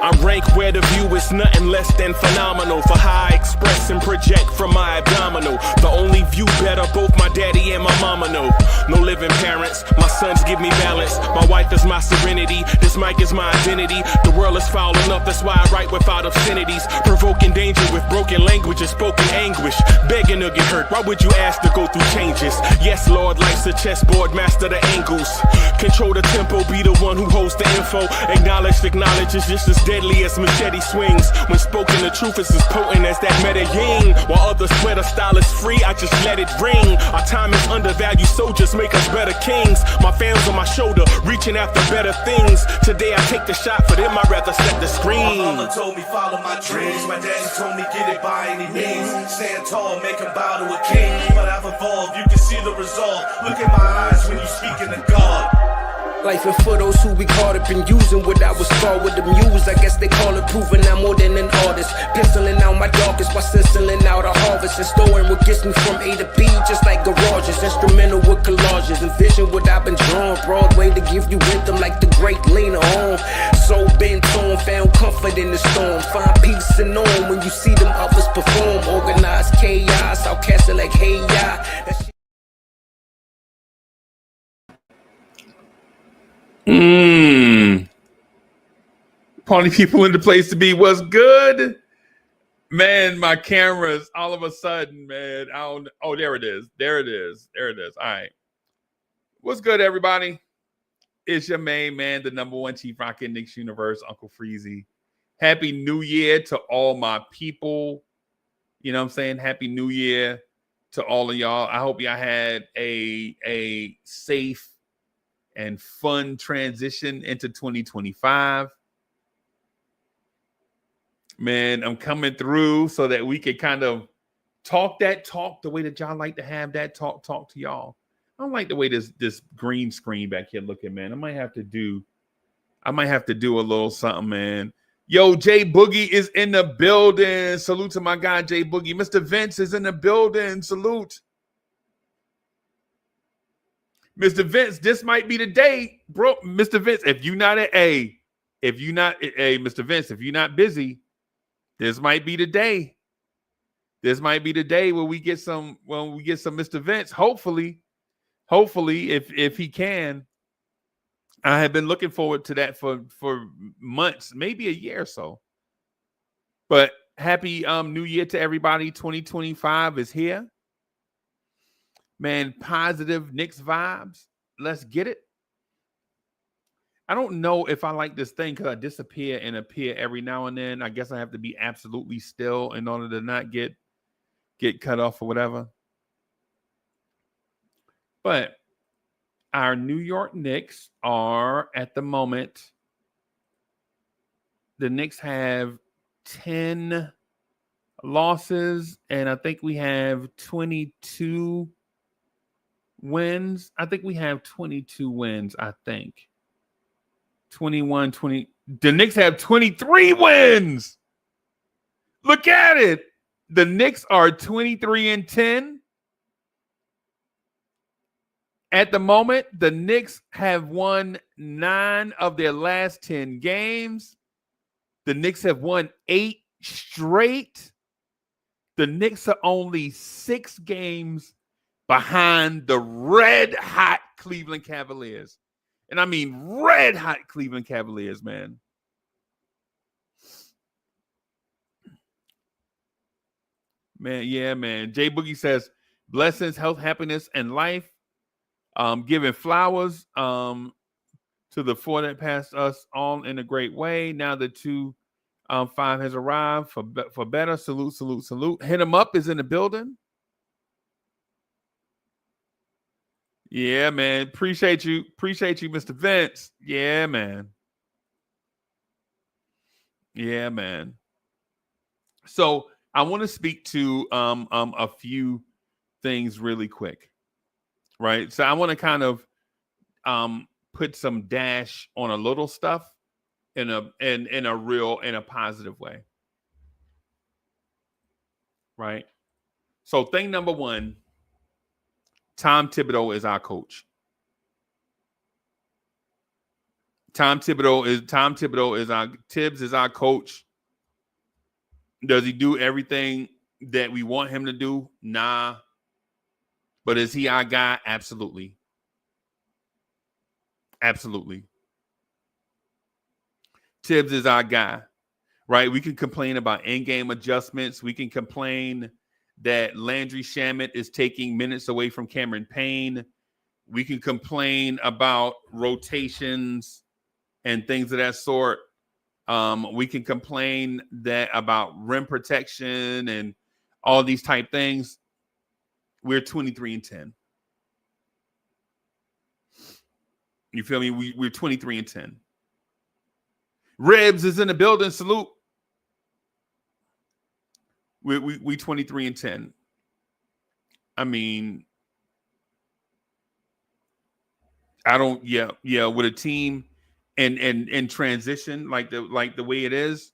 I rank where the view is nothing less than phenomenal. For how I express and project from my abdominal. The only view better, both my daddy and my mama know. No living parents, my sons give me balance. My wife is my serenity, this mic is my identity. The world is foul enough, that's why I write without obscenities. Provoking danger with broken language and spoken anguish. Begging to get hurt, why would you ask to go through changes? Yes, Lord, life's a chessboard, master the angles. Control the tempo, be the one who holds the info. Acknowledge is just as deadly as machete swings. When spoken, the truth is as potent as that Medellin. While others swear the style is free, I just let it ring. Our time is undervalued, soldiers make us better kings. My fans on my shoulder, reaching after better things. Today I take the shot, for them I'd rather set the screen. My mama told me follow my dreams. My daddy told me get it by any means. Stand tall, make him bow to a king. But I've evolved, you can see the result. Look in my eyes when you speaking to God. Life and for those who we caught up in using what I was called with the muse. I guess they call it proving I'm more than an artist. Penciling out my darkest while stenciling out a harvest. And storing what gets me from A to B, just like garages. Instrumental with collages. Envision what I've been drawing. Broadway to give you rhythm like the great Lena Horne. So bent on, found comfort in the storm. Find peace and on when you see them others perform. Organized chaos, I'll cast it like hey ya. Party people in the place to be. What's good? Man, my camera's all of a sudden, man. I don't. Oh, there it is. There it is. There it is. All right. What's good, everybody? It's your main man, the number one chief rock in Knicks universe, Uncle Freezy. Happy New Year to all my people. You know what I'm saying? Happy New Year to all of y'all. I hope y'all had a safe and fun transition into 2025. Man, I'm coming through so that we can kind of talk that talk the way that y'all like to have that talk to y'all. I don't like the way this green screen back here looking, man. I might have to do a little something, man. Yo, Jay Boogie is in the building. Salute to my guy, Jay Boogie. Mr. Vince is in the building. Salute. Mr. Vince, this might be the day, bro. Mr. Vince, if you're not Mr. Vince, if you're not busy, this might be the day. This might be the day where we get some Mr. Vince. Hopefully, if he can. I have been looking forward to that for months, maybe a year or so. But happy New Year to everybody. 2025 is here. Man, positive Knicks vibes. Let's get it. I don't know if I like this thing because I disappear and appear every now and then. I guess I have to be absolutely still in order to not get cut off or whatever. But our New York Knicks are, at the moment, the Knicks have 10 losses, and I think we have 22 wins. I think we have 22 wins, I think. 21, 20. The Knicks have 23 wins. Look at it. The Knicks are 23-10. At the moment, the Knicks have won 9 of their last 10 games. The Knicks have won 8 straight. The Knicks are only 6 games behind the red-hot Cleveland Cavaliers. And I mean red-hot Cleveland Cavaliers, man. Man, yeah, man. Jay Boogie says, blessings, health, happiness, and life. Giving flowers to the 4 that passed us all in a great way. Now the 2-5 has arrived for better. Salute, salute, salute. Hit him up is in the building. Yeah, man. Appreciate you, Mr. Vince. Yeah, man. Yeah, man. So I want to speak to a few things really quick. Right. So I want to kind of put some dash on a little stuff in a positive way. right? So thing number one, Tom Thibodeau is our coach. Tibbs is our coach. Does he do everything that we want him to do? Nah. But is he our guy? Absolutely. Absolutely. Tibbs is our guy, right? We can complain about in-game adjustments. We can complain that Landry Shamet is taking minutes away from Cameron Payne. We can complain about rotations and things of that sort. We can complain about rim protection and all these type things. We're 23-10. You feel me? We're 23-10. Ribs is in the building. Salute. We 23-10. I mean, I don't. Yeah. With a team and transition like the way it is,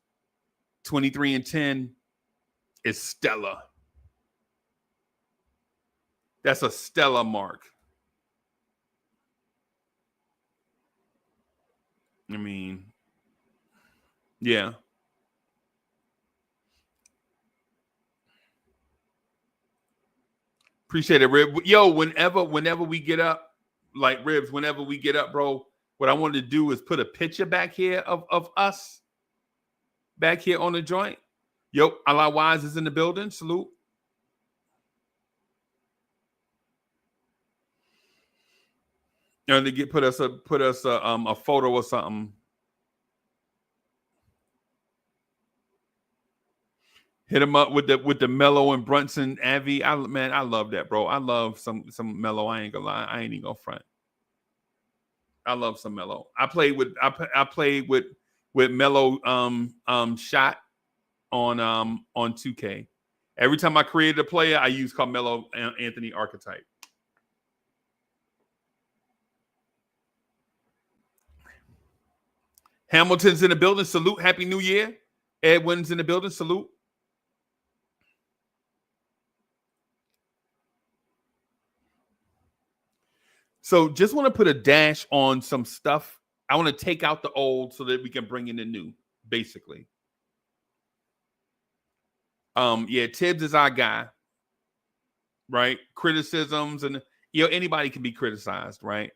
23-10 is stellar. That's a stellar mark. I mean, yeah. Appreciate it, Rib. Yo, whenever we get up, like Ribs, whenever we get up, bro, what I wanted to do is put a picture back here of us back here on the joint. Yo, Allah Wise is in the building. Salute. And to put us a photo or something. Hit him up with the Mellow and Brunson Avi. I love that, bro. I love some Mellow. I ain't gonna lie. I ain't even gonna front. I love some Mellow. I played with Mellow shot on 2K. Every time I created a player, I use Carmelo Anthony archetype. Hamilton's in the building. Salute. Happy New Year. Edwin's in the building. Salute. So just want to put a dash on some stuff. I want to take out the old so that we can bring in the new, basically. Yeah, Tibbs is our guy, right? Criticisms and anybody can be criticized, right?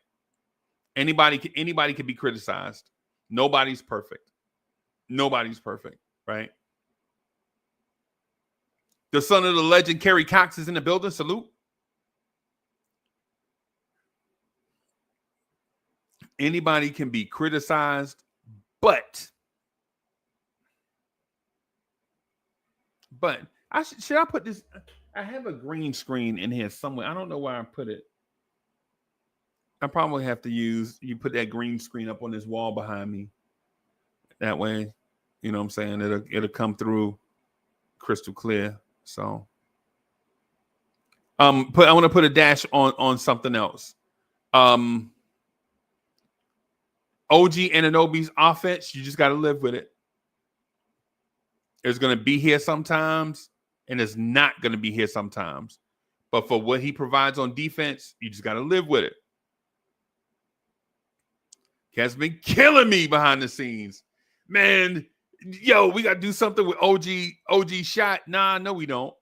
Anybody can be criticized. Nobody's perfect. Nobody's perfect, right? The son of the legend, Kerry Cox, is in the building. Salute. Anybody can be criticized, but should I put this? I have a green screen in here somewhere. I don't know where I put it. I probably have to you put that green screen up on this wall behind me. That way, you know what I'm saying? It'll come through crystal clear. So I want to put a dash on something else. OG Anunoby's offense, you just got to live with it. It's going to be here sometimes, and it's not going to be here sometimes. But for what he provides on defense, you just got to live with it. He has been killing me behind the scenes. Man, yo, we got to do something with OG shot. Nah, no, we don't.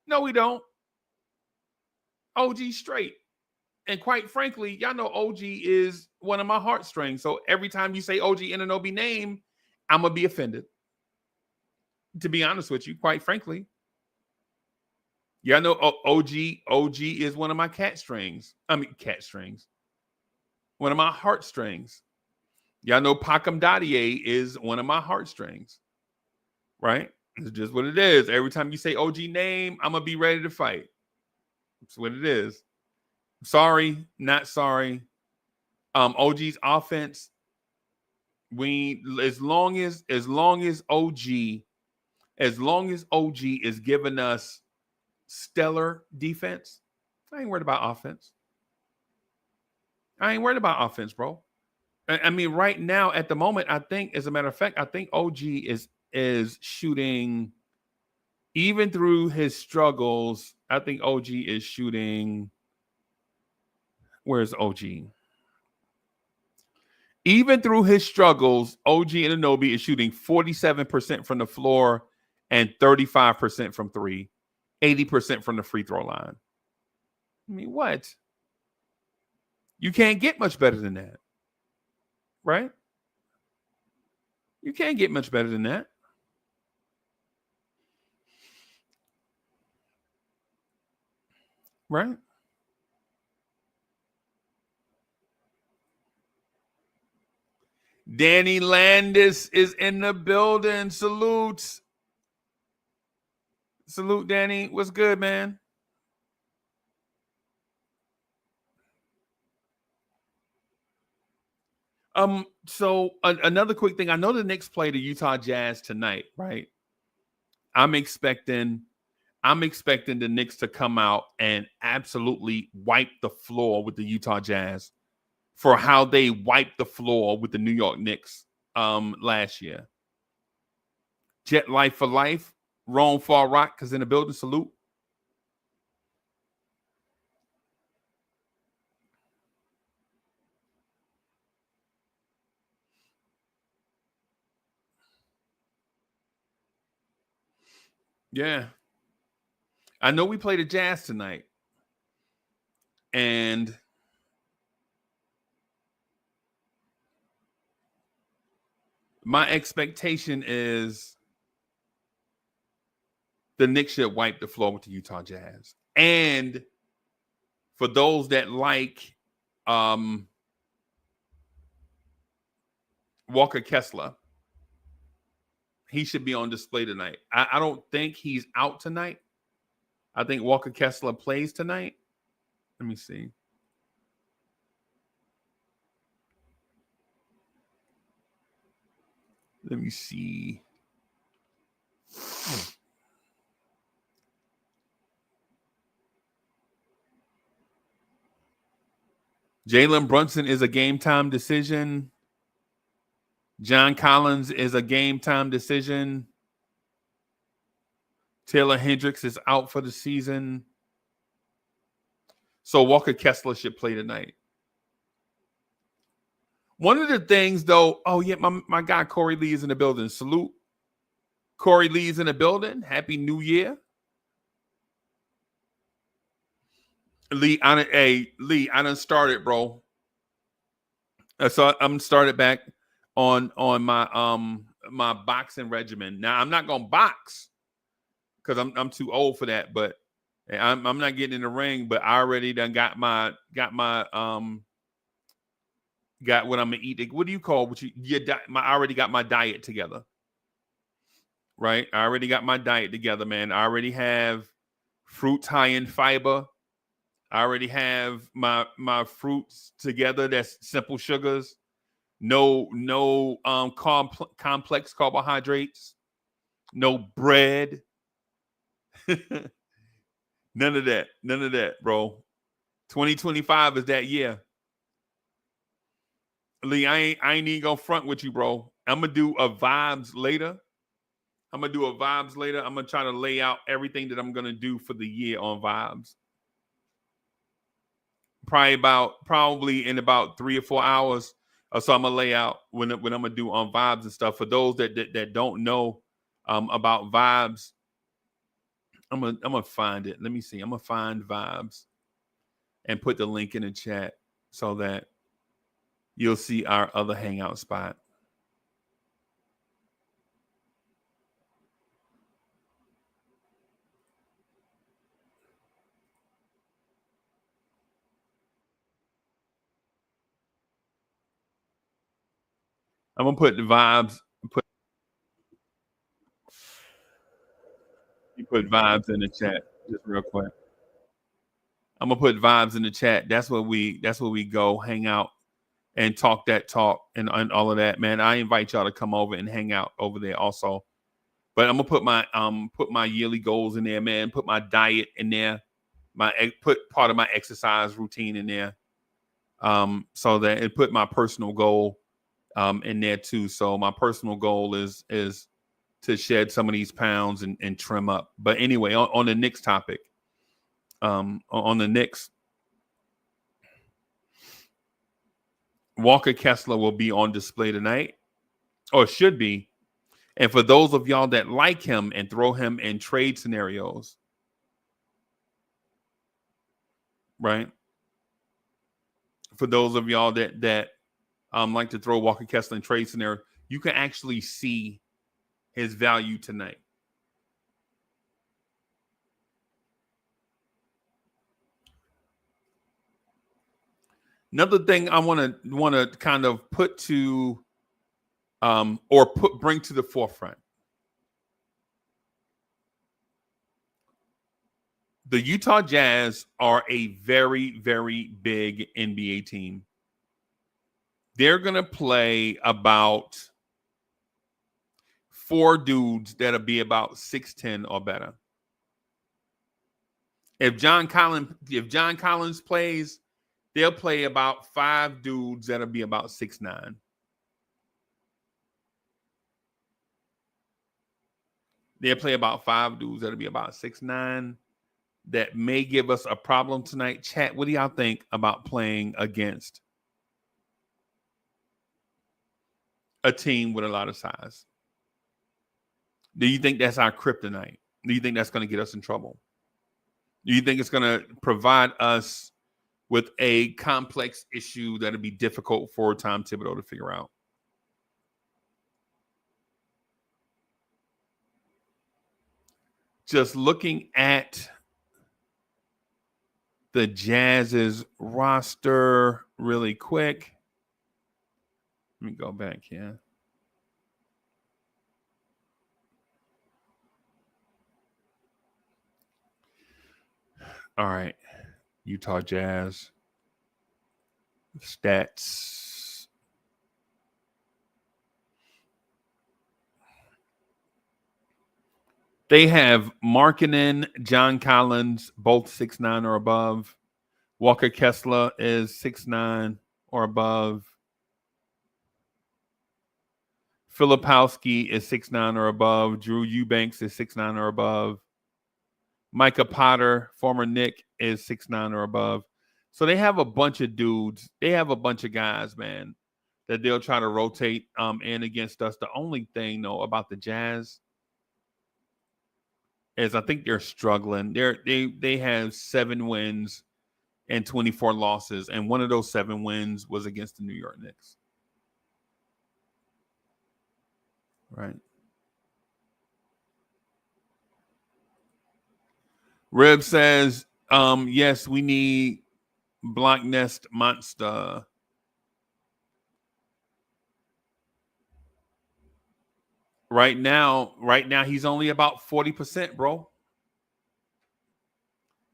No, we don't. OG straight. And quite frankly, y'all know OG is one of my heartstrings. So every time you say OG Anunoby name, I'm going to be offended. To be honest with you, quite frankly. Y'all know OG is one of my cat strings. One of my heartstrings. Y'all know Pakam Dadie is one of my heartstrings. Right? It's just what it is. Every time you say OG name, I'm going to be ready to fight. That's what it is. Sorry, not sorry. OG's offense. As long as OG is giving us stellar defense, I ain't worried about offense. I ain't worried about offense, bro. I mean, right now at the moment, I think, as a matter of fact, I think OG is shooting even through his struggles, I think OG is shooting. Where's OG? Even through his struggles, OG Anunoby is shooting 47% from the floor and 35% from three, 80% from the free throw line. I mean, what? You can't get much better than that, right? You can't get much better than that. Right? Danny Landis is in the building. Salute. Salute, Danny. What's good, man? So another quick thing. I know the Knicks play the Utah Jazz tonight, right? I'm expecting the Knicks to come out and absolutely wipe the floor with the Utah Jazz for how they wiped the floor with the New York Knicks last year. Jet Life for life. Rome Far Rock because in the building. Salute. Yeah. I know we play the Jazz tonight. And my expectation is the Knicks should wipe the floor with the Utah Jazz. And for those that like Walker Kessler, he should be on display tonight. I don't think he's out tonight. I think Walker Kessler plays tonight. Let me see. Let me see. Jalen Brunson is a game time decision. John Collins is a game time decision. Taylor Hendricks is out for the season. So Walker Kessler should play tonight. One of the things, though, oh, yeah, my guy Corey Lee is in the building. Salute. Corey Lee is in the building. Happy New Year. Lee, I done started, bro. So I'm started back on my my boxing regimen. Now I'm not gonna box because I'm too old for that, but I'm not getting in the ring. But I already done got what I'm gonna eat. What do you call I already got my diet together. Right? I already got my diet together, man. I already have fruits high in fiber. I already have my fruits together. That's simple sugars. No complex carbohydrates. No bread. None of that, bro. 2025 is that year. Lee, I ain't even gonna front with you, bro. I'm gonna do a vibes later. I'm gonna try to lay out everything that I'm gonna do for the year on vibes. Probably in about 3 or 4 hours. So I'm gonna lay out when I'm gonna do on vibes and stuff. For those that don't know about vibes, I'm gonna find it. Let me see. I'm gonna find vibes and put the link in the chat so that you'll see our other hangout spot. I'm gonna put the vibes. Put vibes in the chat just real quick. I'm gonna put vibes in the chat. That's where we go hang out and talk that talk and all of that, man. I invite y'all to come over and hang out over there also. But I'm gonna put my yearly goals in there, man. Put my diet in there. Put part of my exercise routine in there. So that it put my personal goal in there too. So my personal goal is shed some of these pounds and trim up. But anyway, on the Knicks topic, on the Knicks, Walker Kessler will be on display tonight, or should be. And for those of y'all that like him and throw him in trade scenarios, right? For those of y'all that like to throw Walker Kessler in trade scenario, you can actually see his value tonight. Another thing I want to kind of put to bring to the forefront. The Utah Jazz are a very, very big NBA team. They're going to play about 4 dudes that'll be about 6'10" or better. If John Collins plays, they'll play about 5 dudes that'll be about 6'9". They'll play about 5 dudes that'll be about 6'9". That may give us a problem tonight. Chat, what do y'all think about playing against a team with a lot of size? Do you think that's our kryptonite? Do you think that's going to get us in trouble? Do you think it's going to provide us with a complex issue that'll be difficult for Tom Thibodeau to figure out? Just looking at the Jazz's roster really quick. Let me go back here. All right. Utah Jazz stats. They have Markkanen, John Collins, both 6'9" or above. Walker Kessler is 6'9" or above. Filipowski is 6'9" or above. Drew Eubanks is 6'9" or above. Micah Potter, former Knick, is 6'9" or above. So they have a bunch of dudes. They have a bunch of guys, man, that they'll try to rotate in against us. The only thing, though, about the Jazz is I think they're struggling. They have 7 wins and 24 losses, and one of those 7 wins was against the New York Knicks. Right. Rib says, yes, we need Block Nest Monster. Right now, he's only about 40%, bro.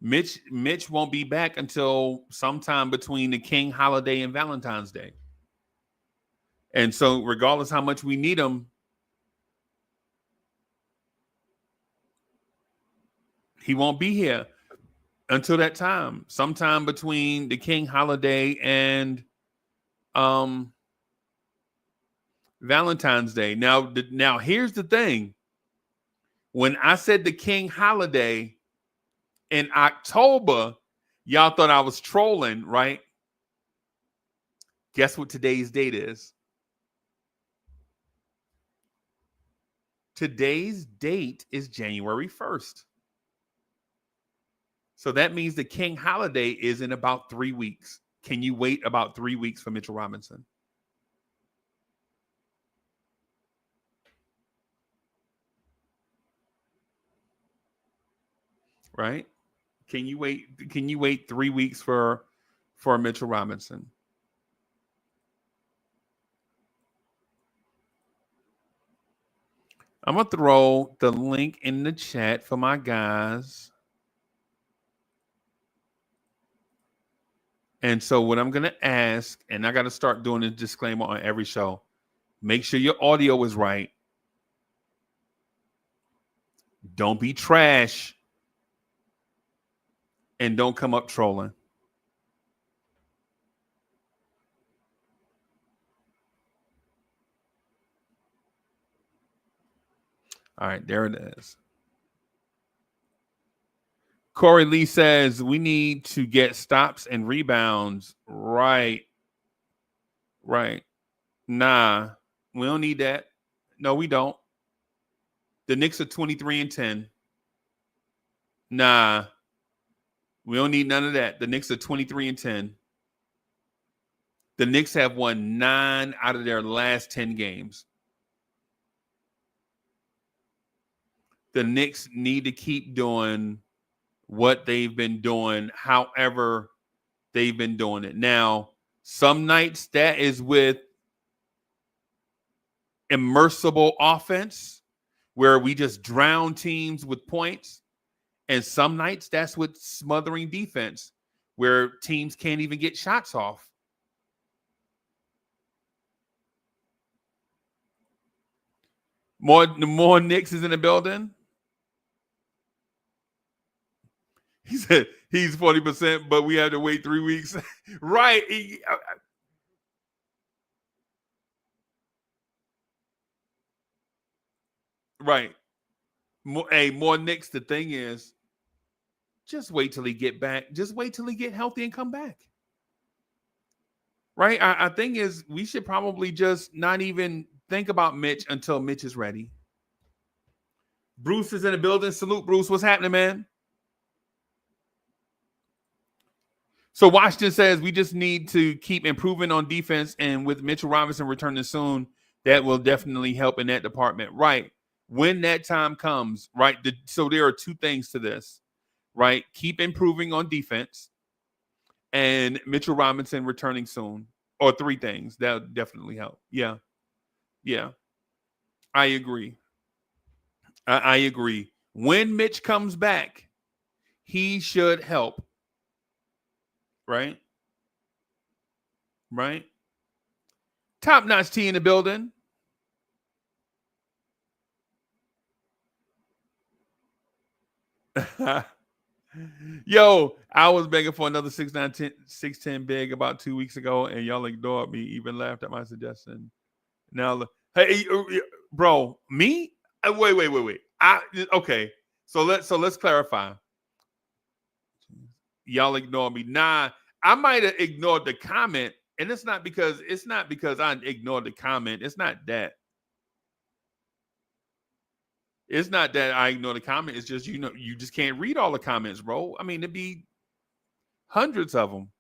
Mitch won't be back until sometime between the King holiday and Valentine's Day. And so regardless how much we need him, he won't be here until that time, sometime between the King holiday and Valentine's Day. Now here's the thing. When I said the King holiday in October, y'all thought I was trolling, right? Guess what today's date is? Today's date is January 1st. So that means the King holiday is in about 3 weeks. Can you wait about 3 weeks for Mitchell Robinson? Right? Can you wait 3 weeks for Mitchell Robinson? I'm going to throw the link in the chat for my guys. And so what I'm going to ask, and I got to start doing a disclaimer on every show, make sure your audio is right. Don't be trash. And don't come up trolling. All right, there it is. Corey Lee says we need to get stops and rebounds. Right. Nah, we don't need that. No, we don't. The Knicks are 23-10. Nah, we don't need none of that. The Knicks are 23-10. The Knicks have won 9 out of their last 10 games. The Knicks need to keep doing what they've been doing, however they've been doing it. Now, some nights that is with immersible offense where we just drown teams with points. And some nights that's with smothering defense where teams can't even get shots off. More Knicks is in the building. He said he's 40%, but we have to wait 3 weeks. Right. Right. More Knicks. The thing is, just wait till he get back. Just wait till he get healthy and come back. Right. I think is we should probably just not even think about Mitch until Mitch is ready. Bruce is in the building. Salute, Bruce. What's happening, man? So Washington says we just need to keep improving on defense, and with Mitchell Robinson returning soon, that will definitely help in that department. Right. When that time comes, right? So there are two things to this, right? Keep improving on defense and Mitchell Robinson returning soon, or three things. That would definitely help. Yeah. I agree. I agree. When Mitch comes back, he should help. Right? Top notch T in the building. Yo, I was begging for another 6'9", 6'10" big about 2 weeks ago, and y'all ignored me, even laughed at my suggestion. Now, hey, bro, me? Wait. Okay. So let's clarify. Y'all ignore me. Nah, I might have ignored the comment, and it's not because I ignored the comment. It's not that. It's not that I ignore the comment. It's just, you just can't read all the comments, bro. I mean, it'd be hundreds of them,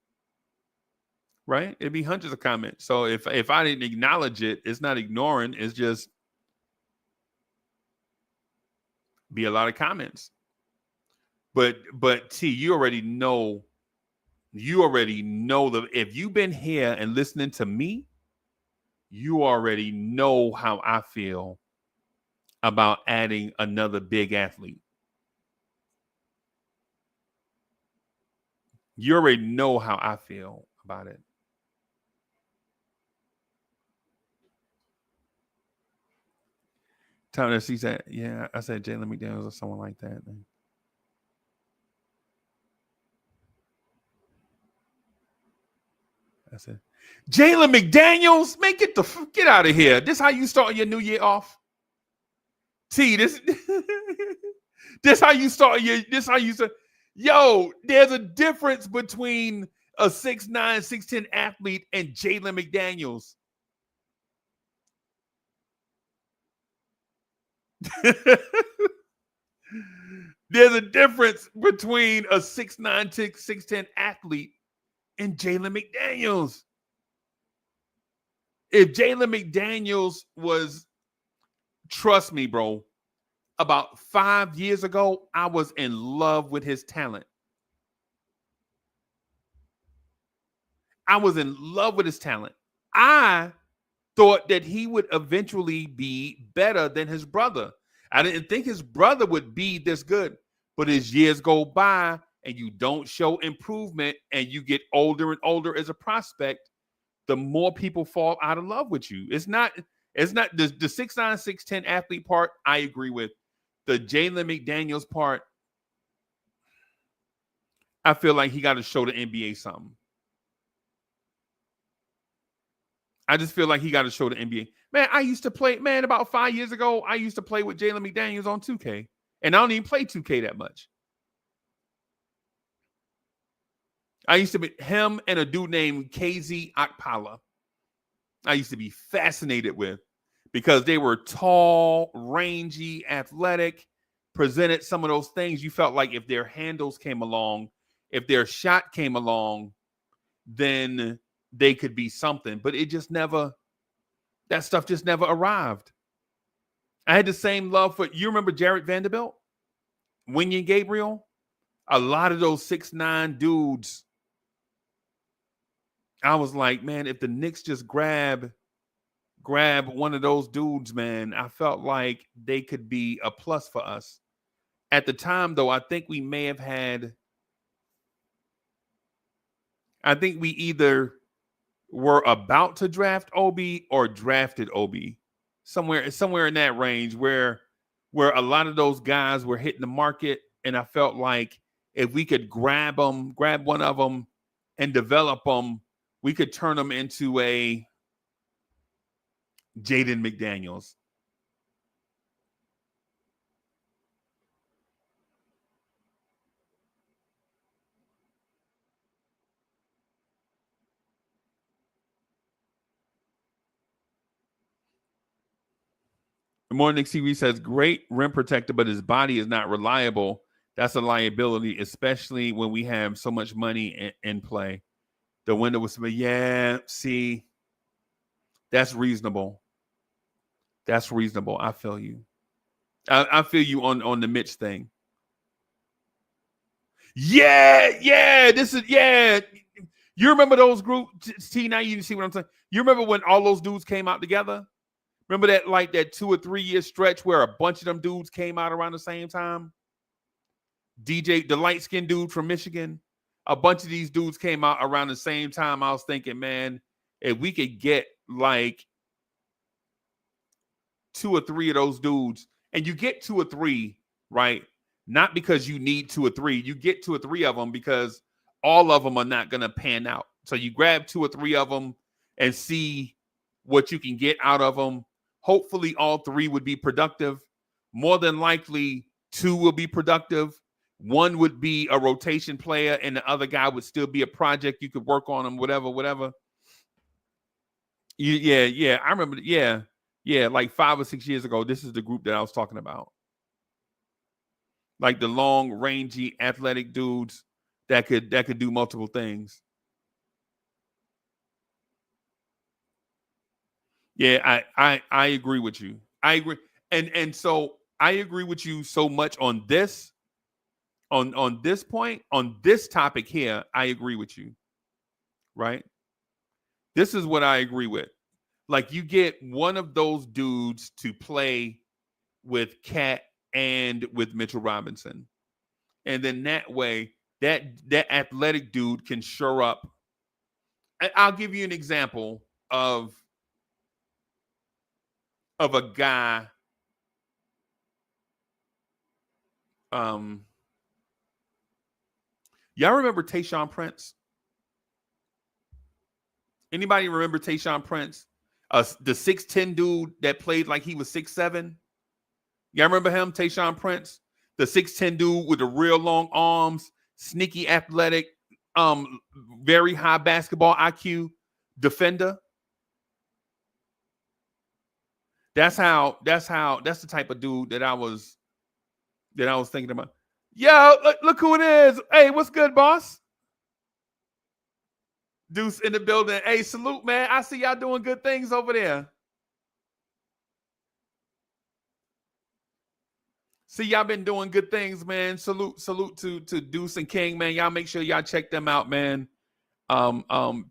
right? It'd be hundreds of comments. So if I didn't acknowledge it, it's not ignoring. It's just be a lot of comments. But T, you already know that if you've been here and listening to me, you already know how I feel about adding another big athlete. You already know how I feel about it. Tom, she said, yeah, I said Jalen McDaniels or someone like that. I said, Jalen McDaniels, man, get out of here. This how you start your new year off? T, this how you start Yo, there's a difference between a 6'9", 6'10" athlete and Jalen McDaniels. There's a difference between a 6'9", 6'10" athlete and Jalen McDaniels. If Jalen McDaniels was, trust me, bro, about 5 years ago, I was in love with his talent. I thought that he would eventually be better than his brother. I didn't think his brother would be this good, but as years go by and you don't show improvement and you get older and older as a prospect, the more people fall out of love with you. It's not the 6'9", 6'10" athlete part, I agree with. The Jalen McDaniels part, I feel like he got to show the NBA something. I just feel like he got to show the NBA. Man, I used to play, man, about 5 years ago, I used to play with Jalen McDaniels on 2K. And I don't even play 2K that much. I used to be him and a dude named KZ Akpala. I used to be fascinated with because they were tall, rangy, athletic, presented some of those things. You felt like if their handles came along, if their shot came along, then they could be something. But it just never, that stuff just never arrived. I had the same love for, you remember Jarrett Vanderbilt? Winion Gabriel? A lot of those 6'9" dudes. I was like, man, if the Knicks just grab one of those dudes, man, I felt like they could be a plus for us. At the time, though, I think we may have had, I think we either were about to draft Obi or drafted Obi. Somewhere in that range where a lot of those guys were hitting the market, and I felt like if we could grab one of them and develop them, we could turn them into a Jaden McDaniels. The Morning TV says, great rim protector, but his body is not reliable. That's a liability, especially when we have so much money in play. The window was, yeah, see, that's reasonable. That's reasonable. I feel you. I feel you on the Mitch thing. Yeah. This is, yeah. You remember those groups? T, now you see what I'm saying? You remember when all those dudes came out together? Remember that, like that 2 or 3 year stretch where a bunch of them dudes came out around the same time? DJ, the light-skinned dude from Michigan, a bunch of these dudes came out around the same time. I was thinking, man, if we could get like 2 or 3 of those dudes, and you get 2 or 3, right? Not because you need 2 or 3. You get 2 or 3 of them because all of them are not going to pan out. So you grab 2 or 3 of them and see what you can get out of them. Hopefully all 3 would be productive. More than likely 2 will be productive. 1 would be a rotation player and the other guy would still be a project. You could work on them, whatever. Yeah. I remember. Yeah. Like 5 or 6 years ago, this is the group that I was talking about. Like the long, rangy, athletic dudes that could do multiple things. Yeah, I agree with you. I agree. And so I agree with you so much on this. On this point, on this topic here, I agree with you. Right? This is what I agree with. Like you get one of those dudes to play with Cat and with Mitchell Robinson. And then that way, that athletic dude can shore up. I'll give you an example of a guy. Y'all remember Tayshaun Prince? Anybody remember Tayshaun Prince? The 6'10" dude that played like he was 6'7". Y'all remember him, Tayshaun Prince? The 6'10" dude with the real long arms, sneaky athletic, very high basketball IQ defender. That's the type of dude that I was thinking about. Yo, look who it is. Hey, what's good, boss? Deuce in the building. Hey, salute, man. I see y'all doing good things over there. See, y'all been doing good things, man. Salute to Deuce and King, man. Y'all make sure y'all check them out, man.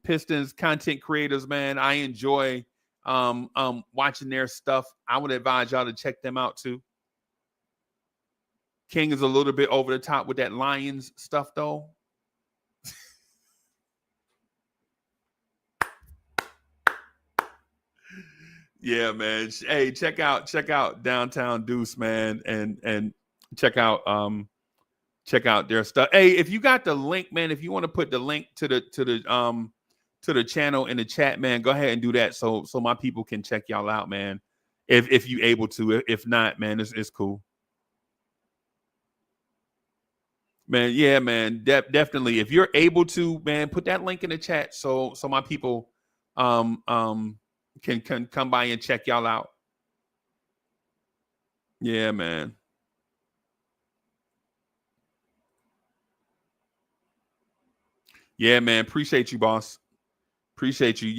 Pistons content creators, man. I enjoy watching their stuff. I would advise y'all to check them out too. King is a little bit over the top with that Lions stuff, though. Yeah, man. Hey, check out Downtown Deuce, man, and check out their stuff. Hey, if you got the link, man, if you want to put the link to channel in the chat, man, go ahead and do that so my people can check y'all out, man. If you able to. If not, man, it's cool. Man, yeah, man, definitely. If you're able to, man, put that link in the chat so my people can come by and check y'all out. Yeah, man. Yeah, man. Appreciate you, boss. Appreciate you.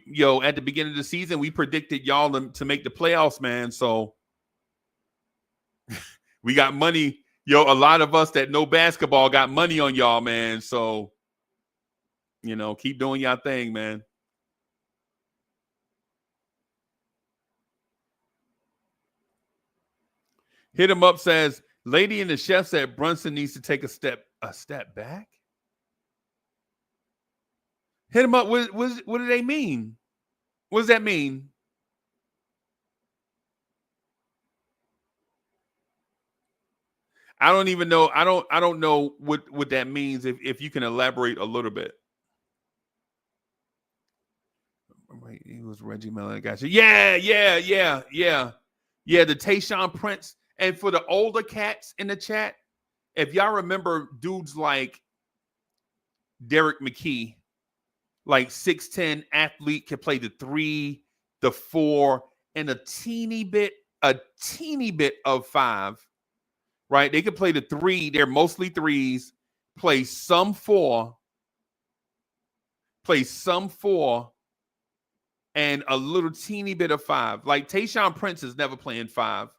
Yo, at the beginning of the season, we predicted y'all to make the playoffs, man. So we got money. Yo, a lot of us that know basketball got money on y'all, man. So, keep doing y'all thing, man. Hit him up says, lady in the chef said Brunson needs to take a step back. Hit him up. What do they mean? What does that mean? I don't even know. I don't know what that means. If you can elaborate a little bit. Wait, he was Reggie Miller. Gotcha. Yeah. The Tayshaun Prince. And for the older cats in the chat, if y'all remember dudes like Derek McKee, like 6'10" athlete, can play the 3, the 4, and a teeny bit of 5. Right? They could play the 3. They're mostly 3s. Play some 4. And a little teeny bit of 5. Like Tayshaun Prince is never playing 5.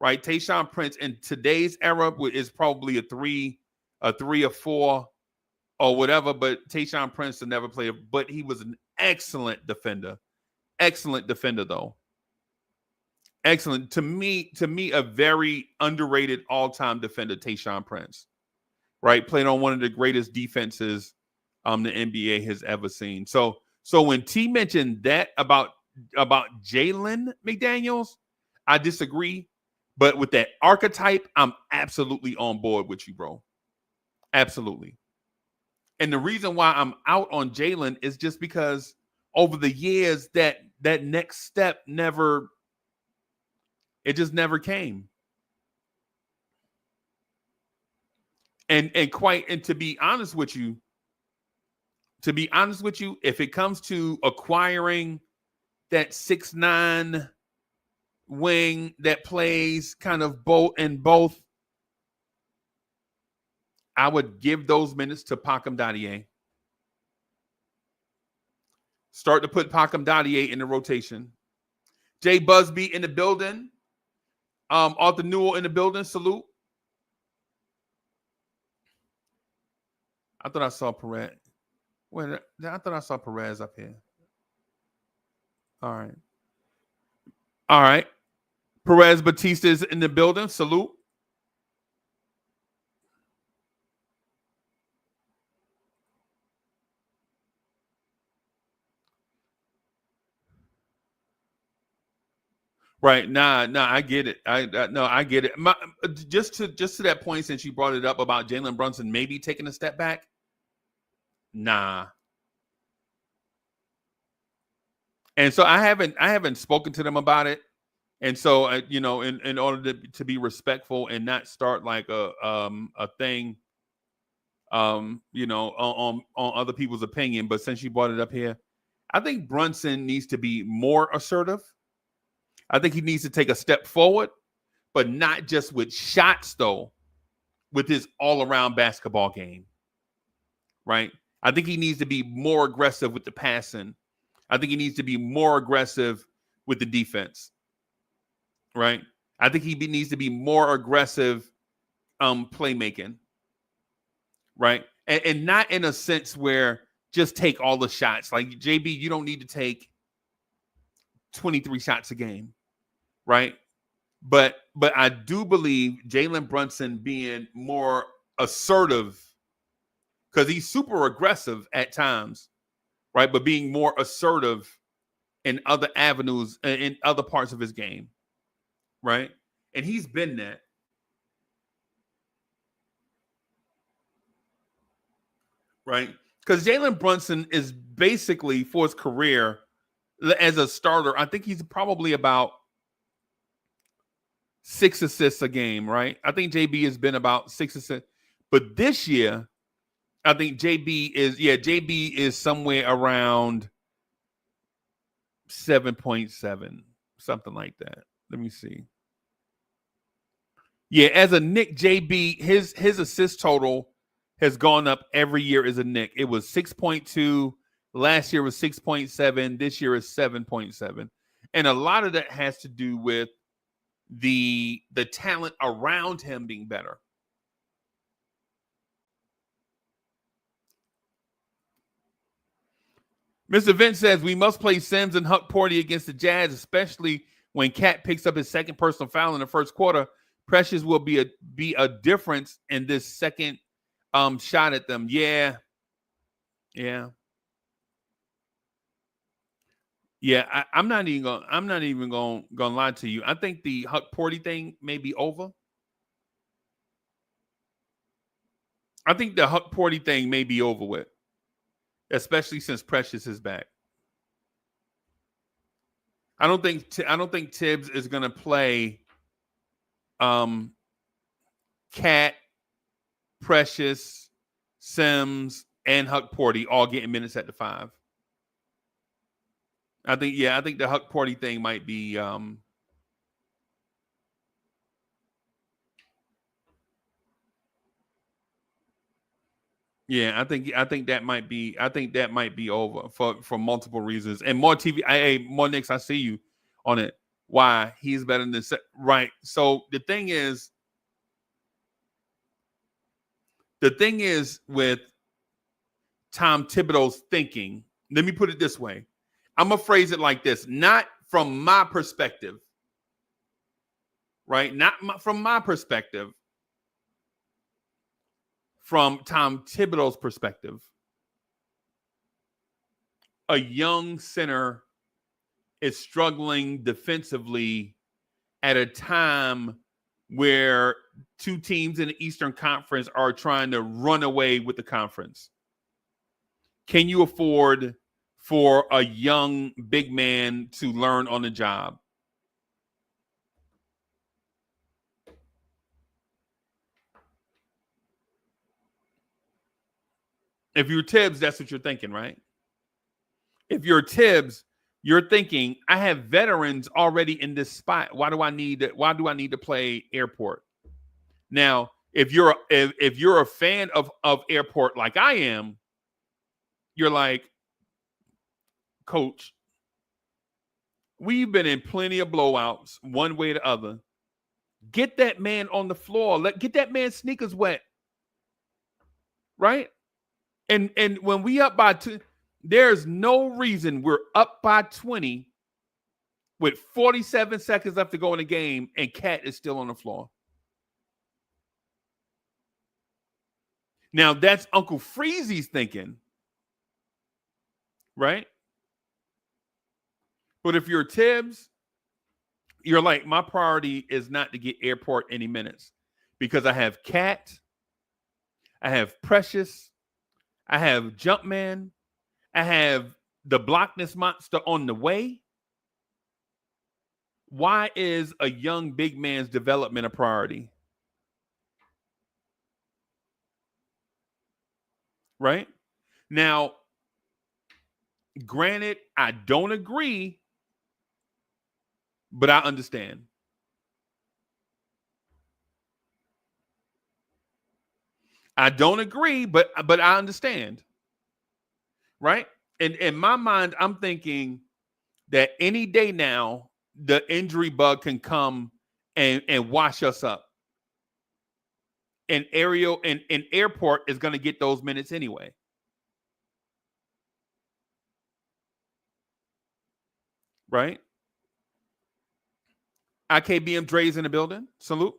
Right? Tayshaun Prince in today's era is probably a 3 or 4 or whatever, but Tayshaun Prince will never play it. But he was an excellent defender. Excellent defender, though. Excellent. To me, a very underrated all-time defender, Tayshaun Prince. Right? Played on one of the greatest defenses the NBA has ever seen. So when T mentioned that about Jalen McDaniels, I disagree. But with that archetype, I'm absolutely on board with you, bro. Absolutely. And the reason why I'm out on Jalen is just because over the years that next step never came. And to be honest with you, if it comes to acquiring that 6'9" wing that plays kind of both, I would give those minutes to Pacom Dadier. Start to put Pacom Dadier in the rotation. Jay Busby in the building. Arthur Newell in the building. Salute. I thought I saw Perez. Wait, I thought I saw Perez up here. All right. Perez Batista is in the building. Salute. Right. Nah, I get it. I get it. Just to that point, since you brought it up about Jalen Brunson maybe taking a step back. Nah. And so I haven't spoken to them about it. And so in order to be respectful and not start like a thing on other people's opinion, but since you brought it up here, I think Brunson needs to be more assertive. I think he needs to take a step forward, but not just with shots, though, with his all-around basketball game, right? I think he needs to be more aggressive with the passing. I think he needs to be more aggressive with the defense, right? I think he needs to be more aggressive playmaking, right? And not in a sense where just take all the shots. Like, JB, you don't need to take 23 shots a game, right? But I do believe Jalen Brunson being more assertive, because he's super aggressive at times, right? But being more assertive in other avenues, in other parts of his game, right? And he's been that. Right? Because Jalen Brunson is basically, for his career as a starter, I think he's probably about 6 assists a game, right? I think JB has been about 6 assists. But this year, I think JB is somewhere around 7.7, something like that. Let me see. Yeah, as a Knick, JB, his assist total has gone up every year as a Knick. It was 6.2. Last year was 6.7. This year is 7.7. And a lot of that has to do with the talent around him being better. Mr. Vince says we must play Sims and Huck Porty against the Jazz, especially when Cat picks up his second personal foul in the first quarter. Precious will be a difference in this second shot at them. Yeah. I'm not even gonna lie to you. I think the Huck Porty thing may be over. I think the Huck Porty thing may be over with, especially since Precious is back. I don't think Tibbs is gonna play Cat, Precious, Sims, and Huck Porty all getting minutes at the 5. I think the Huck Porty thing might be I think that might be over for multiple reasons. And more TV, more Knicks, I see you on it. Why? He's better than right. So the thing is with Tom Thibodeau's thinking, let me put it this way. I'm going to phrase it like this, not from my perspective, right? From my perspective, from Tom Thibodeau's perspective. A young center is struggling defensively at a time where two teams in the Eastern Conference are trying to run away with the conference. Can you afford for a young big man to learn on the job? If you're Tibbs, that's what you're thinking, right? If you're Tibbs, you're thinking, I have veterans already in this spot. Why do I need to play Airport? Now, if you're a fan of Airport like I am, you're like, Coach, we've been in plenty of blowouts one way or the other. Get that man on the floor. Get that man's sneakers wet. Right? And when we up by 2, there's no reason we're up by 20 with 47 seconds left to go in the game and Cat is still on the floor. Now, that's Uncle Freezy's thinking. Right? But if you're Tibbs, you're like, my priority is not to get Airport any minutes because I have Cat, I have Precious, I have Jumpman, I have the Blockness Monster on the way. Why is a young big man's development a priority? Right? Now, granted, I don't agree, but I understand. I don't agree, but I understand. Right? And in my mind, I'm thinking that any day now, the injury bug can come and wash us up. And Airport is going to get those minutes anyway. Right? IKBM Dre's in the building. Salute.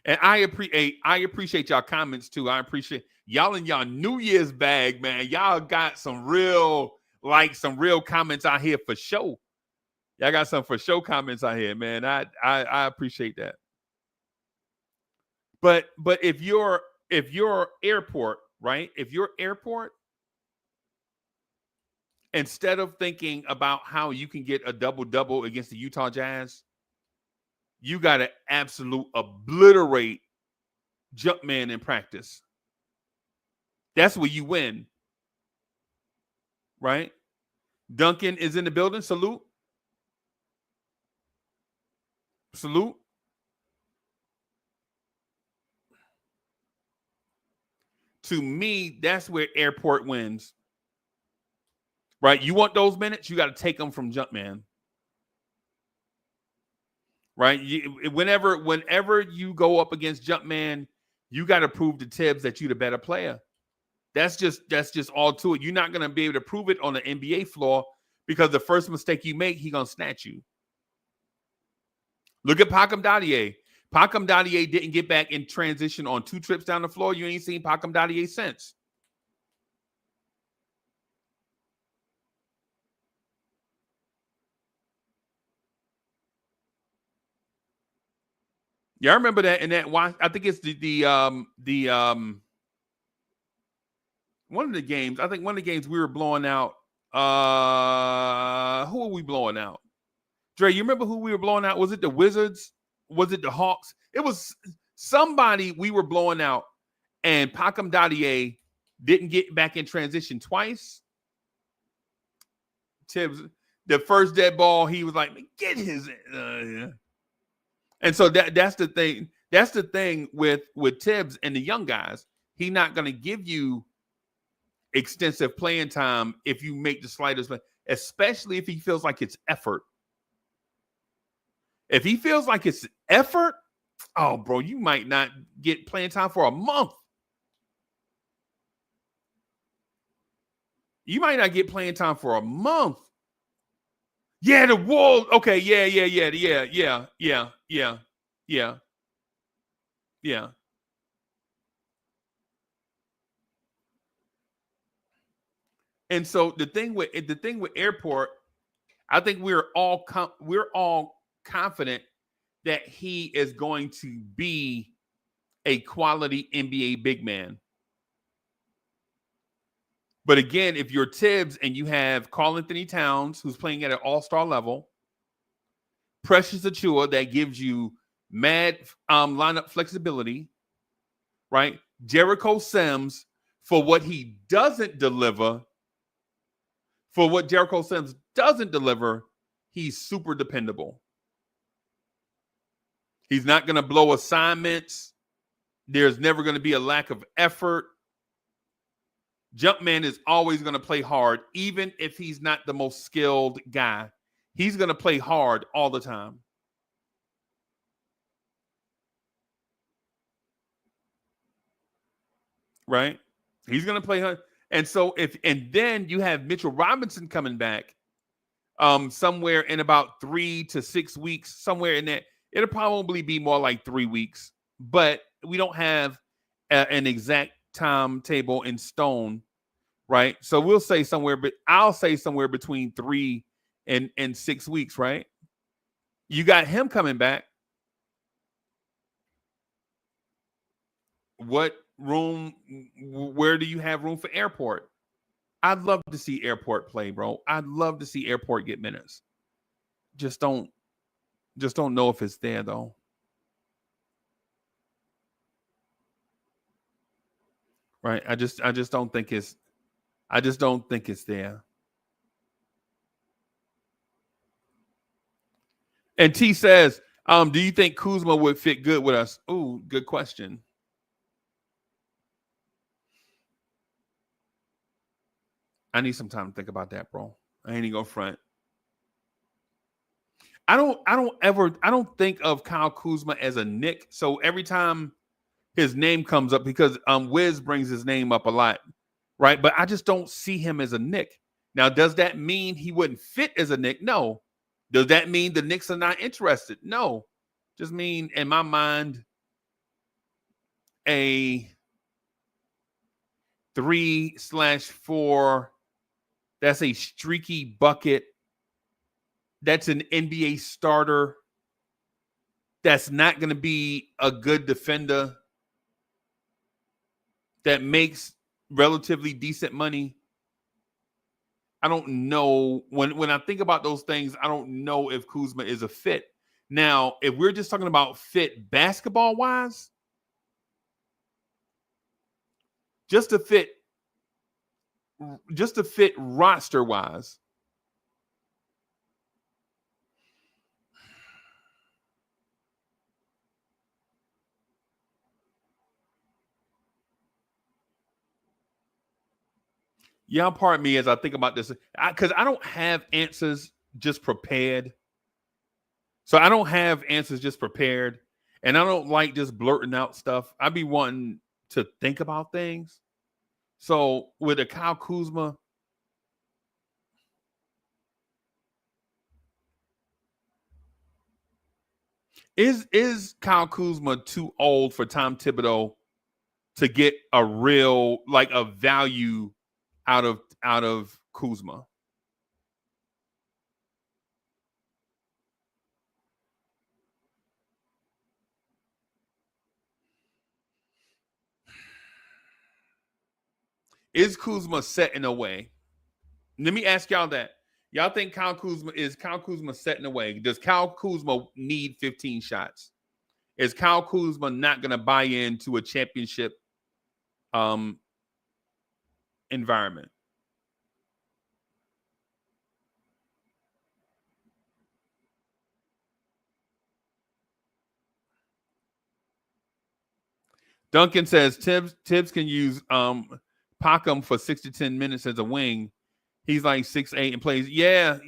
And I appreciate y'all comments too. I appreciate y'all in y'all New Year's bag, man. Y'all got some real comments out here for show. Y'all got some for show comments out here, man. I appreciate that. But if you're Airport, right? If you're Airport, instead of thinking about how you can get a double-double against the Utah Jazz, you got to absolute obliterate Jumpman in practice. That's where you win. Right? Duncan is in the building. Salute. Salute. To me, that's where Airport wins. Right? You want those minutes? You got to take them from Jumpman. Right? Whenever you go up against Jumpman, you got to prove to Tibbs that you're the better player. That's just all to it. You're not going to be able to prove it on the NBA floor because the first mistake you make, he's going to snatch you. Look at Pacom Dadier. Pacom Dadier didn't get back in transition on 2 trips down the floor. You ain't seen Pacom Dadier since. Yeah, I remember that in that. I think it's the one of the games. I think one of the games we were blowing out. Who are we blowing out? Dre, you remember who we were blowing out? Was it the Wizards? Was it the Hawks? It was somebody we were blowing out, and Pacom Dadier didn't get back in transition twice. Tibbs, the first dead ball, he was like, "Get his." And so that's the thing. That's the thing with Tibbs and the young guys. He's not going to give you extensive playing time if you make the slightest play, especially if he feels like it's effort. If he feels like it's effort, oh, bro, you might not get playing time for a month. You might not get playing time for a month. Yeah, the Wolves. Okay, yeah. And so the thing with Airport, I think we're all confident that he is going to be a quality NBA big man. But again, if you're Tibbs and you have Karl-Anthony Towns, who's playing at an all-star level, Precious Achiuwa, that gives you mad lineup flexibility, right? Jericho Sims, for what he doesn't deliver, for what Jericho Sims doesn't deliver, he's super dependable. He's not going to blow assignments. There's never going to be a lack of effort. Jumpman is always going to play hard, even if he's not the most skilled guy. He's going to play hard all the time. Right? He's going to play hard. And so then you have Mitchell Robinson coming back somewhere in about 3 to 6 weeks, somewhere in that. It'll probably be more like 3 weeks, but we don't have an exact timetable in stone, right? So we'll say somewhere, but I'll say somewhere between 3 and 6 weeks, right? You got him coming back. What room? Where do you have room for Airport? I'd love to see Airport play, bro. I'd love to see Airport get minutes. Just don't know if it's there though. Right? I just don't think it's there. And T says, do you think Kuzma would fit good with us? Ooh, good question. I need some time to think about that, bro. I ain't even go front. I don't think of Kyle Kuzma as a Knick. So every time his name comes up, because Wiz brings his name up a lot, right? But I just don't see him as a Knick. Now, does that mean he wouldn't fit as a Knick? No. Does that mean the Knicks are not interested? No. Just mean, in my mind, a 3/4. That's a streaky bucket. That's an NBA starter. That's not going to be a good defender. That makes relatively decent money. I don't know when I think about those things, I don't know if Kuzma is a fit. Now, if we're just talking about fit basketball wise, just to fit roster wise, y'all pardon me as I think about this, because I don't have answers just prepared. So I don't have answers just prepared, and I don't like just blurting out stuff. I be wanting to think about things. So with a Kyle Kuzma, is Kyle Kuzma too old for Tom Thibodeau to get a real like a value out of Kuzma? Is Kuzma set in a way? Let me ask y'all that. Y'all think Kyle Kuzma set in a way? Does Kyle Kuzma need 15 shots? Is Kyle Kuzma not going to buy into a championship environment? Duncan says Tibbs can use Packham for 6 to 10 minutes as a wing. He's like 6'8" and plays. Yeah.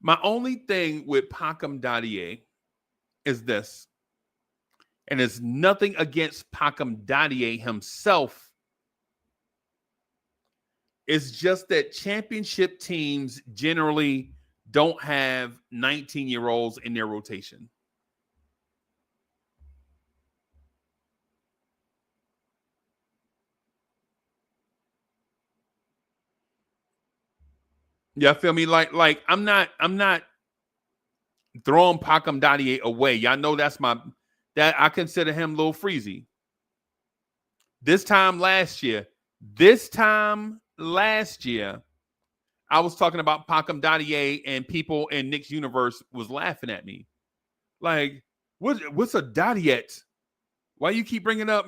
My only thing with Packham Dadier is this, and it's nothing against Packham Dadier himself. It's just that championship teams generally don't have 19-year-olds in their rotation. Yeah, feel me? Like I'm not throwing Packham Dadier away. Y'all know that I consider him a little freezy. This time last year, I was talking about Packham Dadier, and people in Knicks universe was laughing at me. Like, what's a Dadiet? Why you keep bringing up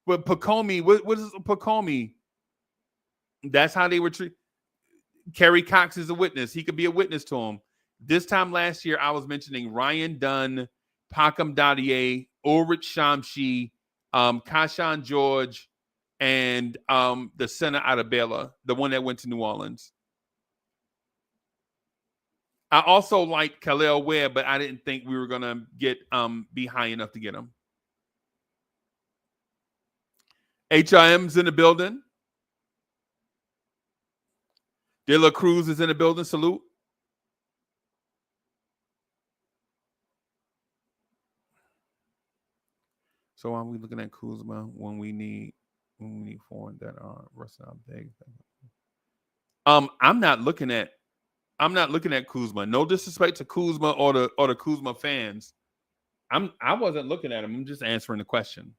but Pacomi? What is Pacomi? That's how they were treated. Kerry Cox is a witness. He could be a witness to him. This time last year, I was mentioning Ryan Dunn, Packham Dadier, Ulrich Shamshi, Kashan George, and the center out of Baylor, the one that went to New Orleans. I also like Khalil Webb, but I didn't think we were gonna get be high enough to get him. HIM's in the building. De La Cruz is in the building. Salute. So are we looking at Kuzma when we need forward that are versatile big? I'm not looking at Kuzma. No disrespect to Kuzma or the Kuzma fans. I wasn't looking at him. I'm just answering the question.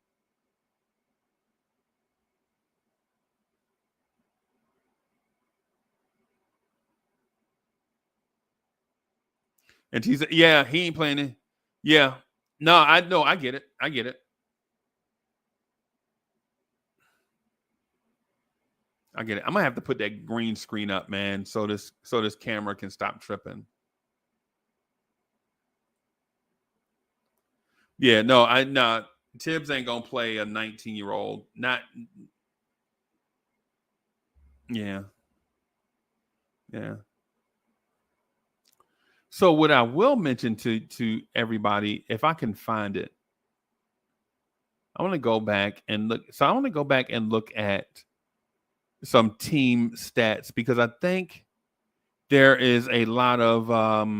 And he said, yeah, he ain't playing it. Yeah. No, I know. I get it. I'm gonna have to put that green screen up, man, so this camera can stop tripping. Yeah, no. Tibbs ain't gonna play a 19-year-old. Not. Yeah. So what I will mention to everybody, if I can find it, I want to go back and look. So I want to go back and look at some team stats because I think there is a lot of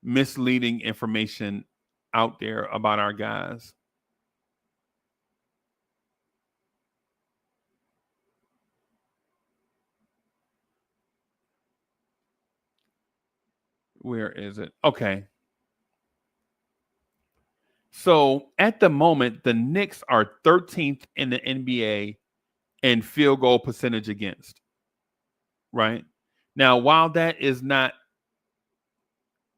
misleading information out there about our guys. Where is it? Okay. So at the moment, the Knicks are 13th in the NBA in field goal percentage against. Right? Now, while that is not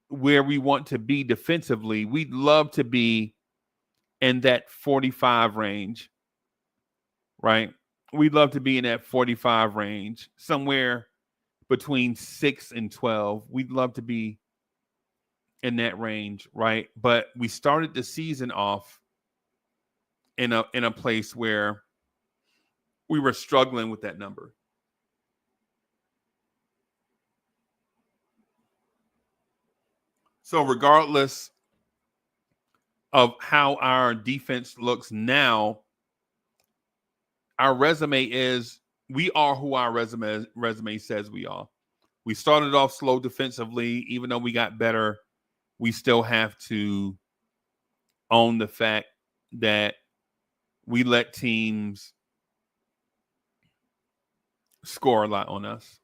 where we want to be defensively, we'd love to be in that 45 range. Right? We'd love to be in that 45 range, somewhere between 6 and 12. We'd love to be in that range, right? But we started the season off in a place where we were struggling with that number. So regardless of how our defense looks now, our resume is we are who our resume says we are. We started off slow defensively. Even though we got better, we still have to own the fact that we let teams score a lot on us.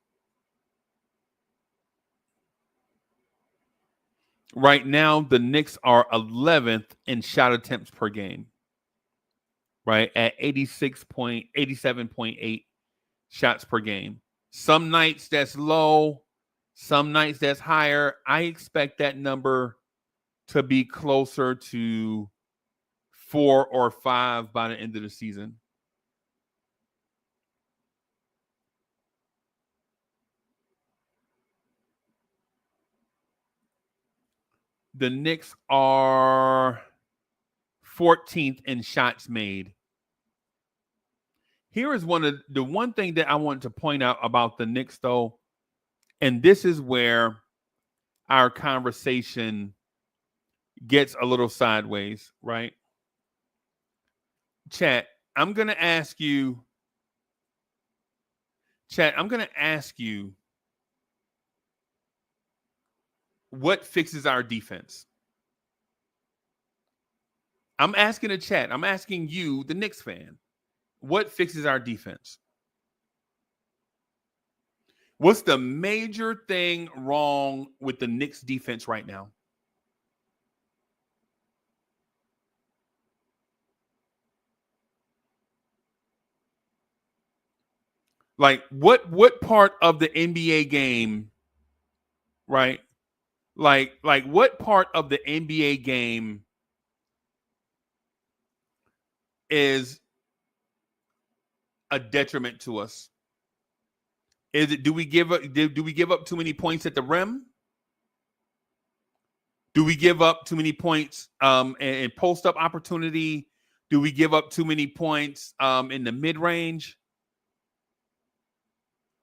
Right now, the Knicks are 11th in shot attempts per game, right? At 87.8 shots per game. Some nights that's low, some nights that's higher. I expect that number to be closer to 4 or 5 by the end of the season. The Knicks are 14th in shots made. Here is one thing that I want to point out about the Knicks, though, and this is where our conversation gets a little sideways, right? Chat, I'm going to ask you what fixes our defense? I'm asking the chat. I'm asking you, the Knicks fan, what fixes our defense? What's the major thing wrong with the Knicks defense right now? Like what part of the NBA game, right? Like what part of the NBA game is a detriment to us? Is it do we give up too many points at the rim? Do we give up too many points in post up opportunity? Do we give up too many points in the mid range?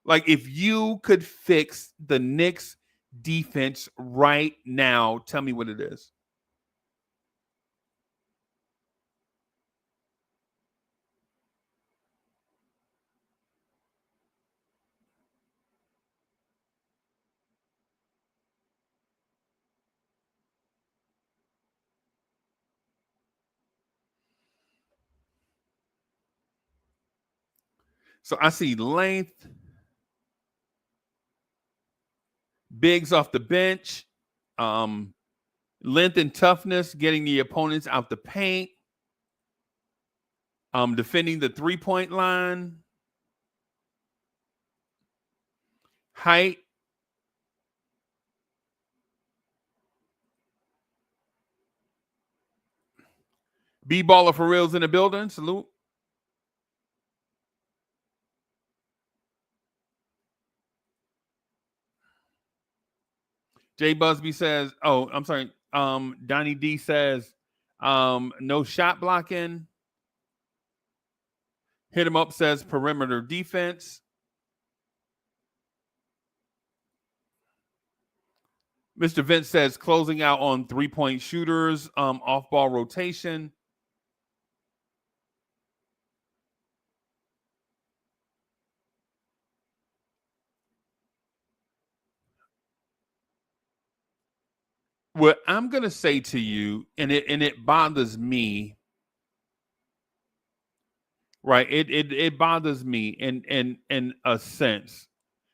Like if you could fix the Knicks defense right now, tell me what it is. So I see length, bigs off the bench, length and toughness, getting the opponents out the paint, defending the 3-point line, height. B-baller for reals in the building. Salute. Jay Busby says, oh, I'm sorry. Donnie D says, no shot blocking. Hit him up says perimeter defense. Mr. Vince says closing out on 3-point shooters, off-ball rotation. What I'm gonna say to you, and it bothers me, right? It bothers me in a sense.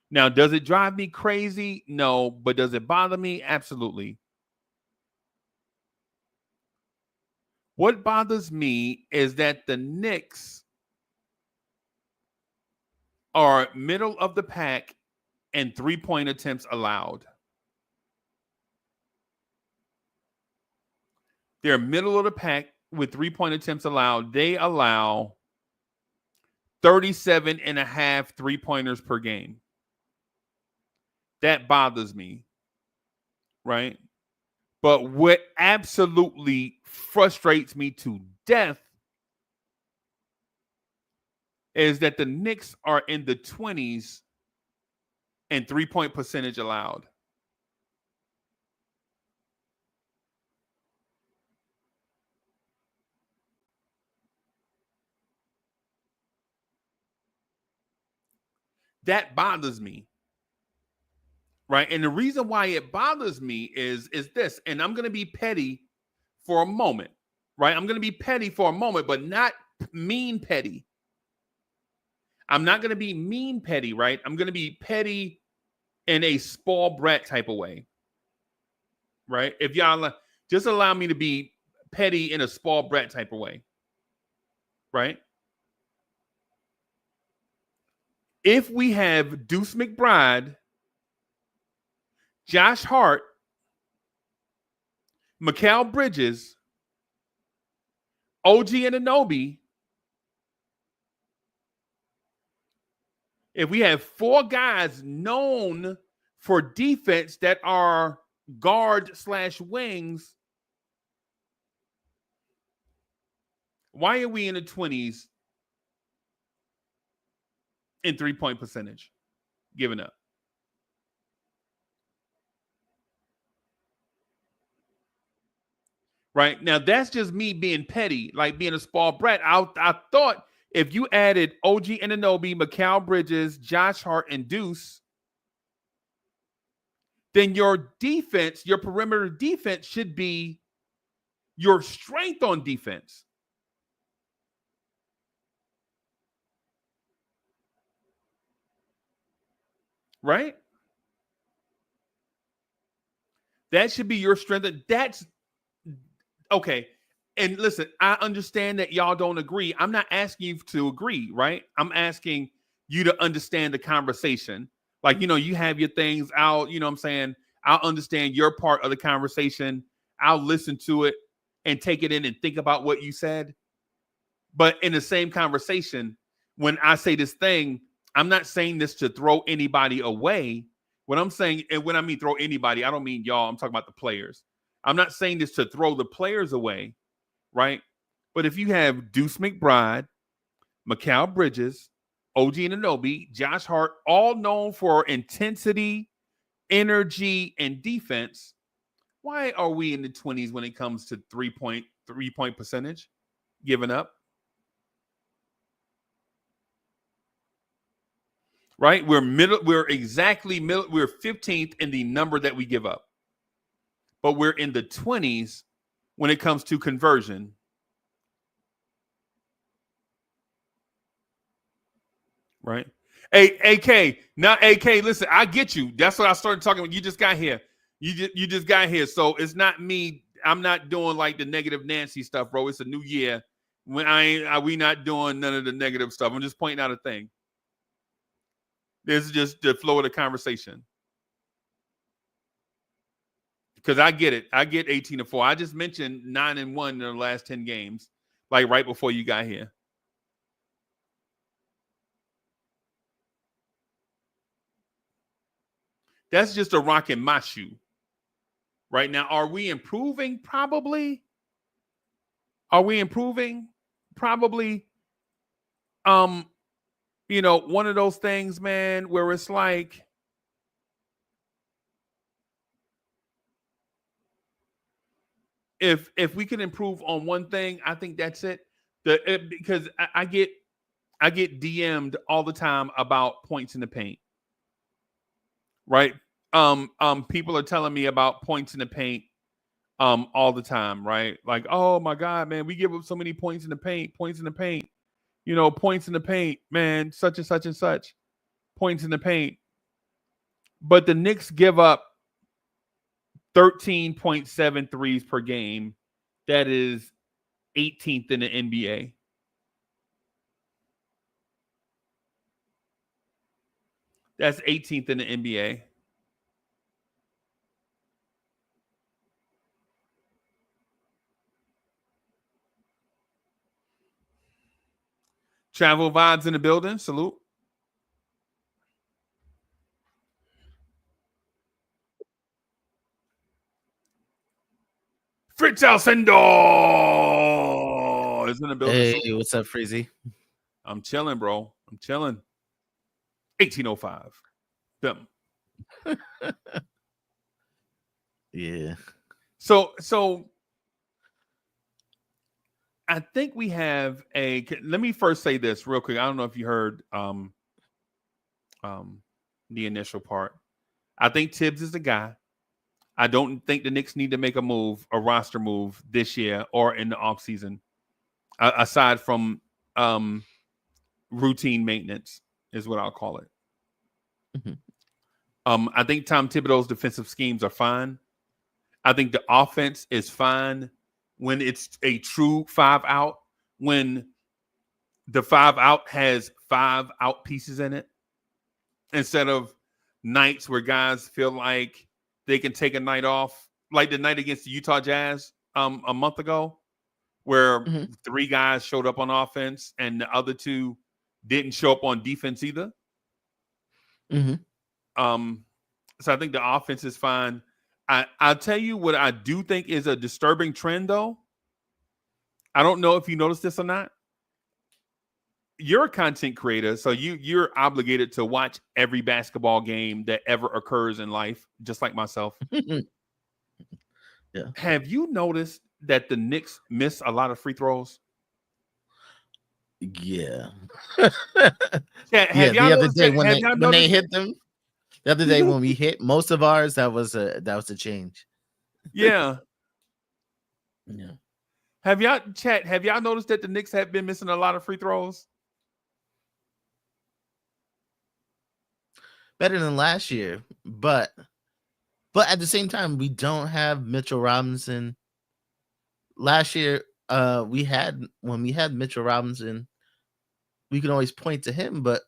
Now, does it drive me crazy? No, but does it bother me? Absolutely. What bothers me is that the Knicks are middle of the pack and 3-point attempts allowed. They're middle of the pack with 3-point attempts allowed. They allow 37 and a half 3-pointers per game. That bothers me, right? But what absolutely frustrates me to death is that the Knicks are in the 20s and 3-point percentage allowed. That bothers me. Right. And the reason why it bothers me is this, and I'm going to be petty for a moment, right? I'm going to be petty for a moment, but not mean petty. I'm not going to be mean petty, right? I'm going to be petty in a spoiled brat type of way, right? If y'all just allow me to be petty in a spoiled brat type of way, right? If we have Deuce McBride, Josh Hart, Mikal Bridges, OG Anunoby, if we have 4 guys known for defense that are guard/wings, why are we in the 20s in 3-point percentage giving up? Right now, that's just me being petty, like being a spoiled brat. I thought if you added OG Anunoby, Mikal Bridges, Josh Hart, and Deuce, then your defense, your perimeter defense, should be your strength on defense. Right? That should be your strength. That's okay. And listen, I understand that y'all don't agree. I'm not asking you to agree, right? I'm asking you to understand the conversation. Like, you have your things out, what I'm saying? I'll understand your part of the conversation. I'll listen to it and take it in and think about what you said. But in the same conversation, when I say this thing, I'm not saying this to throw anybody away. What I'm saying, and when I mean throw anybody, I don't mean y'all. I'm talking about the players. I'm not saying this to throw the players away, right? But if you have Deuce McBride, Mikal Bridges, OG Anunoby, Josh Hart, all known for intensity, energy, and defense, why are we in the 20s when it comes to 3-point percentage given up? Right? We're 15th in the number that we give up. But we're in the 20s when it comes to conversion. Right? Hey, AK, now AK, listen, I get you. That's what I started talking about. You just got here. You just got here. So it's not me. I'm not doing like the negative Nancy stuff, bro. It's a new year. When we not doing none of the negative stuff. I'm just pointing out a thing. This is just the flow of the conversation. Because I get it. I get 18-4. I just mentioned 9-1 in the last 10 games, like right before you got here. That's just a rock in my shoe. Right now, are we improving? Probably. Are we improving? Probably. One of those things, man, where it's like, if we can improve on one thing, I think that's it. Because I get DM'd all the time about points in the paint. Right? People are telling me about points in the paint all the time, right? Like, oh my God, man, we give up so many points in the paint, points in the paint, man, such and such and such, points in the paint. But the Knicks give up 13.7 threes per game. That is 18th in the NBA. That's 18th in the NBA. Travel vibes in the building. Salute. Fritz Alcindor is in the building. Hey, what's up, Freezy? I'm chilling, bro. I'm chilling. 1805. Them. Yeah. So I think we have a. Let me first say this real quick. I don't know if you heard the initial part. I think Tibbs is the guy. I don't think the Knicks need to make a roster move this year or in the offseason, aside from routine maintenance is what I'll call it. Mm-hmm. I think Tom Thibodeau's defensive schemes are fine. I think the offense is fine when it's a true 5-out, when the 5-out has 5 out pieces in it, instead of nights where guys feel like they can take a night off, like the night against the Utah Jazz a month ago, where 3 guys showed up on offense and the other 2 didn't show up on defense either. Mm-hmm. So I think the offense is fine. I'll tell you what I do think is a disturbing trend, though. I don't know if you noticed this or not. You're a content creator, so you're obligated to watch every basketball game that ever occurs in life, just like myself. Yeah. Have you noticed that the Knicks miss a lot of free throws? Yeah. Yeah. The other day when they hit them, the other day when we hit most of ours, that was a change. Yeah. Yeah. Have y'all noticed that the Knicks have been missing a lot of free throws? Better than last year, but at the same time, we don't have Mitchell Robinson. Last year, when we had Mitchell Robinson, we can always point to him, but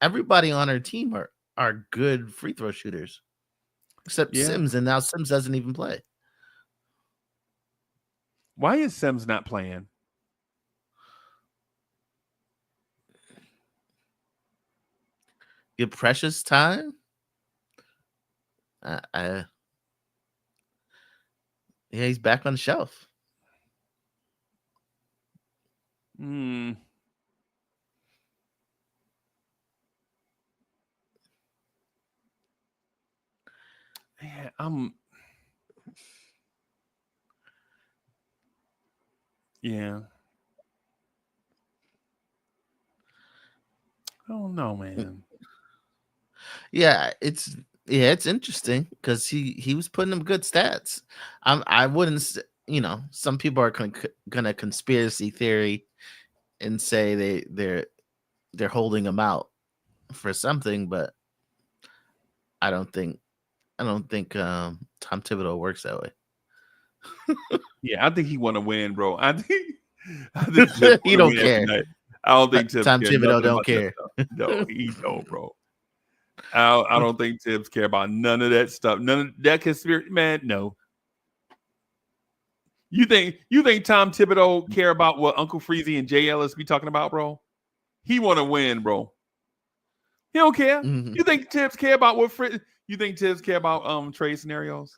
everybody on our team are good free throw shooters, except Sims, and now Sims doesn't even play. Why is Sims not playing? Get Precious time. Yeah, he's back on the shelf. Yeah, Yeah. I don't know, man. Yeah, it's interesting because he was putting them good stats. I wouldn't, some people are gonna conspiracy theory and say they're holding him out for something, but I don't think Tom Thibodeau works that way. Yeah, I think he want to win, bro. I think he don't care. Tonight. I don't think Tom Thibodeau don't care. No, he don't, bro. I don't think Tibbs care about none of that stuff. None of that conspiracy, man. No. You think Tom Thibodeau care about what Uncle Freezy and Jay Ellis be talking about, bro? He want to win, bro. He don't care. Mm-hmm. You think Tibbs care about you think Tibbs care about trade scenarios?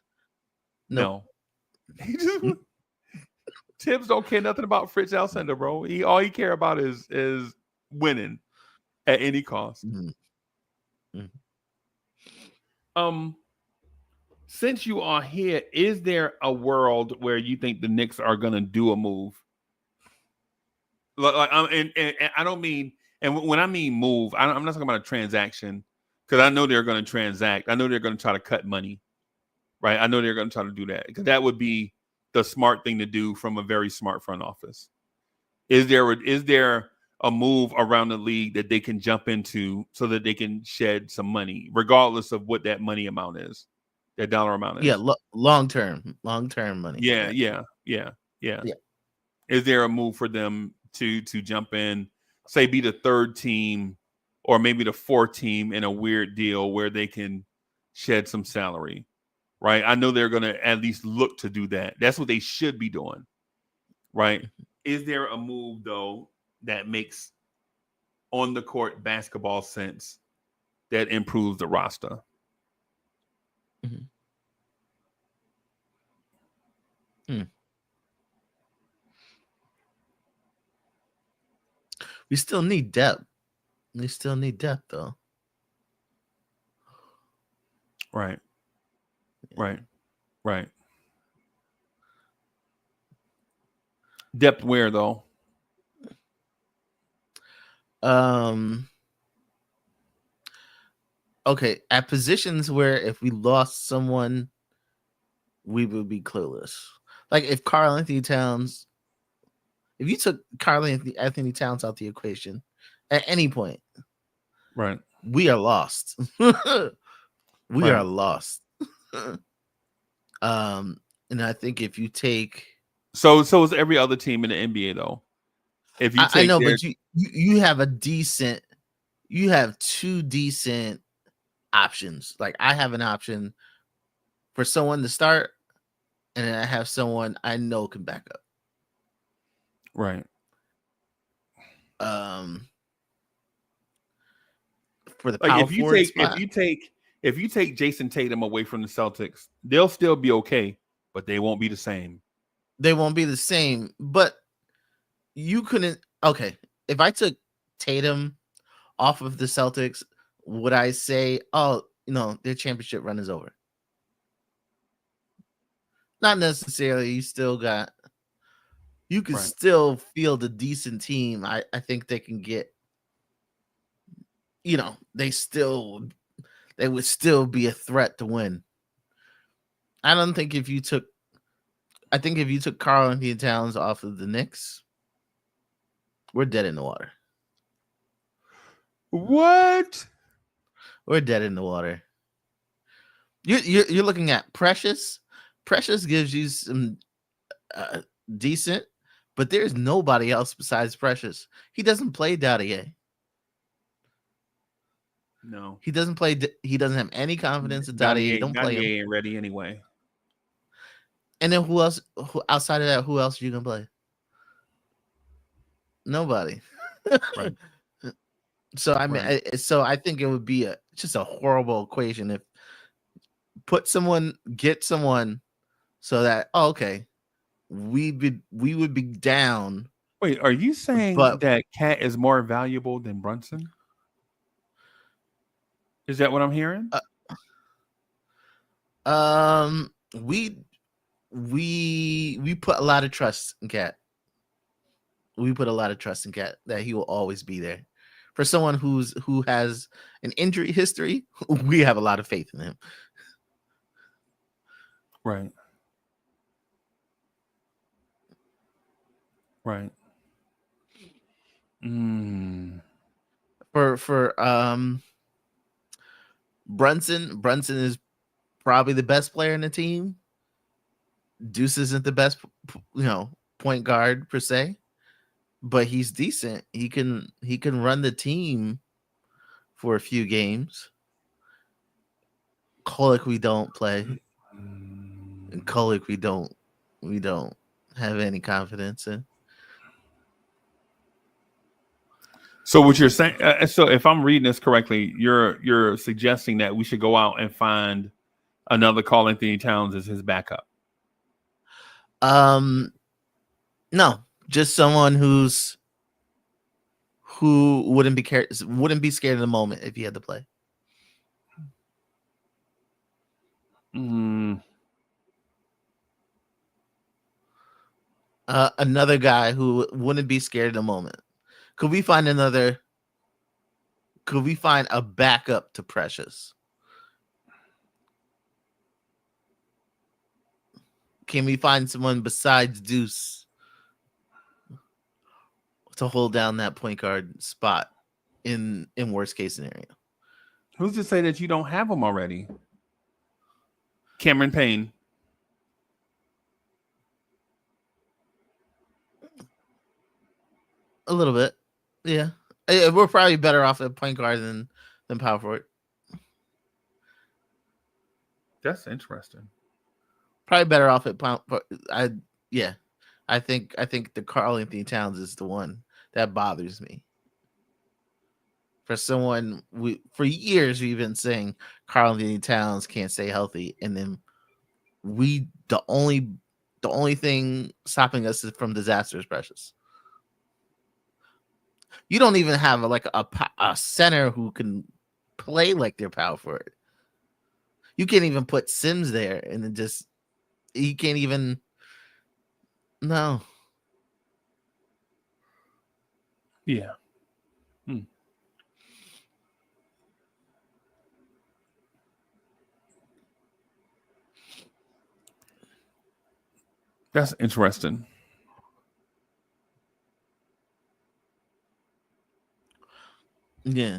No. He just Tibbs don't care nothing about Fritz Alcindor, bro. All he care about is winning at any cost. Mm-hmm. Since you are here, is there a world where you think the Knicks are gonna do a move? And I don't mean, and when I mean move, I'm not talking about a transaction, because I know they're going to transact. I know they're going to try to cut money, right? I know they're going to try to do that, because that would be the smart thing to do from a very smart front office. Is there a move around the league that they can jump into so that they can shed some money, regardless of what that money amount is, that dollar amount is? Yeah, long term money. Yeah. Is there a move for them to jump in, say, be the third team or maybe the fourth team in a weird deal where they can shed some salary, right? I know they're going to at least look to do that. That's what they should be doing, right? Is there a move, though, that makes on the court basketball sense that improves the roster? Mm-hmm. Hmm. We still need depth. We still need depth, though. Right. Right. Right. Depth where, though? Okay, at positions where if we lost someone, we would be clueless. Like if you took Karl Anthony Towns out the equation at any point, Right. we are lost. We are lost. And I think if you take so is every other team in the NBA though. If you take I know, but you have you have two decent options. Like I have an option for someone to start, and then I have someone I know can back up. Right. For the like power if you forward take spot, if you take Jason Tatum away from the Celtics, they'll still be okay, but they won't be the same. they won't be the same. But you couldn't. Okay, if I took Tatum off of the Celtics, would I say, oh, their championship run is over? Not necessarily. You can still field a decent team. I think they can get, they would still be a threat to win. I think if you took Karl Anthony Towns off of the Knicks, we're dead in the water. What? We're dead in the water. You're looking at Precious. Precious gives you some decent, but there's nobody else besides Precious. He doesn't play Dadier. No, he doesn't play. He doesn't have any confidence in Dadier. Don't play him. Dadier ain't ready anyway. And then who else? Outside of that, who else are you gonna play? Nobody. Right. So I mean, I think it would be just a horrible equation if get someone, so that okay, we would be down. Wait, are you saying that Cat is more valuable than Brunson? Is that what I'm hearing? We put a lot of trust in Cat. We put a lot of trust in Cat that he will always be there. For someone who has an injury history, we have a lot of faith in him. Right. Right. For Brunson is probably the best player in the team. Deuce isn't the best, point guard per se, but he's decent. He can run the team for a few games. Kolek we don't play, and Kolek we don't have any confidence in. So what you're saying? So if I'm reading this correctly, you're suggesting that we should go out and find another Karl Anthony Towns as his backup. No, just someone who wouldn't be scared of the moment if he had to play. Another guy who wouldn't be scared of the moment. Could we find a backup to Precious? Can we find someone besides Deuce to hold down that point guard spot in worst case scenario? Who's to say that you don't have him already? Cameron Payne. A little bit. Yeah. We're probably better off at point guard than power forward. That's interesting. Probably better off at power. Yeah. I think the Karl Anthony Towns is the one that bothers me. For someone for years we've been saying Karl Anthony Towns can't stay healthy, and then the only thing stopping us from disaster is Precious. You don't even have a center who can play like their power forward. You can't even put Sims there, and then he can't even. No. Yeah. That's interesting. Yeah.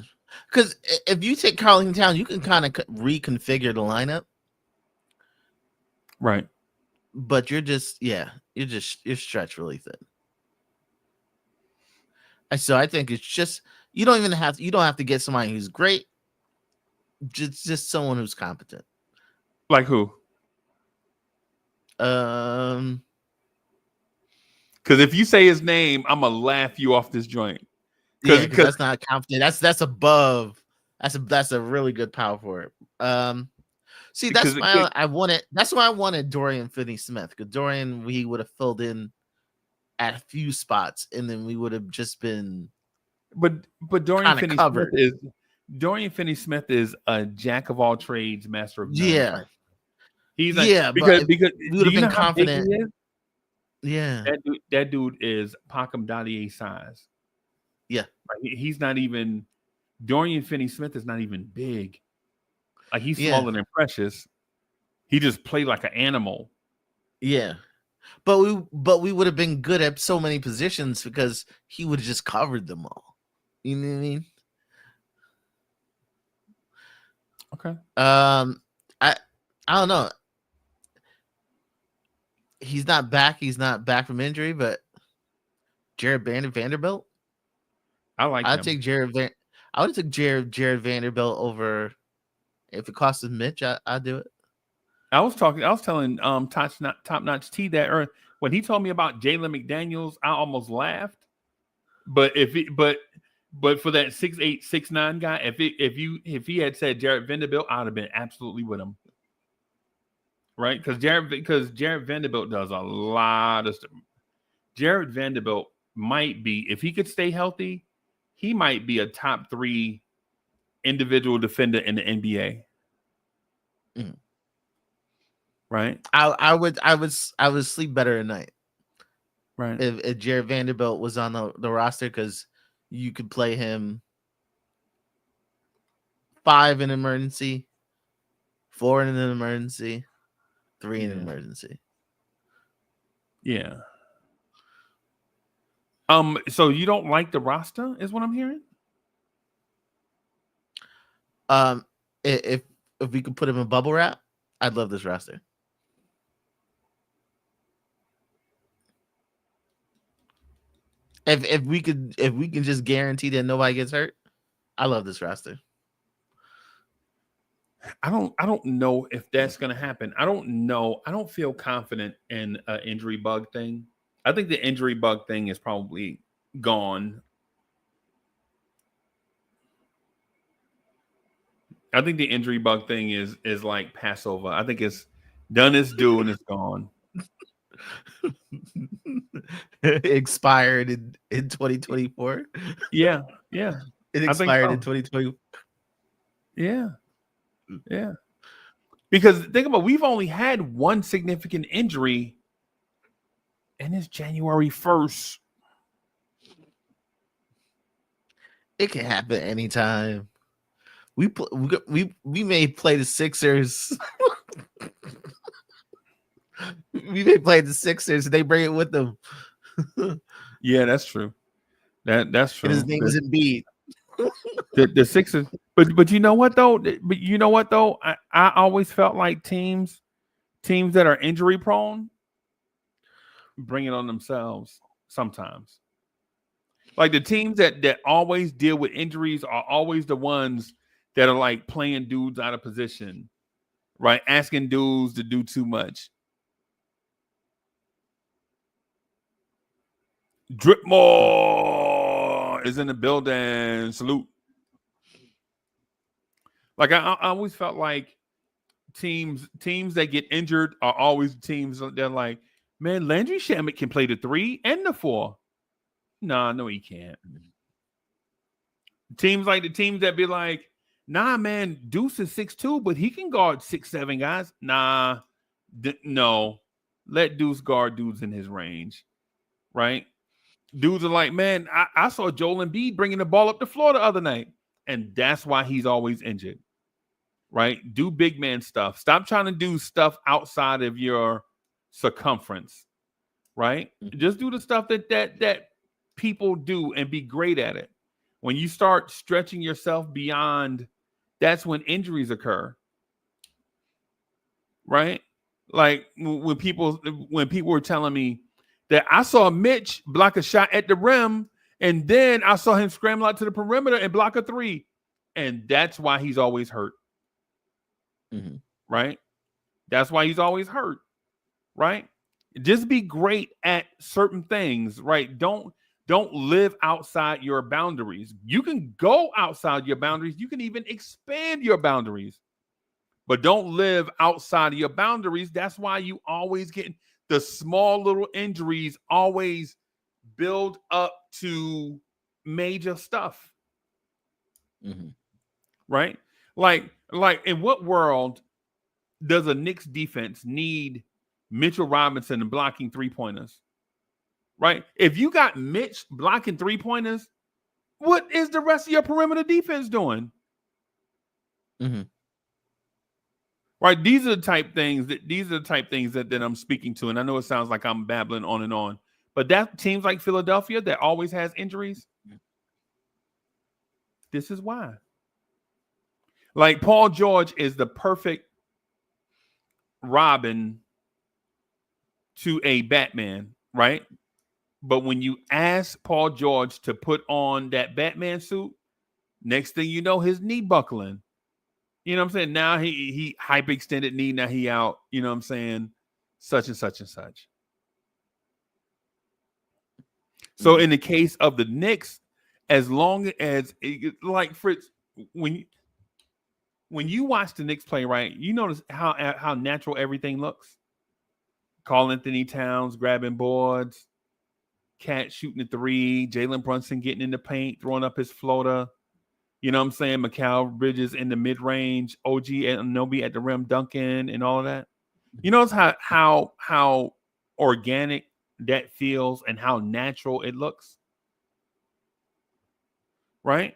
Because if you take Carlton Town, you can kind of reconfigure the lineup. Right. But you're stretched really thin. So I think it's just you don't have to get somebody who's great. Just someone who's competent. Like who? Because if you say his name, I'm gonna laugh you off this joint. Because that's not competent. That's above. That's a really good power forward. See, that's why I wanted. That's why I wanted Dorian Finney-Smith. Because Dorian, we would have filled in at a few spots, and then we would have just been. But Dorian Finney-Smith is a jack of all trades, master of none. Yeah. He's like, because we would have been confident. Yeah, that dude is Pacom Dadier size. Yeah, like, he's not even. Dorian Finney-Smith is not even big. Like he's smaller than Precious. He just played like an animal. Yeah, but we would have been good at so many positions because he would have just covered them all. You know what I mean? Okay. I don't know. He's not back. He's not back from injury, but Jared Vanderbilt. I'd take Jared. I would take Jared Vanderbilt over. If it costs us Mitch, I'd do it. I was telling Top Notch T that when he told me about Jalen McDaniels, I almost laughed. But but for that 6'8", 6'9" guy, if he had said Jared Vanderbilt, I'd have been absolutely with him. Right? Because Jared Vanderbilt does a lot of stuff. Jared Vanderbilt might be, if he could stay healthy, he might be a top 3 individual defender in the NBA. Mm. Right? I would sleep better at night. Right. If Jared Vanderbilt was on the roster, because you could play him 5 in emergency, 4 in an emergency, 3 in an emergency. Yeah. So you don't like the roster, is what I'm hearing? If we could put him in bubble wrap, I'd love this roster. If we can just guarantee that nobody gets hurt, I love this roster. I don't know if that's gonna happen. I don't know. I don't feel confident in an injury bug thing. I think the injury bug thing is probably gone. I think the injury bug thing is like Passover. I think it's done its due and it's gone. Expired in 2024. Yeah. It expired in 2020. Yeah. Because think about, we've only had one significant injury, and it's January 1st. It can happen anytime. We may play the Sixers. We may play the Sixers. They bring it with them. Yeah, that's true. That's true. And his name is Embiid. The Sixers, but you know what though? I always felt like teams that are injury prone bring it on themselves sometimes. Like the teams that always deal with injuries are always the ones that are like playing dudes out of position, right? Asking dudes to do too much. Dripmore is in the building. Salute. Like I always felt like teams that get injured are always teams that are like, man, Landry Shamet can play the 3 and the 4. Nah, no, he can't. Teams like the teams that be like, nah, man, Deuce is 6'2", but he can guard 6'7" guys. Nah, no. Let Deuce guard dudes in his range, right? Dudes are like, man, I saw Joel Embiid bringing the ball up the floor the other night, and that's why he's always injured, right? Do big man stuff. Stop trying to do stuff outside of your circumference, right? Just do the stuff that people do and be great at it. When you start stretching yourself beyond, that's when injuries occur, right? Like when people were telling me that I saw Mitch block a shot at the rim, and then I saw him scramble out to the perimeter and block a 3, and that's why he's always hurt, right? That's why he's always hurt, right? Just be great at certain things, right? Don't live outside your boundaries. You can go outside your boundaries. You can even expand your boundaries, but don't live outside of your boundaries. That's why you always get the small little injuries always build up to major stuff, right? Like in what world does a Knicks defense need Mitchell Robinson and blocking 3-pointers? Right? If you got Mitch blocking 3-pointers, what is the rest of your perimeter defense doing? Right? These are the type things that I'm speaking to. And I know it sounds like I'm babbling on and on, but that teams like Philadelphia that always has injuries. This is why. Like Paul George is the perfect Robin to a Batman, right? But when you ask Paul George to put on that Batman suit, next thing you know, his knee buckling. You know what I'm saying? Now he hyperextended knee. Now he out. You know what I'm saying? Such and such and such. So in the case of the Knicks, as long as like Fritz, when you watch the Knicks play, right, you notice how natural everything looks. Karl Anthony Towns grabbing boards. Cat shooting the 3, Jalen Brunson getting in the paint, throwing up his floater. You know what I'm saying? Mikal Bridges in the mid-range, OG and Anunoby at the rim dunking and all of that. You notice how organic that feels and how natural it looks, right?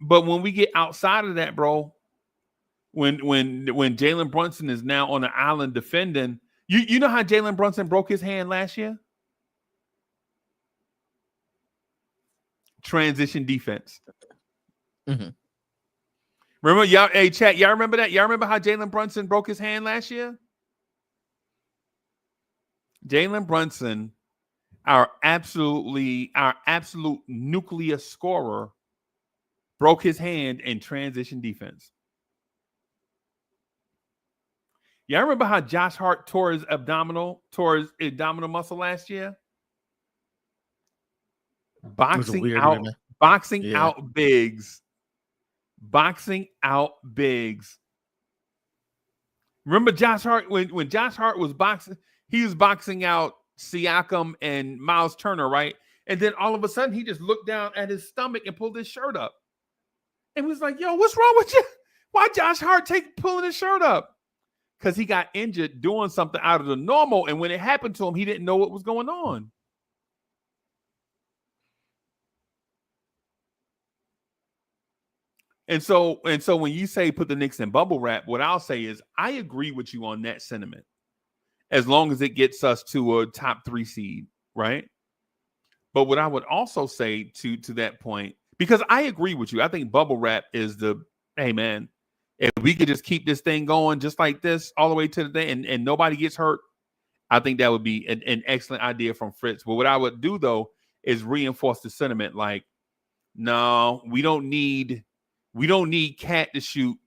But when we get outside of that, bro, when Jalen Brunson is now on the island defending, you know how Jalen Brunson broke his hand last year? Transition defense. Remember, y'all? Hey, chat, y'all remember that? Y'all remember how Jalen Brunson broke his hand last year? Jalen Brunson, our absolute nuclear scorer, broke his hand in transition defense. Y'all remember how Josh Hart tore his abdominal muscle last year? Boxing out bigs. Remember Josh Hart when Josh Hart was boxing, he was boxing out Siakam and Miles Turner, right? And then all of a sudden he just looked down at his stomach and pulled his shirt up. And was like, yo, what's wrong with you? Why Josh Hart pulling his shirt up? Because he got injured doing something out of the normal. And when it happened to him, he didn't know what was going on. And so when you say put the Knicks in bubble wrap, what I'll say is I agree with you on that sentiment, as long as it gets us to a top 3 seed, right? But what I would also say to that point, because I agree with you, I think bubble wrap is hey man, if we could just keep this thing going just like this all the way to the thing and nobody gets hurt, I think that would be an excellent idea from Fritz. But what I would do though is reinforce the sentiment like, no, we don't need Cat to shoot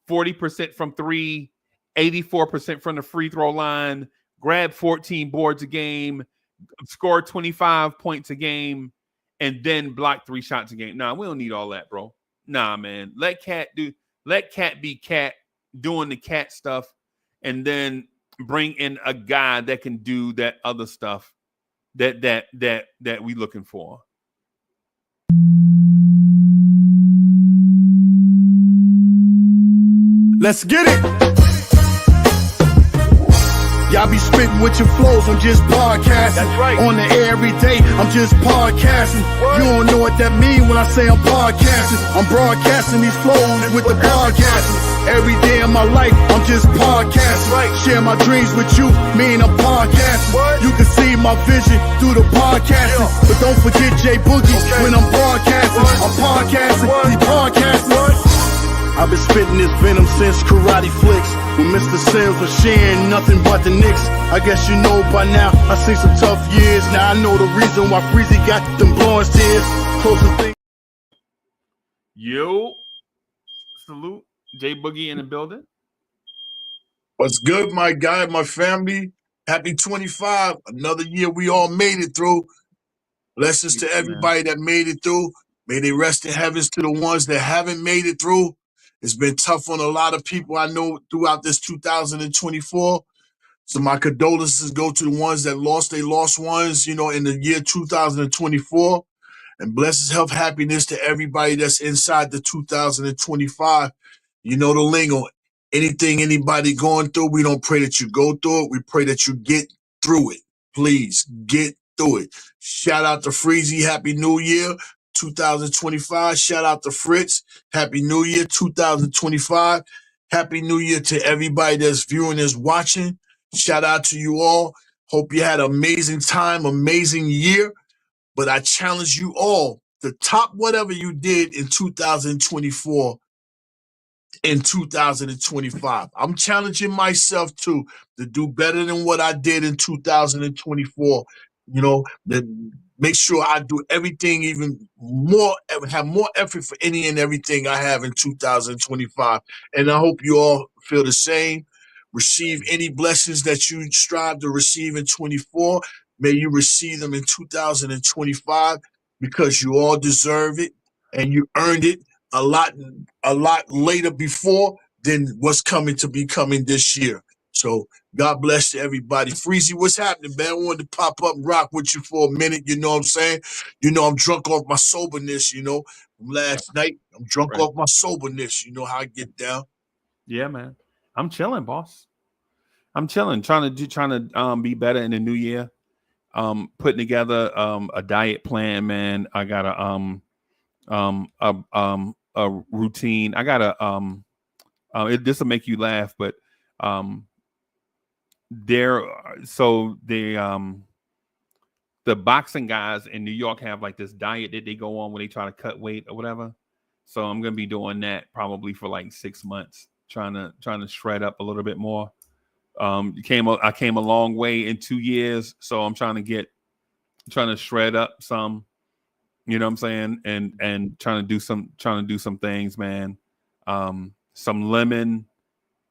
40% from three, 84% from the free throw line, grab 14 boards a game, score 25 points a game, and then block 3 shots a game. Nah, we don't need all that, bro. Nah, man. Let Cat be Cat doing the Cat stuff, and then bring in a guy that can do that other stuff that we looking for. Let's get it. Y'all be spitting with your flows, I'm just podcasting. That's right. On the air every day, I'm just podcasting. You don't know what that mean when I say I'm podcasting. I'm broadcasting these flows with the podcasting. Every day of my life, I'm just podcasting. Right. Share my dreams with you, mean I'm podcasting. You can see my vision through the podcasting. But don't forget J Boogie when I'm broadcasting. I'm podcasting, he's podcasting. I've been spitting this venom since Karate Flicks. When Mr. Sims was sharing nothing but the Knicks. I guess you know by now, I seen some tough years. Now I know the reason why Freezy got them blowing tears. Closest thing. Yo, salute. J Boogie in the building. What's good, my guy, my family? Happy 25. Another year we all made it through. Blessings to everybody that made it through. May they rest in heavens to the ones that haven't made it through. It's been tough on a lot of people I know throughout this 2024. So my condolences go to the ones that lost their lost ones, in the year 2024. And blessings, health, happiness to everybody that's inside the 2025. You know the lingo. Anything anybody going through, we don't pray that you go through it. We pray that you get through it. Please get through it. Shout out to Freezy. Happy New Year 2025. Shout out to Fritz. Happy New Year 2025. Happy New Year to everybody that's viewing and watching. Shout out to you all. Hope you had an amazing time, amazing year. But I challenge you all to top whatever you did in 2024 in 2025. I'm challenging myself to do better than what I did in 2024. That make sure I do everything even more, have more effort for any and everything I have in 2025. And I hope you all feel the same. Receive any blessings that you strive to receive in 24. May you receive them in 2025 because you all deserve it and you earned it a lot later before than what's coming this year. So God bless to everybody. Freezy, what's happening, man? I wanted to pop up and rock with you for a minute. You know what I'm saying? I'm drunk off my soberness, from last night. I'm drunk off my soberness. You know how I get down. Yeah, man. I'm chilling, boss. I'm chilling, trying to be better in the new year. Putting together a diet plan, man. I got a routine. I got this will make you laugh, but the boxing guys in New York have like this diet that they go on when they try to cut weight or whatever. So I'm gonna be doing that probably for like 6 months, trying to shred up a little bit more. I came a long way in 2 years, so I'm trying to shred up some, you know what I'm saying, and trying to do some things, man. Some lemon,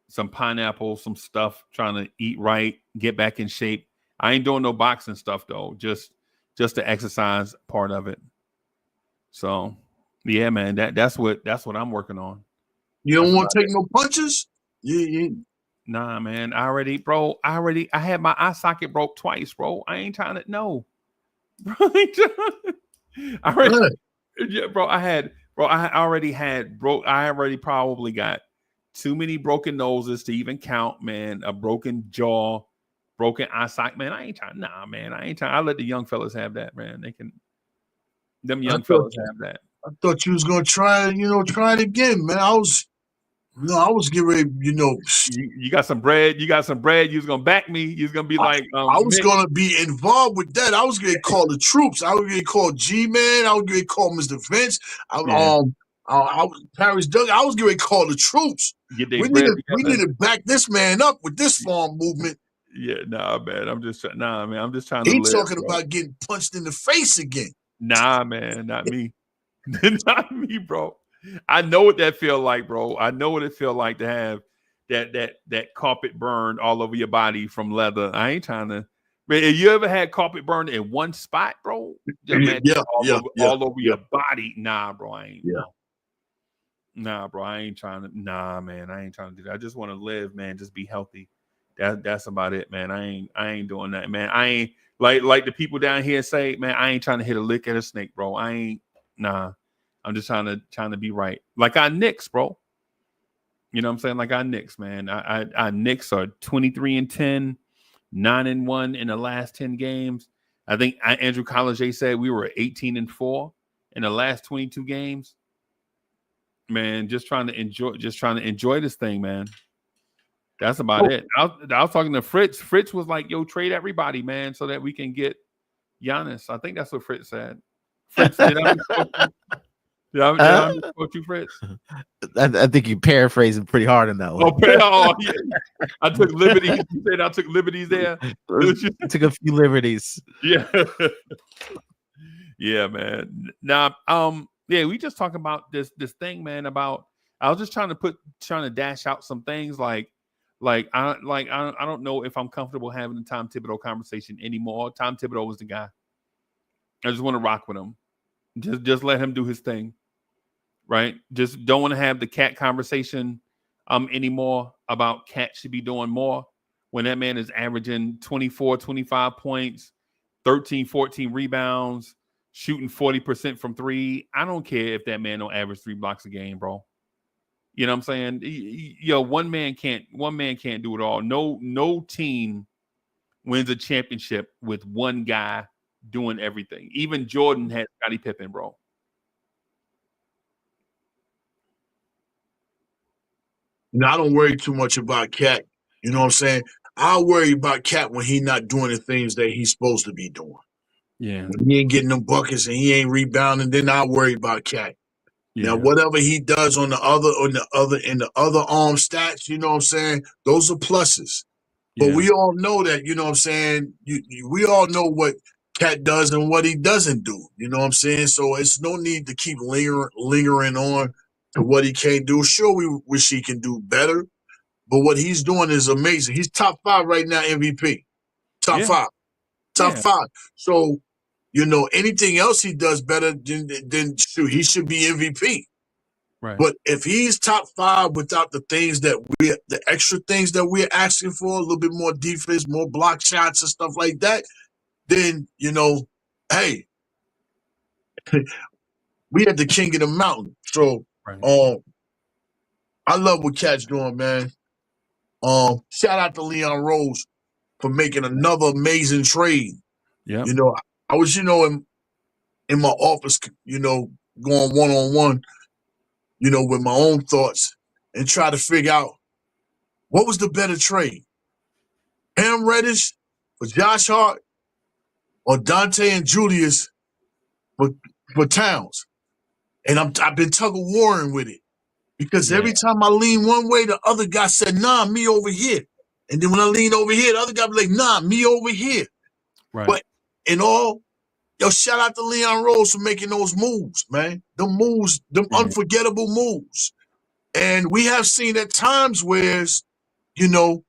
some pineapple, some stuff, trying to eat right, get back in shape. I ain't doing no boxing stuff though, just the exercise part of it. So yeah, man, that's what I'm working on. You don't want to take no punches? Yeah. Nah, man. I had my eye socket broke twice, bro. I ain't trying to know. I already probably got too many broken noses to even count, man. A broken jaw, broken eye socket, man. I ain't trying. Nah, man. I ain't trying. I let the young fellas have that, man. Them young fellas have that. I thought you was gonna try it again, man. I was getting ready, You got some bread. You was gonna back me. You was gonna be like, I was gonna be involved with that. I was gonna call the troops. I was gonna call G-Man. I was gonna call Mr. Vince. Paris Doug. I was gonna call the troops. We need to back this man up with this farm movement. Yeah, nah, man. I'm just man. I'm just trying to He live. talking Bro. about getting punched in the face again. Nah, man, not me. Not me, bro. I know what that feel like, bro. I know what it feel like to have that carpet burned all over your body from leather. I ain't trying to. Man, have you ever had carpet burned in one spot, bro? Yeah, man, all over your body. Nah, bro, I ain't. Yeah. Nah, bro, I ain't trying to. Nah, man, I ain't trying to do that. I just want to live, man. Just be healthy. That's about it, man. I ain't doing that, man. I ain't like the people down here say, man. I ain't trying to hit a lick at a snake, bro. I ain't. Nah, I'm just trying to be right. Like our Knicks, bro. You know what I'm saying? Like our Knicks, man. Our Knicks are 23-10, 9-1 in the last 10 games. I think Andrew Collier said we were 18-4 in the last 22 games. Man, just trying to enjoy this thing, man. That's about it. I was talking to Fritz. Fritz was like, "Yo, trade everybody, man, so that we can get Giannis." I think that's what Fritz said. Fritz, did I misquote you, Fritz? I think you paraphrasing pretty hard in that one. Oh, yeah. I took liberties. You said I took liberties there. Took a few liberties. Yeah. Yeah, man. Now, yeah, we just talking about this thing, man. About I was just trying to dash out some things like I don't know if I'm comfortable having the Tom Thibodeau conversation anymore. Tom Thibodeau was the guy. I just want to rock with him. Just let him do his thing. Right? Just don't want to have the cat conversation anymore about Cat should be doing more when that man is averaging 24, 25 points, 13, 14 rebounds, shooting 40% from three. I don't care if that man don't average 3 blocks a game, bro. You know what I'm saying? Yo, one man can't do it all. No team wins a championship with one guy doing everything. Even Jordan had Scottie Pippen, bro. Now, I don't worry too much about Cat. You know what I'm saying? I'll worry about Cat when he not doing the things that he's supposed to be doing. Yeah. When he ain't getting them buckets and he ain't rebounding, then I'll worry about Cat. Yeah. Now, whatever he does in the other arm stats, you know what I'm saying? Those are pluses. But we all know that, you know what I'm saying? We all know what Cat does and what he doesn't do. You know what I'm saying? So it's no need to keep lingering on to what he can't do. Sure, we wish he can do better, but what he's doing is amazing. He's top 5 right now, MVP. Top 5. Top 5. So, you know, anything else he does better, then shoot, he should be MVP. Right. But if he's top 5 without the extra things that we're asking for, a little bit more defense, more block shots and stuff like that, then, you know, hey, we had the king of the mountain. So, I love what Cat's doing, man. Shout out to Leon Rose for making another amazing trade. Yeah. You know, I was, you know, in my office, you know, going one-on-one, you know, with my own thoughts and try to figure out what was the better trade? Cam Reddish for Josh Hart or Dante and Julius for Towns? And I've been tug-of-warring with it because every time I lean one way, the other guy said, nah, me over here. And then when I lean over here, the other guy be like, nah, me over here. Right. But in all, yo, shout out to Leon Rose for making those moves, man. Them moves, them unforgettable moves. And we have seen at times where, you know,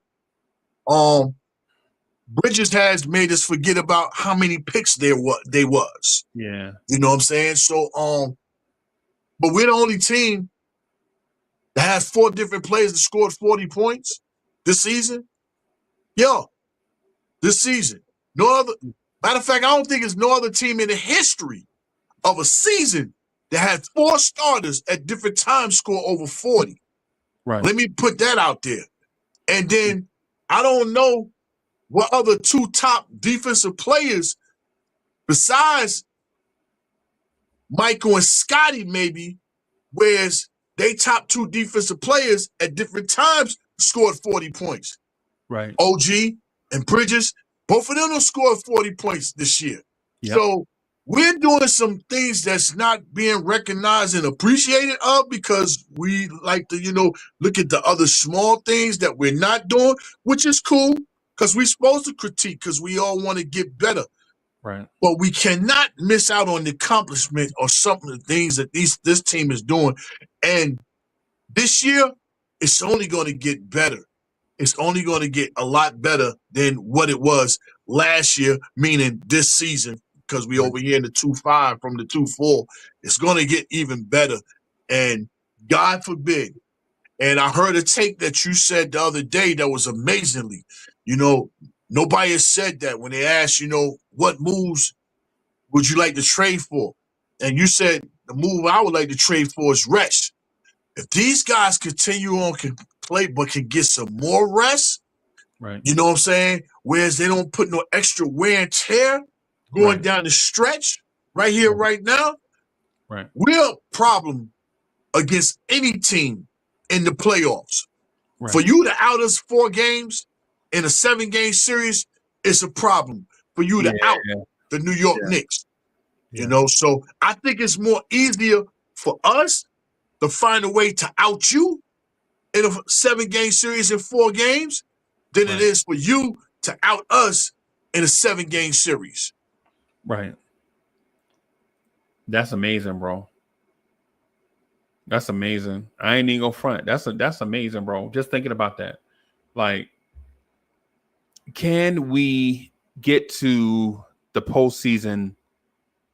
Bridges has made us forget about how many picks they was. Yeah. You know what I'm saying? So, but we're the only team that has 4 different players that scored 40 points this season. Yo, this season. No other. Matter of fact, I don't think there's no other team in the history of a season that had 4 starters at different times score over 40. Right. Let me put that out there. And then I don't know what other 2 top defensive players besides Michael and Scotty maybe, whereas they top 2 defensive players at different times scored 40 points. Right. OG and Bridges, both of them have scored 40 points this year. Yep. So we're doing some things that's not being recognized and appreciated of because we like to, you know, look at the other small things that we're not doing, which is cool. because we're supposed to critique because we all want to get better. Right. But we cannot miss out on the accomplishment or some of the things that this team is doing. And this year, it's only going to get better. It's only going to get a lot better than what it was last year, meaning this season, because we over here in the 2-5 from the 2-4. It's going to get even better. And God forbid. And I heard a take that you said the other day that was amazingly, nobody has said that when they asked, what moves would you like to trade for? And you said the move I would like to trade for is rest. If these guys continue on, can play, but can get some more rest, right? You know what I'm saying? Whereas they don't put no extra wear and tear going down the stretch right here, right now. Right. We're a problem against any team in the playoffs. Right. For you to out us 4 games in a 7-game series, it's a problem. For you to out the New York Knicks. So I think it's more easier for us to find a way to out you in a 7-game series in 4 games than it is for you to out us in a 7-game series. Right. That's amazing, bro. That's amazing. I ain't even gonna front. That's amazing, bro. Just thinking about that. Like, can we get to the postseason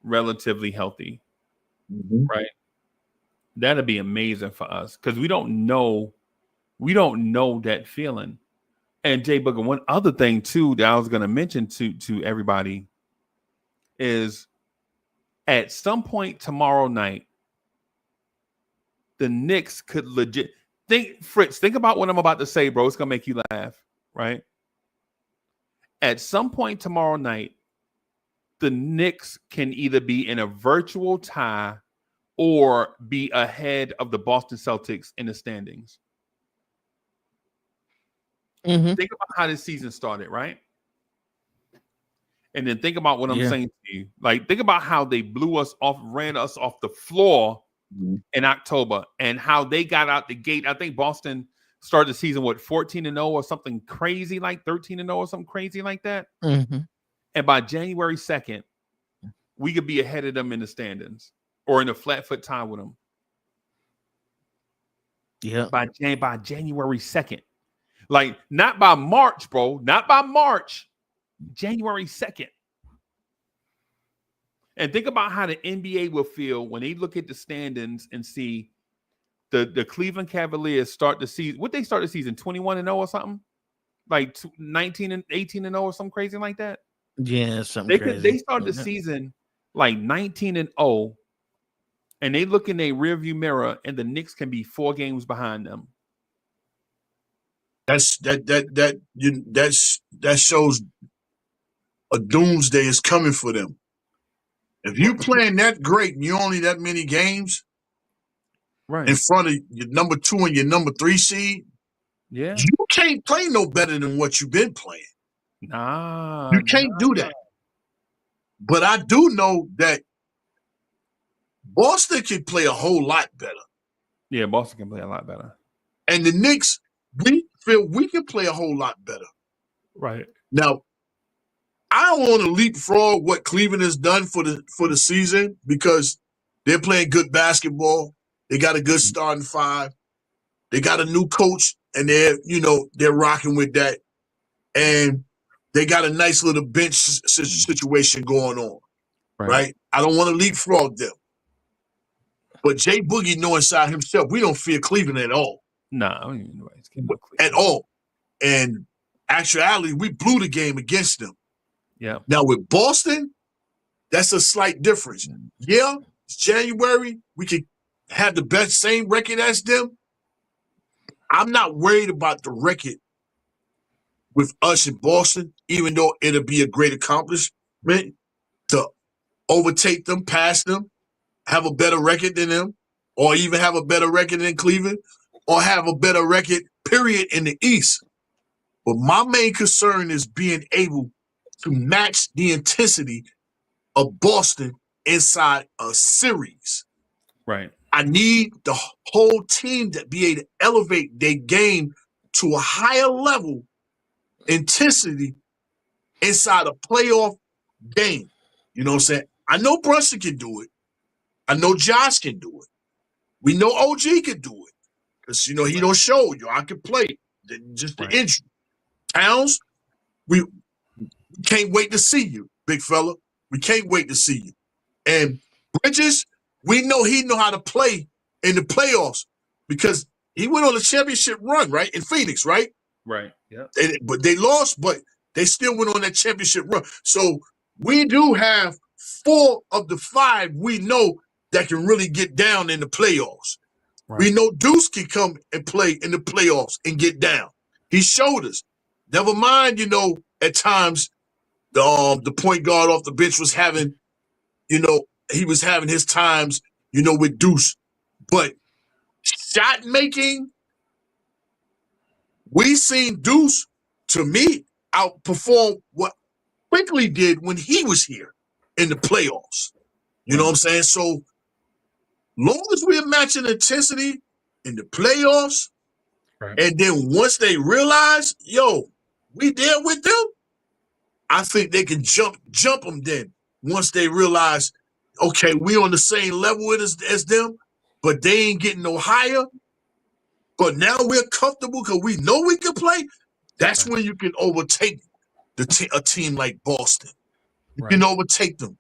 relatively healthy? Mm-hmm. Right. That'd be amazing for us because we don't know that feeling. And Jay Booker, one other thing too that I was gonna mention to everybody is at some point tomorrow night, the Knicks could legit think about what I'm about to say, bro. It's gonna make you laugh, right? At some point tomorrow night, the Knicks can either be in a virtual tie or be ahead of the Boston Celtics in the standings. Mm-hmm. Think about how this season started, right? And then think about what I'm saying to you. Like, think about how they ran us off the floor in October, and how they got out the gate. I think Boston started the season 14-0 or something crazy, like 13-0 or something crazy like that. Mm-hmm. And by January 2nd, we could be ahead of them in the standings or in a flat foot tie with them. Yeah. By January 2nd. Like, not by March, bro. Not by March. January 2nd. And think about how the NBA will feel when they look at the standings and see the Cleveland Cavaliers start the season. What they start the season 21-0 or something? Like 19 and 18-0 or something crazy like that? Yeah, something crazy. They started the season like 19-0, and they look in their rearview mirror, and the Knicks can be 4 games behind them. That shows a doomsday is coming for them. If you playing that great and you only that many games in front of your number 2 and your number 3 seed, you can't play no better than what you've been playing. You can't do that. But I do know that Boston can play a whole lot better. Yeah, Boston can play a lot better. And the Knicks, we feel we can play a whole lot better. Right. Now, I don't want to leapfrog what Cleveland has done for the season because they're playing good basketball. They got a good starting 5. They got a new coach, and they're rocking with that. And they got a nice little bench situation going on. Right? I don't want to leapfrog them. But Jay Boogie know inside himself, we don't fear Cleveland at all. No, I don't even know at all. And actuality, we blew the game against them. Yeah. Now with Boston, that's a slight difference. Yeah, it's January. We could have the same record as them. I'm not worried about the record with us in Boston, even though it'll be a great accomplishment to overtake them, pass them, have a better record than them, or even have a better record than Cleveland, or have a better record, period, in the East. But my main concern is being able to match the intensity of Boston inside a series. Right. I need the whole team to be able to elevate their game to a higher level intensity inside a playoff game. You know what I'm saying? I know Brunson can do it. I know Josh can do it. We know OG can do it. Because, you know, he don't show you. I can play. Just the injury. Towns, we can't wait to see you, big fella. We can't wait to see you. And Bridges, we know he know how to play in the playoffs because he went on a championship run, right? In Phoenix, right? Right. Yeah. But they lost, but they still went on that championship run. So we do have 4 of the 5 we know that can really get down in the playoffs. Right. We know Deuce can come and play in the playoffs and get down. He showed us. Never mind, you know, at times the point guard off the bench was having, you know, he was having his times, you know, with Deuce. But shot making, we seen Deuce, to me, outperform what Quickly did when he was here in the playoffs. You know what I'm saying? So long as we're matching intensity in the playoffs, and then once they realize, yo, we there with them, I think they can jump them then. Once they realize, okay, we on the same level as them, but they ain't getting no higher. But now we're comfortable because we know we can play. That's when you can overtake a team like Boston. You can overtake them.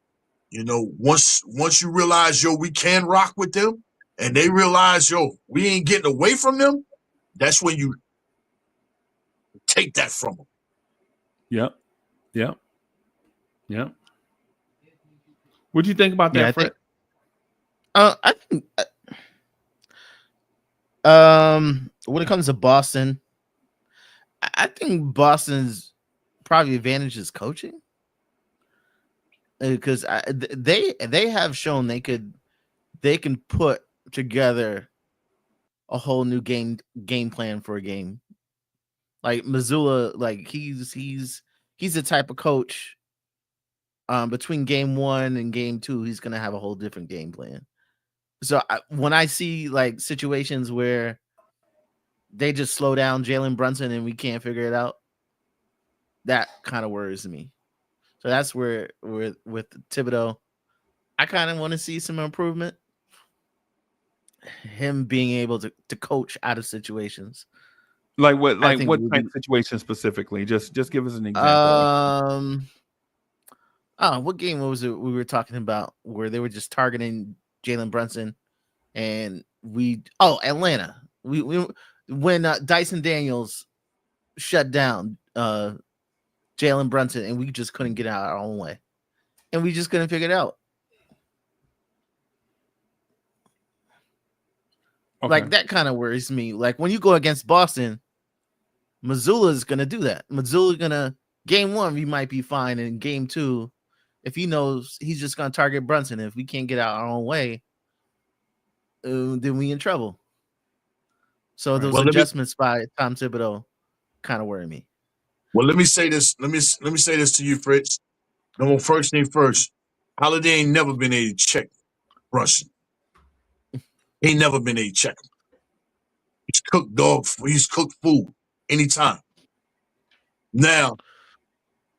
You know, once you realize, yo, we can rock with them, and they realize, yo, we ain't getting away from them, that's when you take that from them. Yep. Yep. Yep. What do you think about that, Fred? I think when it comes to Boston, I think Boston's probably advantage is coaching, because they have shown they can put together a whole new game plan for a game. Like Missoula, like he's the type of coach. Between game 1 and game 2, he's gonna have a whole different game plan. So when I see like situations where they just slow down Jalen Brunson and we can't figure it out, that kind of worries me. So that's where with Thibodeau, I kind of want to see some improvement. Him being able to coach out of situations. Like what? Like what type of situation specifically? Just give us an example. What game was it we were talking about where they were just targeting Jalen Brunson, and Atlanta. We when Dyson Daniels shut down Jalen Brunson, and we just couldn't get out our own way, and we just couldn't figure it out. Okay. Like that kind of worries me. Like when you go against Boston, Missoula is gonna do that. Missoula gonna game 1, we might be fine, and game 2, if he knows he's just gonna target Brunson, if we can't get out our own way, then we in trouble. So those adjustments by Tom Thibodeau kind of worry me. Well, let me say this. Let me say this to you, Fritz. No, first thing first. Holiday ain't never been able to check Brunson. Ain't never been able to check him. He's cooked dog. He's cooked food anytime. Now,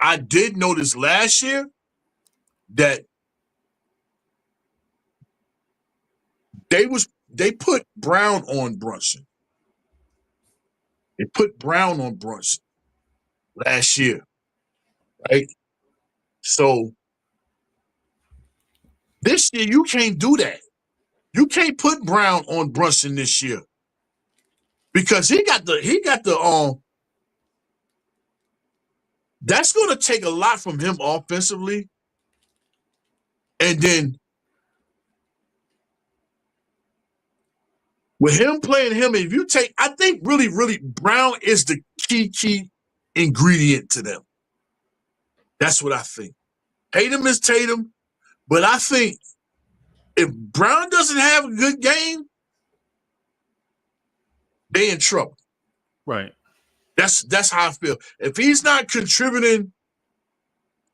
I did notice last year that they put Brown on Brunson. They put Brown on Brunson last year, right? So this year you can't do that. You can't put Brown on Brunson this year because he got the that's going to take a lot from him offensively, and then with him playing him, if you take, I think really Brown is the key ingredient to them. That's what I think. Tatum is Tatum, but I think if Brown doesn't have a good game, they in trouble. Right. That's how I feel. If he's not contributing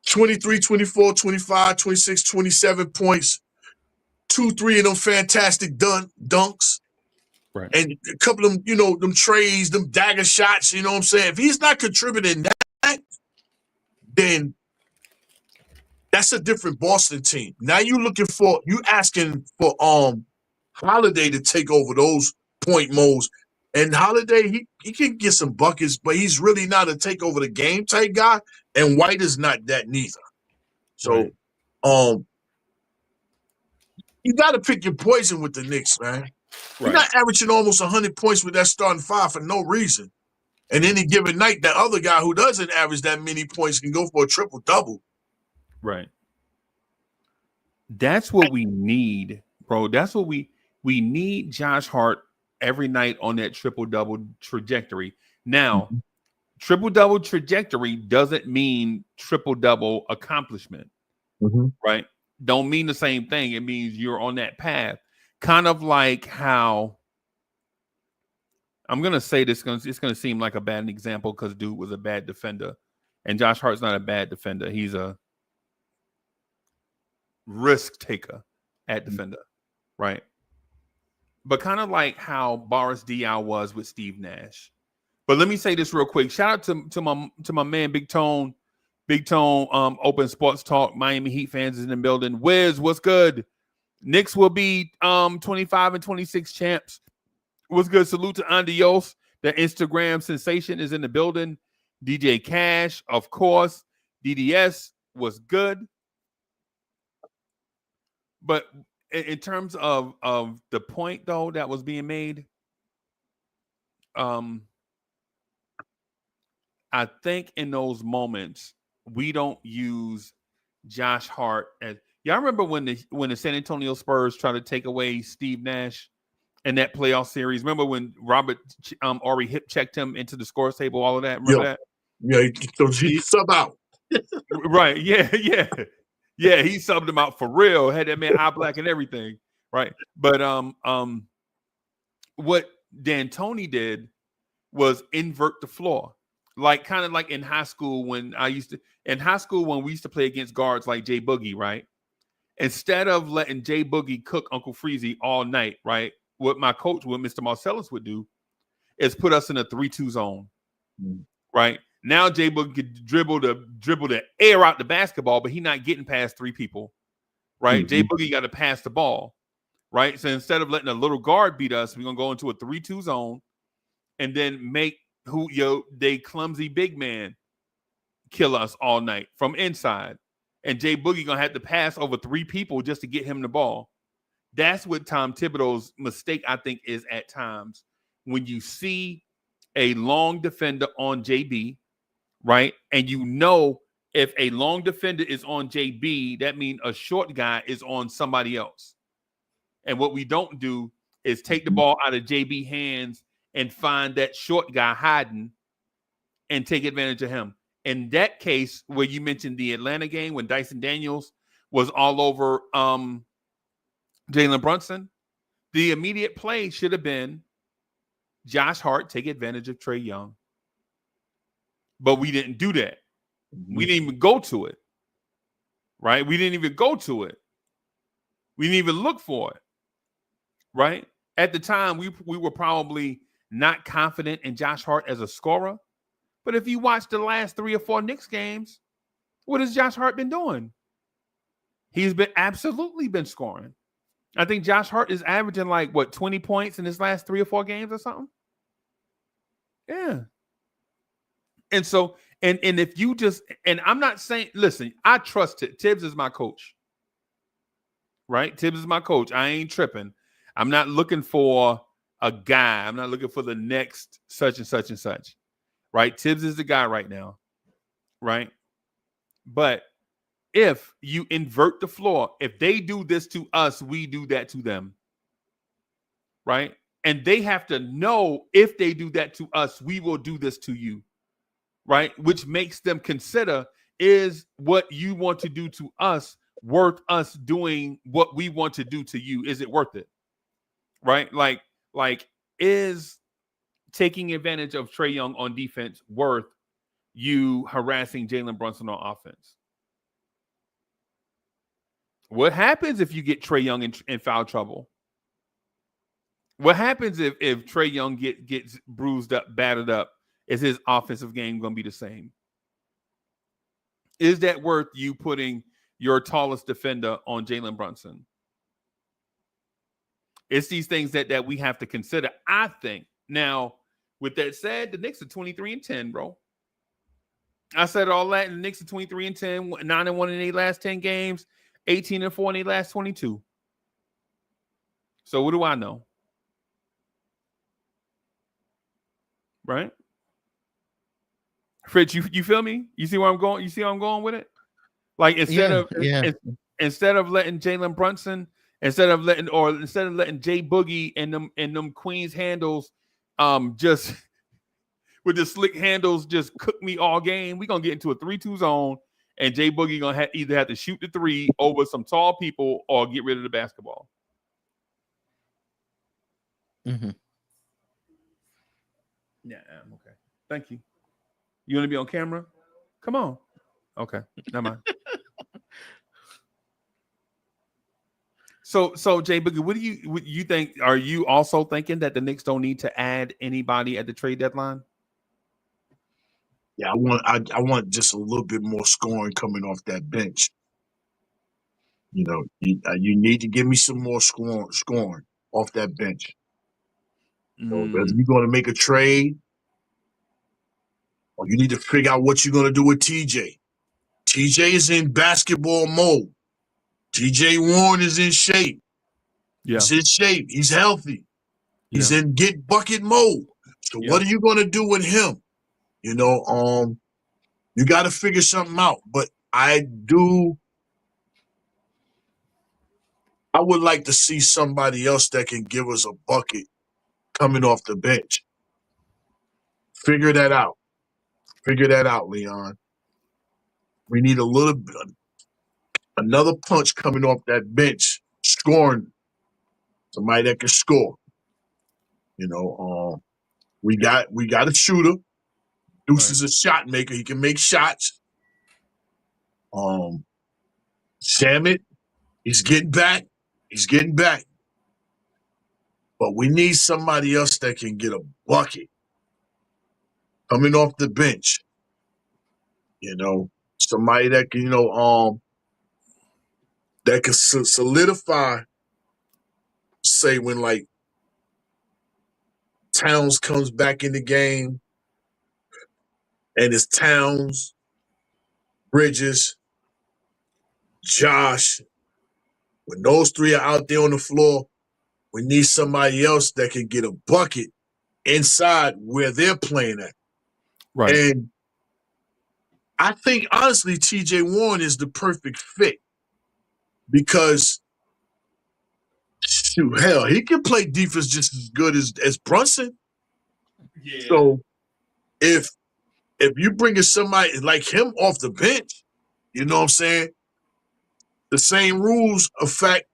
23, 24, 25, 26, 27 points, 2-3 of them fantastic dunks, right, and a couple of them, you know, them trays, them dagger shots, you know what I'm saying? If he's not contributing that, then that's a different Boston team. Now you asking for Holiday to take over those point modes. And Holiday, he can get some buckets, but he's really not a take over the game type guy. And White is not that neither. So you got to pick your poison with the Knicks, man. You're not averaging almost 100 points with that starting five for no reason. And any given night, that other guy who doesn't average that many points can go for a triple-double. Right. That's what we need, bro. That's what we need Josh Hart every night on that triple-double trajectory. Now, triple-double trajectory doesn't mean triple-double accomplishment, right? Don't mean the same thing. It means you're on that path. Kind of like how I'm going to say this, it's going to seem like a bad example because dude was a bad defender. And Josh Hart's not a bad defender. He's a risk taker at defender, right? But kind of like how Boris Diaw was with Steve Nash. But let me say this real quick. Shout out to my man Big Tone, Open Sports Talk. Miami Heat fans is in the building. Wiz, what's good? Knicks will be 25 and 26 champs. What's good? Salute to Andios. The Instagram sensation is in the building. DJ Cash, of course. DDS was good. But in terms of the point, though, that was being made, I think in those moments, we don't use Josh Hart as... Y'all remember when the San Antonio Spurs tried to take away Steve Nash in that playoff series? Remember when Robert Horry hip checked him into the scores table, all of that? Remember that? Yeah, he sub out. Right, yeah. Yeah, he subbed him out for real. Had that man eye black and everything, right? But what D'Antoni did was invert the floor. Like kind of like in high school when we used to play against guards like Jay Boogie, right? Instead of letting Jay Boogie cook Uncle Freezy all night, right? What my coach, what Mr. Marcellus would do is put us in a 3-2 zone, right? Now Jay Boogie could dribble the air out the basketball, but he's not getting past three people, right? Jay Boogie got to pass the ball, right? So instead of letting a little guard beat us, we're gonna go into a 3-2 zone and then make they clumsy big man kill us all night from inside. And Jay Boogie gonna have to pass over three people just to get him the ball. That's what Tom Thibodeau's mistake, I think, is at times when you see a long defender on JB, right? And you know if a long defender is on JB, that means a short guy is on somebody else. And what we don't do is take the ball out of JB hands and find that short guy hiding and take advantage of him. In that case, where you mentioned the Atlanta game when Dyson Daniels was all over Jalen Brunson, the immediate play should have been Josh Hart take advantage of Trae Young. But we didn't do that. We didn't even go to it, right? We didn't even go to it. We didn't even look for it, right? At the time, we were probably not confident in Josh Hart as a scorer. But if you watch the last 3 or 4 Knicks games, what has Josh Hart been doing? He's absolutely been scoring. I think Josh Hart is averaging 20 points in his last 3 or 4 games or something. Yeah. And so, and if you just, and I'm not saying, listen, I trust Tibbs is my coach, right? Tibbs is my coach. I ain't tripping. I'm not looking for a guy. I'm not looking for the next such and such and such, right? Tibbs is the guy right now, right? But if you invert the floor, if they do this to us, we do that to them, right? And they have to know if they do that to us, we will do this to you, right? Which makes them consider, is what you want to do to us worth us doing what we want to do to you? Is it worth it? Right? Like is taking advantage of Trae Young on defense worth you harassing Jalen Brunson on offense? What happens if you get Trae Young in foul trouble? What happens if Trae Young gets bruised up, battered up? Is his offensive game going to be the same? Is that worth you putting your tallest defender on Jalen Brunson? It's these things that we have to consider, I think. Now, with that said, the Knicks are 23-10, bro. I said all that, and the Knicks are 23-10, 9-1 in their last 10 games, 18-4 in their last 22. So what do I know? Right? Fritz, you feel me? You see where I'm going? You see how I'm going with it? Like instead of letting Jalen Brunson, instead of letting Jay Boogie and them Queens handles just with the slick handles just cook me all game, we're gonna get into a 3-2 zone, and Jay Boogie gonna either have to shoot the three over some tall people or get rid of the basketball. Mm-hmm. Yeah, okay. Thank you. You want to be on camera? Come on. Okay, never mind. So Jay Boogie, what do you think? Are you also thinking that the Knicks don't need to add anybody at the trade deadline? Yeah, I want just a little bit more scoring coming off that bench. You know, you need to give me some more scoring off that bench. So whether you're going to make a trade or you need to figure out what you're going to do with TJ. TJ is in basketball mode. TJ Warren is in shape. Yeah. He's in shape. He's healthy. He's in get bucket mode. So what are you going to do with him? You know, you got to figure something out. But I would like to see somebody else that can give us a bucket coming off the bench. Figure that out. Figure that out, Leon. We need another punch coming off that bench, scoring. Somebody that can score. You know, we got a shooter. Deuce is a shot maker. He can make shots. Shamit, he's getting back. He's getting back. But we need somebody else that can get a bucket coming off the bench. You know, somebody that can, that can solidify, say, when, like, Towns comes back in the game and it's Towns, Bridges, Josh. When those three are out there on the floor, we need somebody else that can get a bucket inside where they're playing at. Right. And I think, honestly, TJ Warren is the perfect fit because, shoot, hell, he can play defense just as good as Brunson. Yeah. So if you bring in somebody like him off the bench, you know what I'm saying? The same rules affect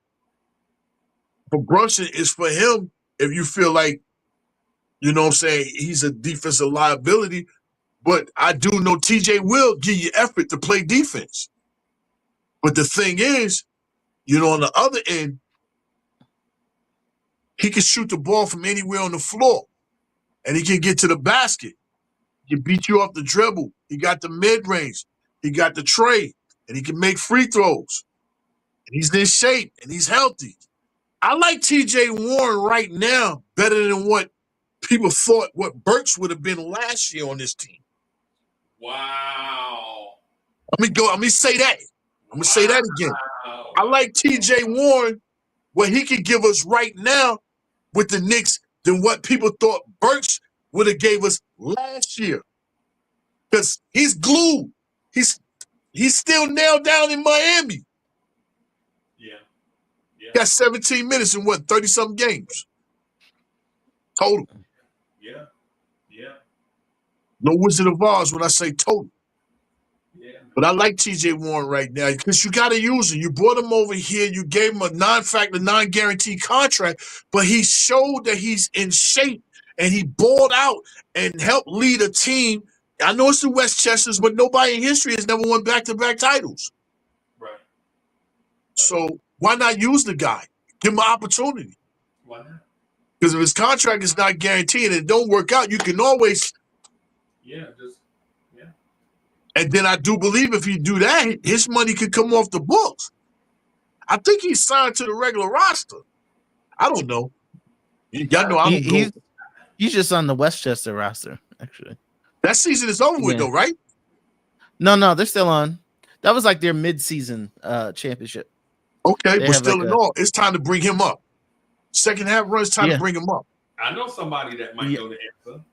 for Brunson is for him if you feel like, you know what I'm saying, he's a defensive liability. But I do know TJ will give you effort to play defense. But the thing is, you know, on the other end, he can shoot the ball from anywhere on the floor. And he can get to the basket. He can beat you off the dribble. He got the mid-range. He got the trade. And he can make free throws. And he's in shape. And he's healthy. I like TJ Warren right now better than what people thought what Burks would have been last year on this team. Wow. Let me say that. I'm going to say that again. I like TJ Warren, what he can give us right now with the Knicks than what people thought Burks would have gave us last year. Because he's glued. He's still nailed down in Miami. Yeah. Got 17 minutes in 30-something games total. Yeah. No Wizard of Oz when I say total. Yeah. But I like TJ Warren right now because you got to use him. You brought him over here. You gave him a non-factor, non-guaranteed contract, but he showed that he's in shape and he balled out and helped lead a team. I know it's the Westchesters, but nobody in history has never won back-to-back titles. Right. So why not use the guy? Give him an opportunity. Why not? Because if his contract is not guaranteed and it don't work out, you can always And then I do believe if you do that, his money could come off the books. I think he's signed to the regular roster. I don't know. Y'all know I don't go. He's just on the Westchester roster, actually. That season is over with, though, right? No, they're still on. That was like their mid-season championship. Okay, but still in all, it's time to bring him up. Second half run, it's time to bring him up. I know somebody that might know the answer.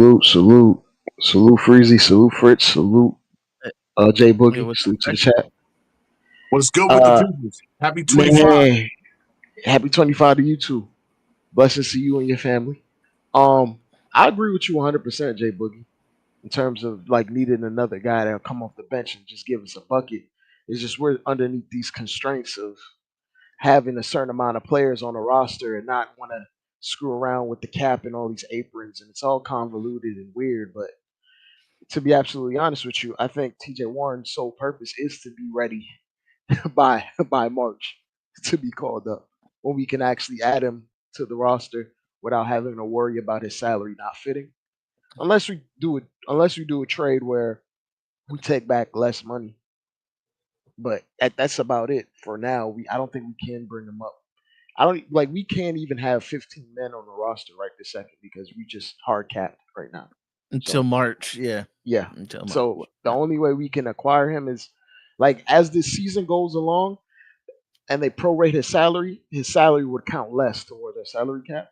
Salute Freezy, salute Fritz, salute J Boogie, salute to the chat. What's good with the peoples? Happy 25. Man, happy 25 to you too. Blessings to you and your family. I agree with you 100%, J Boogie, in terms of like needing another guy that'll come off the bench and just give us a bucket. It's just we're underneath these constraints of having a certain amount of players on the roster and not want to screw around with the cap and all these aprons, and it's all convoluted and weird. But to be absolutely honest with you, I think TJ Warren's sole purpose is to be ready by March to be called up, when we can actually add him to the roster without having to worry about his salary not fitting. Unless we do a trade where we take back less money. But that's about it for now. I don't think we can bring him up. We can't even have 15 men on the roster right this second because we just hard capped right now. Until March, yeah. Until March. So the only way we can acquire him is like as this season goes along and they prorate his salary would count less toward their salary cap.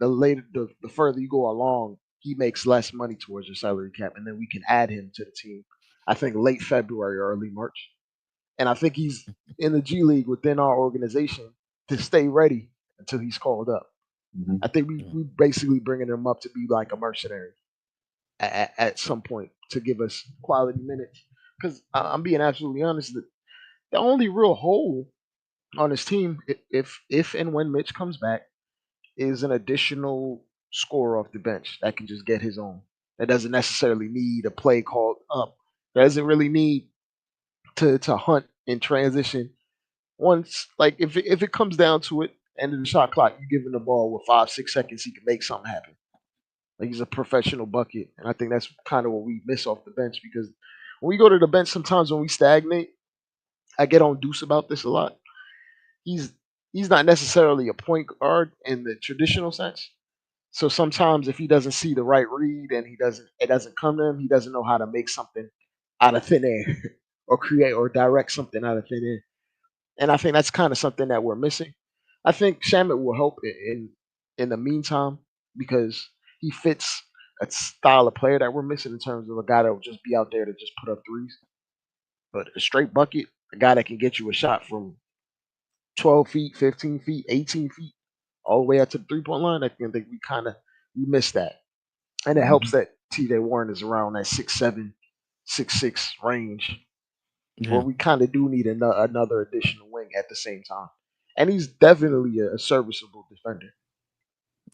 The further you go along, he makes less money towards your salary cap, and then we can add him to the team. I think late February or early March. And I think he's in the G League within our organization to stay ready until he's called up. Mm-hmm. I think we basically bringing him up to be like a mercenary at some point to give us quality minutes. Because I'm being absolutely honest, the only real hole on his team, if and when Mitch comes back, is an additional scorer off the bench that can just get his own. That doesn't necessarily need a play called up. That doesn't really need to hunt in transition. Once, like if it comes down to it, end of the shot clock, you give him the ball with 5-6 seconds, he can make something happen. Like he's a professional bucket, and I think that's kind of what we miss off the bench, because when we go to the bench, sometimes when we stagnate, I get on Deuce about this a lot. He's not necessarily a point guard in the traditional sense. So sometimes if he doesn't see the right read and it doesn't come to him, he doesn't know how to make something out of thin air or create or direct something out of thin air. And I think that's kind of something that we're missing. I think Shamet will help in the meantime because he fits a style of player that we're missing in terms of a guy that will just be out there to just put up threes. But a straight bucket, a guy that can get you a shot from 12 feet, 15 feet, 18 feet, all the way out to the 3-point line, I think we missed that. And it helps that TJ Warren is around that 6'7", 6'6" range. Yeah. Where we kind of do need another additional wing at the same time. And he's definitely a serviceable defender.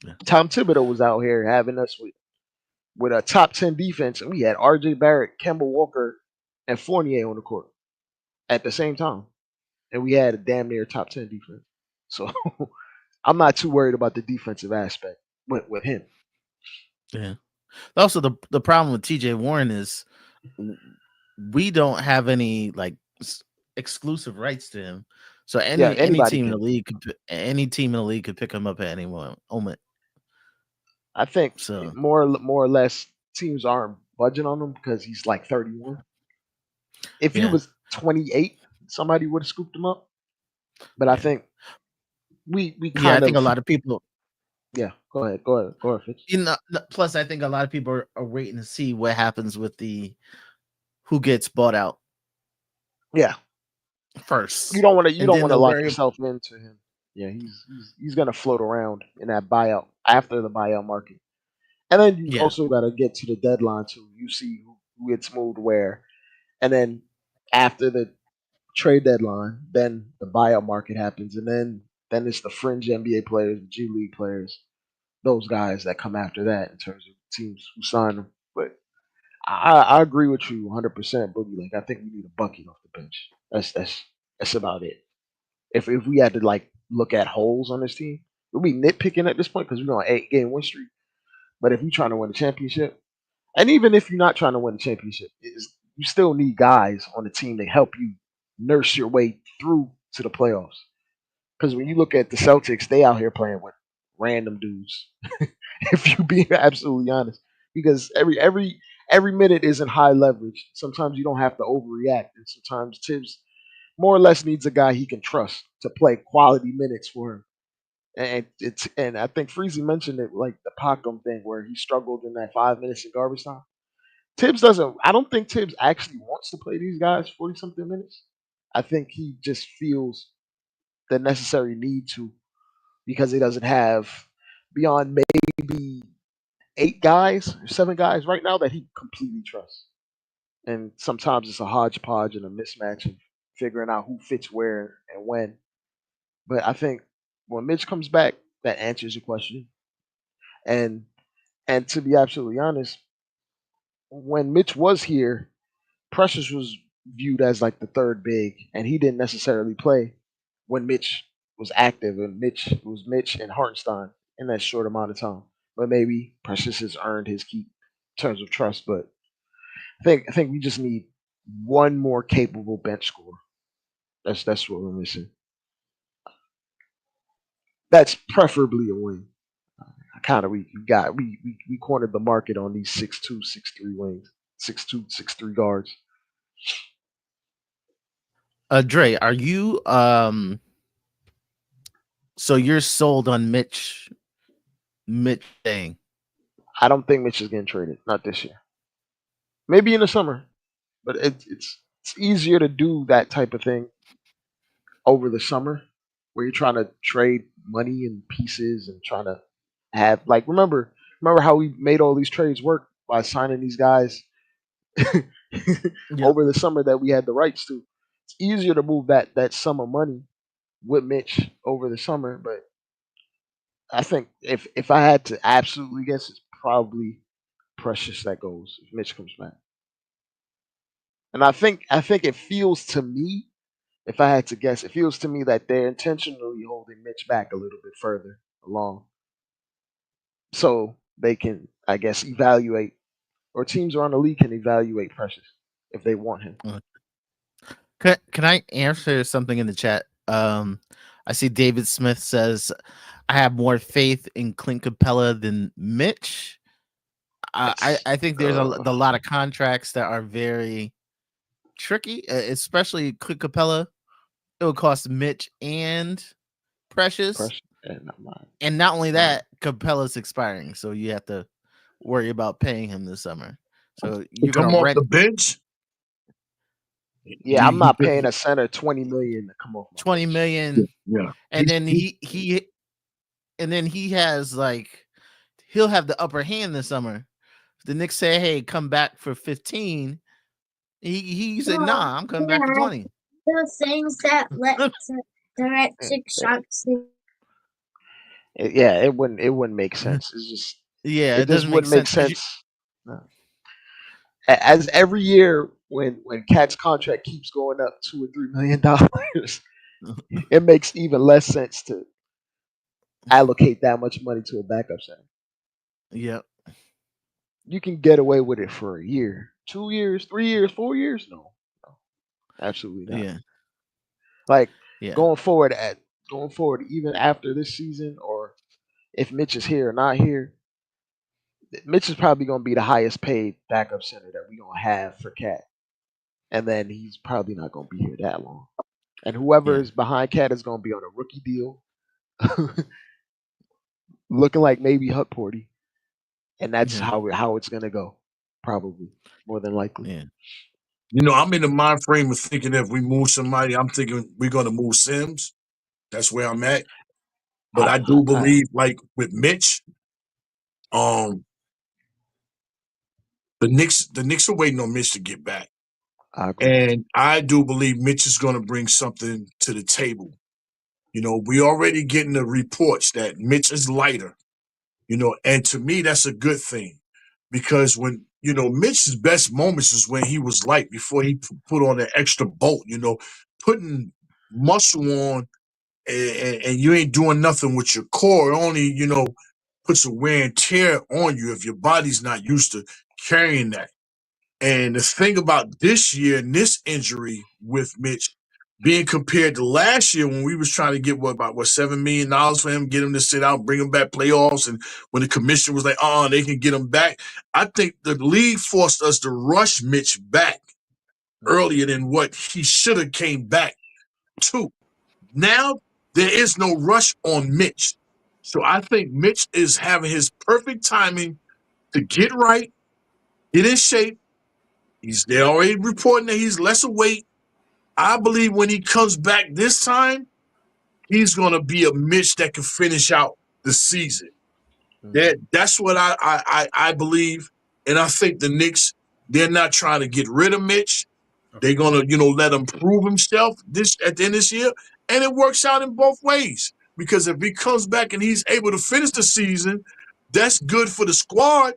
Yeah. Tom Thibodeau was out here having us with a top 10 defense, and we had RJ Barrett, Kemba Walker, and Fournier on the court at the same time. And we had a damn near top 10 defense. So I'm not too worried about the defensive aspect with him. Yeah. Also, the problem with TJ Warren is we don't have any like exclusive rights to him. So any team in the league could pick him up at any moment. I think so. More or less teams aren't budging on him because he's like 31. If he was 28, somebody would have scooped him up. But I think we kind of. I think a lot of people. Yeah, go ahead, Fitz. Plus, I think a lot of people are waiting to see what happens with who gets bought out. Yeah, first. You don't want to lock yourself into him. Yeah, he's gonna float around in that buyout after the buyout market, and then you also got to get to the deadline too. You see who gets moved where, and then after the trade deadline, then the buyout market happens, and then Then it's the fringe NBA players, the G League players, those guys that come after that in terms of teams who sign them. But I agree with you 100%, Boogie. Like I think we need a bucket off the bench. That's about it. If we had to like look at holes on this team, we'll be nitpicking at this point because we're on 8 game win streak. But if you're trying to win a championship, and even if you're not trying to win a championship, you still need guys on the team to help you nurse your way through to the playoffs. Because when you look at the Celtics, they out here playing with random dudes. If you be absolutely honest, because every minute isn't high leverage. Sometimes you don't have to overreact, and sometimes Tibbs more or less needs a guy he can trust to play quality minutes for him. And I think Freezy mentioned it like the Pacom thing where he struggled in that 5 minutes in garbage time. Tibbs doesn't. I don't think Tibbs actually wants to play these guys 40 something minutes. I think he just feels the necessary need to because he doesn't have beyond maybe 8 guys or 7 guys right now that he completely trusts. And sometimes it's a hodgepodge and a mismatch of figuring out who fits where and when. But I think when Mitch comes back, that answers your question. And and to be absolutely honest, when Mitch was here, Precious was viewed as like the third big, and he didn't necessarily play when Mitch was active. And Mitch it was Mitch and Hartenstein in that short amount of time. But maybe Precious has earned his keep in terms of trust. But I think we just need one more capable bench scorer. That's what we're missing. That's preferably a wing. Kind of we cornered the market on these 6'2", 6'3" wings, 6'2", 6'3" guards. Dre, are you so you're sold on Mitch thing? I don't think Mitch is getting traded. Not this year. Maybe in the summer, but it's easier to do that type of thing over the summer, where you're trying to trade money and pieces and trying to have like remember how we made all these trades work by signing these guys Yep. over the summer that we had the rights to. It's easier to move that summer money with Mitch over the summer, but I think if I had to absolutely guess, it's probably Precious that goes if Mitch comes back. And I think it feels to me, if I had to guess, it feels to me that they're intentionally holding Mitch back a little bit further along, so they can, I guess, evaluate, or teams around the league can evaluate Precious if they want him. Can I answer something in the chat? I see David Smith says, I have more faith in Clint Capella than Mitch. I think there's a lot of contracts that are very tricky, especially Clint Capella. It would cost Mitch and Precious. And not only that, Capella's expiring, so you have to worry about paying him this summer. So you're Come gonna off rent the bench. Yeah, I'm not paying a center $20 million to come off my 20 bench. million, Yeah, and then he has like he'll have the upper hand this summer. The Knicks say, "Hey, come back for 15." He said, "Nah, I'm coming back for 20." The things that let directed shots. Yeah, it wouldn't make sense. It's just Yeah, it it just doesn't make wouldn't make sense. sense. No. As every year when Cat's contract keeps going up $2 or $3 million, it makes even less sense to allocate that much money to a backup center. Yep. You can get away with it for a year, 2 years, 3 years, 4 years. No, absolutely not. Yeah. Like Yeah. going forward, even after this season, or if Mitch is here or not here, Mitch is probably going to be the highest paid backup center that we gonna have for Cat, and then he's probably not going to be here that long. And whoever Yeah. is behind Cat is going to be on a rookie deal, looking like maybe Hutporty, and that's Yeah. how it's going to go, probably more than likely. Yeah. I'm in the mind frame of thinking if we move somebody, I'm thinking we're gonna move Sims. That's where I'm at. But I do believe, like with Mitch, um, the Knicks are waiting on Mitch to get back. I agree. And I do believe Mitch is going to bring something to the table You know, we already getting the reports that Mitch is lighter, you know, and to me, that's a good thing because when, you know, Mitch's best moments is when he was light before he put on an extra bolt, you know, putting muscle on and you ain't doing nothing with your core. It only, you know, puts a wear and tear on you if your body's not used to carrying that. And the thing about this year and this injury with Mitch being compared to last year when we was trying to get about $7 million for him, get him to sit out, bring him back playoffs, and when the commission was like, oh, they can get him back. I think the league forced us to rush Mitch back earlier than what he should have came back to. Now there is no rush on Mitch. So I think Mitch is having his perfect timing to get right, get in shape. They're already reporting that he's lesser weight. I believe when he comes back this time, he's going to be a Mitch that can finish out the season. That's what I believe. And I think the Knicks, they're not trying to get rid of Mitch. They're going to, you know, let him prove himself at the end of this year. And it works out in both ways. Because if he comes back and he's able to finish the season, that's good for the squad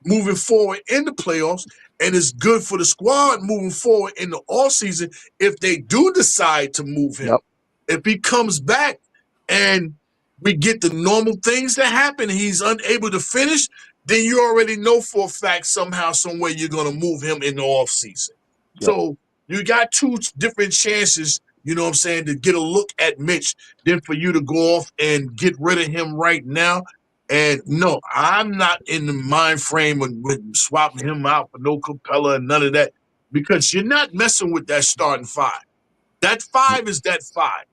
moving forward in the playoffs. And it's good for the squad moving forward in the offseason if they do decide to move him. Yep. If he comes back and we get the normal things that happen, he's unable to finish, then you already know for a fact somehow, some way you're going to move him in the offseason. Yep. So you got two different chances, you know what I'm saying, to get a look at Mitch than for you to go off and get rid of him right now. And no, I'm not in the mind frame of swapping him out for no Capella and none of that because you're not messing with that starting five. That five is that five.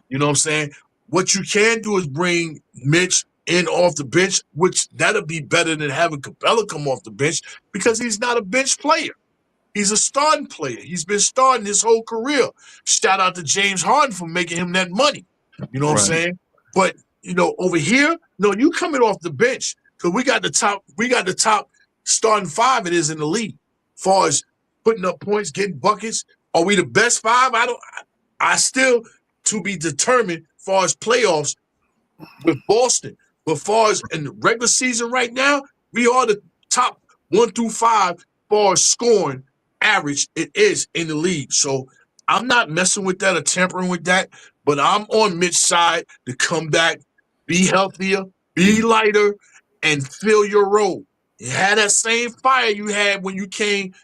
You know what I'm saying? What you can do is bring Mitch in off the bench, which that'll be better than having Capella come off the bench because he's not a bench player. He's a starting player. He's been starting his whole career. Shout out to James Harden for making him that money. You know what I'm saying? But you know, over here, no, you coming off the bench because we got the top starting five it is in the league. As far as putting up points, getting buckets. Are we the best five? I still to be determined as far as playoffs with Boston. But as far as in the regular season right now, we are the top 1 through 5 as far as scoring average it is in the league. So I'm not messing with that or tampering with that, but I'm on Mitch's side to come back, be healthier, be lighter, and fill your role. You had that same fire you had when you came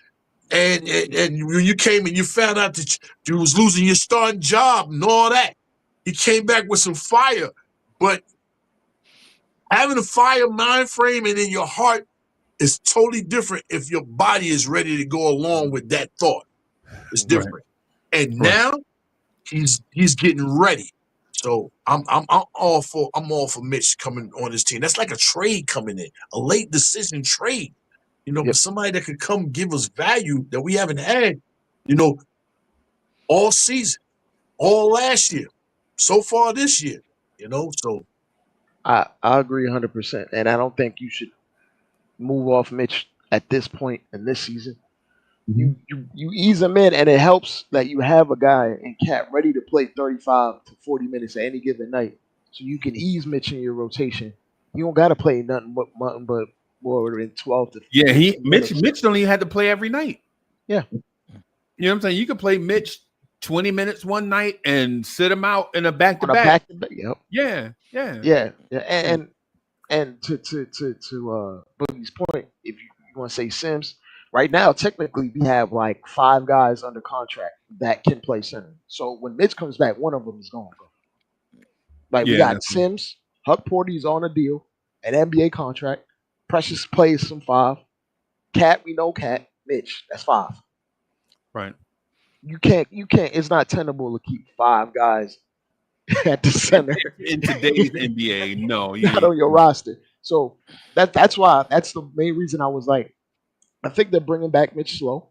and when you came and you found out that you was losing your starting job and all that. He came back with some fire, but having a fire mind frame and in your heart is totally different if your body is ready to go along with that thought. It's different. And now he's getting ready. So I'm all for Mitch coming on his team. That's like a trade coming in, a late decision trade. You know, but somebody that could come give us value that we haven't had, you know, all season, all last year, so far this year, you know. So I agree 100%, and I don't think you should move off Mitch at this point in this season. You ease him in, and it helps that you have a guy in Cat ready to play 35 to 40 minutes at any given night, so you can ease Mitch in your rotation. You don't got to play nothing but more than 12 to 15 minutes. Mitch don't even have to play every night. Yeah, you know what I'm saying. You can play Mitch 20 minutes one night and sit him out in a back-to-back. Yep. Yeah. And to Boogie's point, if you want to say Sims, right now technically we have like 5 guys under contract that can play center. So when Mitch comes back, one of them is going to go. Like we got Sims, Huck Porty's on a deal, an NBA contract. Precious plays some 5. Cat, we know Cat. Mitch, that's 5. Right. You can't. It's not tenable to keep 5 guys at the center in today's NBA. No, not on your roster. So that's why that's the main reason I was like, I think they're bringing back Mitch slow.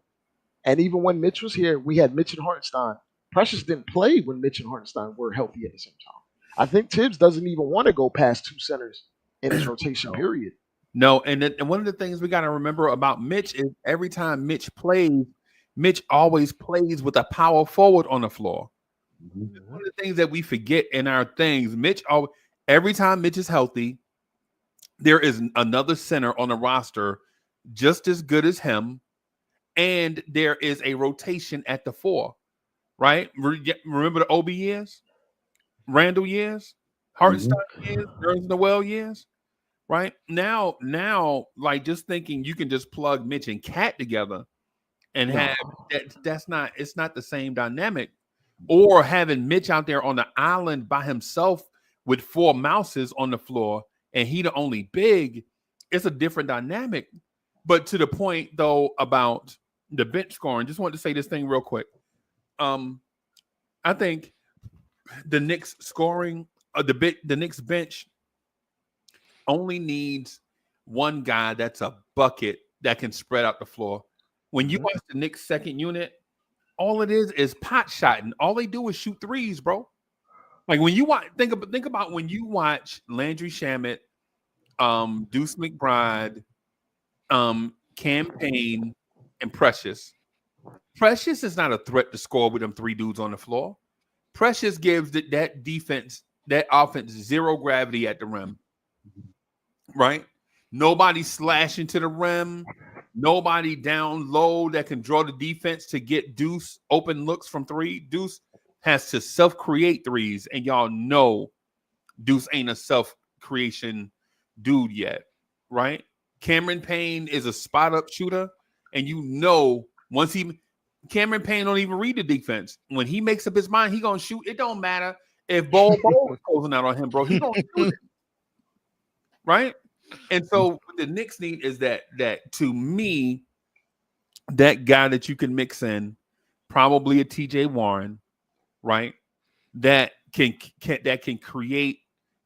And even when Mitch was here, we had Mitch and Hartenstein. Precious didn't play when Mitch and Hartenstein were healthy at the same time. I think Tibbs doesn't even want to go past 2 centers in his rotation period. No, and one of the things we got to remember about Mitch is every time Mitch plays, Mitch always plays with a power forward on the floor. One of the things that we forget in our things, every time Mitch is healthy, there is another center on the roster just as good as him, and there is a rotation at the 4, right? Remember the OB years, Randall years, Hartenstein years, Nerlens Noel years, right? Now, like just thinking you can just plug Mitch and Cat together and have that's not, it's not the same dynamic. Or having Mitch out there on the island by himself with 4 mouses on the floor and he the only big, it's a different dynamic. But to the point though about the bench scoring, just wanted to say this thing real quick. I think the Knicks scoring, the Knicks bench only needs one guy that's a bucket that can spread out the floor. When you watch the Knicks second unit, all it is pot shotting. All they do is shoot threes, bro. Like when you watch, think about when you watch Landry Shamet, Deuce McBride, Cam Payne, and Precious. Precious is not a threat to score with them 3 dudes on the floor. Precious gives that defense, that offense, zero gravity at the rim. Right? Nobody slashing to the rim. Nobody down low that can draw the defense to get Deuce open looks from 3. Deuce has to self-create threes, and y'all know Deuce ain't a self-creation dude yet, right? Cameron Payne is a spot-up shooter, and you know once Cameron Payne don't even read the defense. When he makes up his mind, he gonna shoot. It don't matter if Bol is closing out on him, bro. He gonna shoot it, right? And so what the Knicks need is that to me, that guy that you can mix in, probably a TJ Warren, right? That can create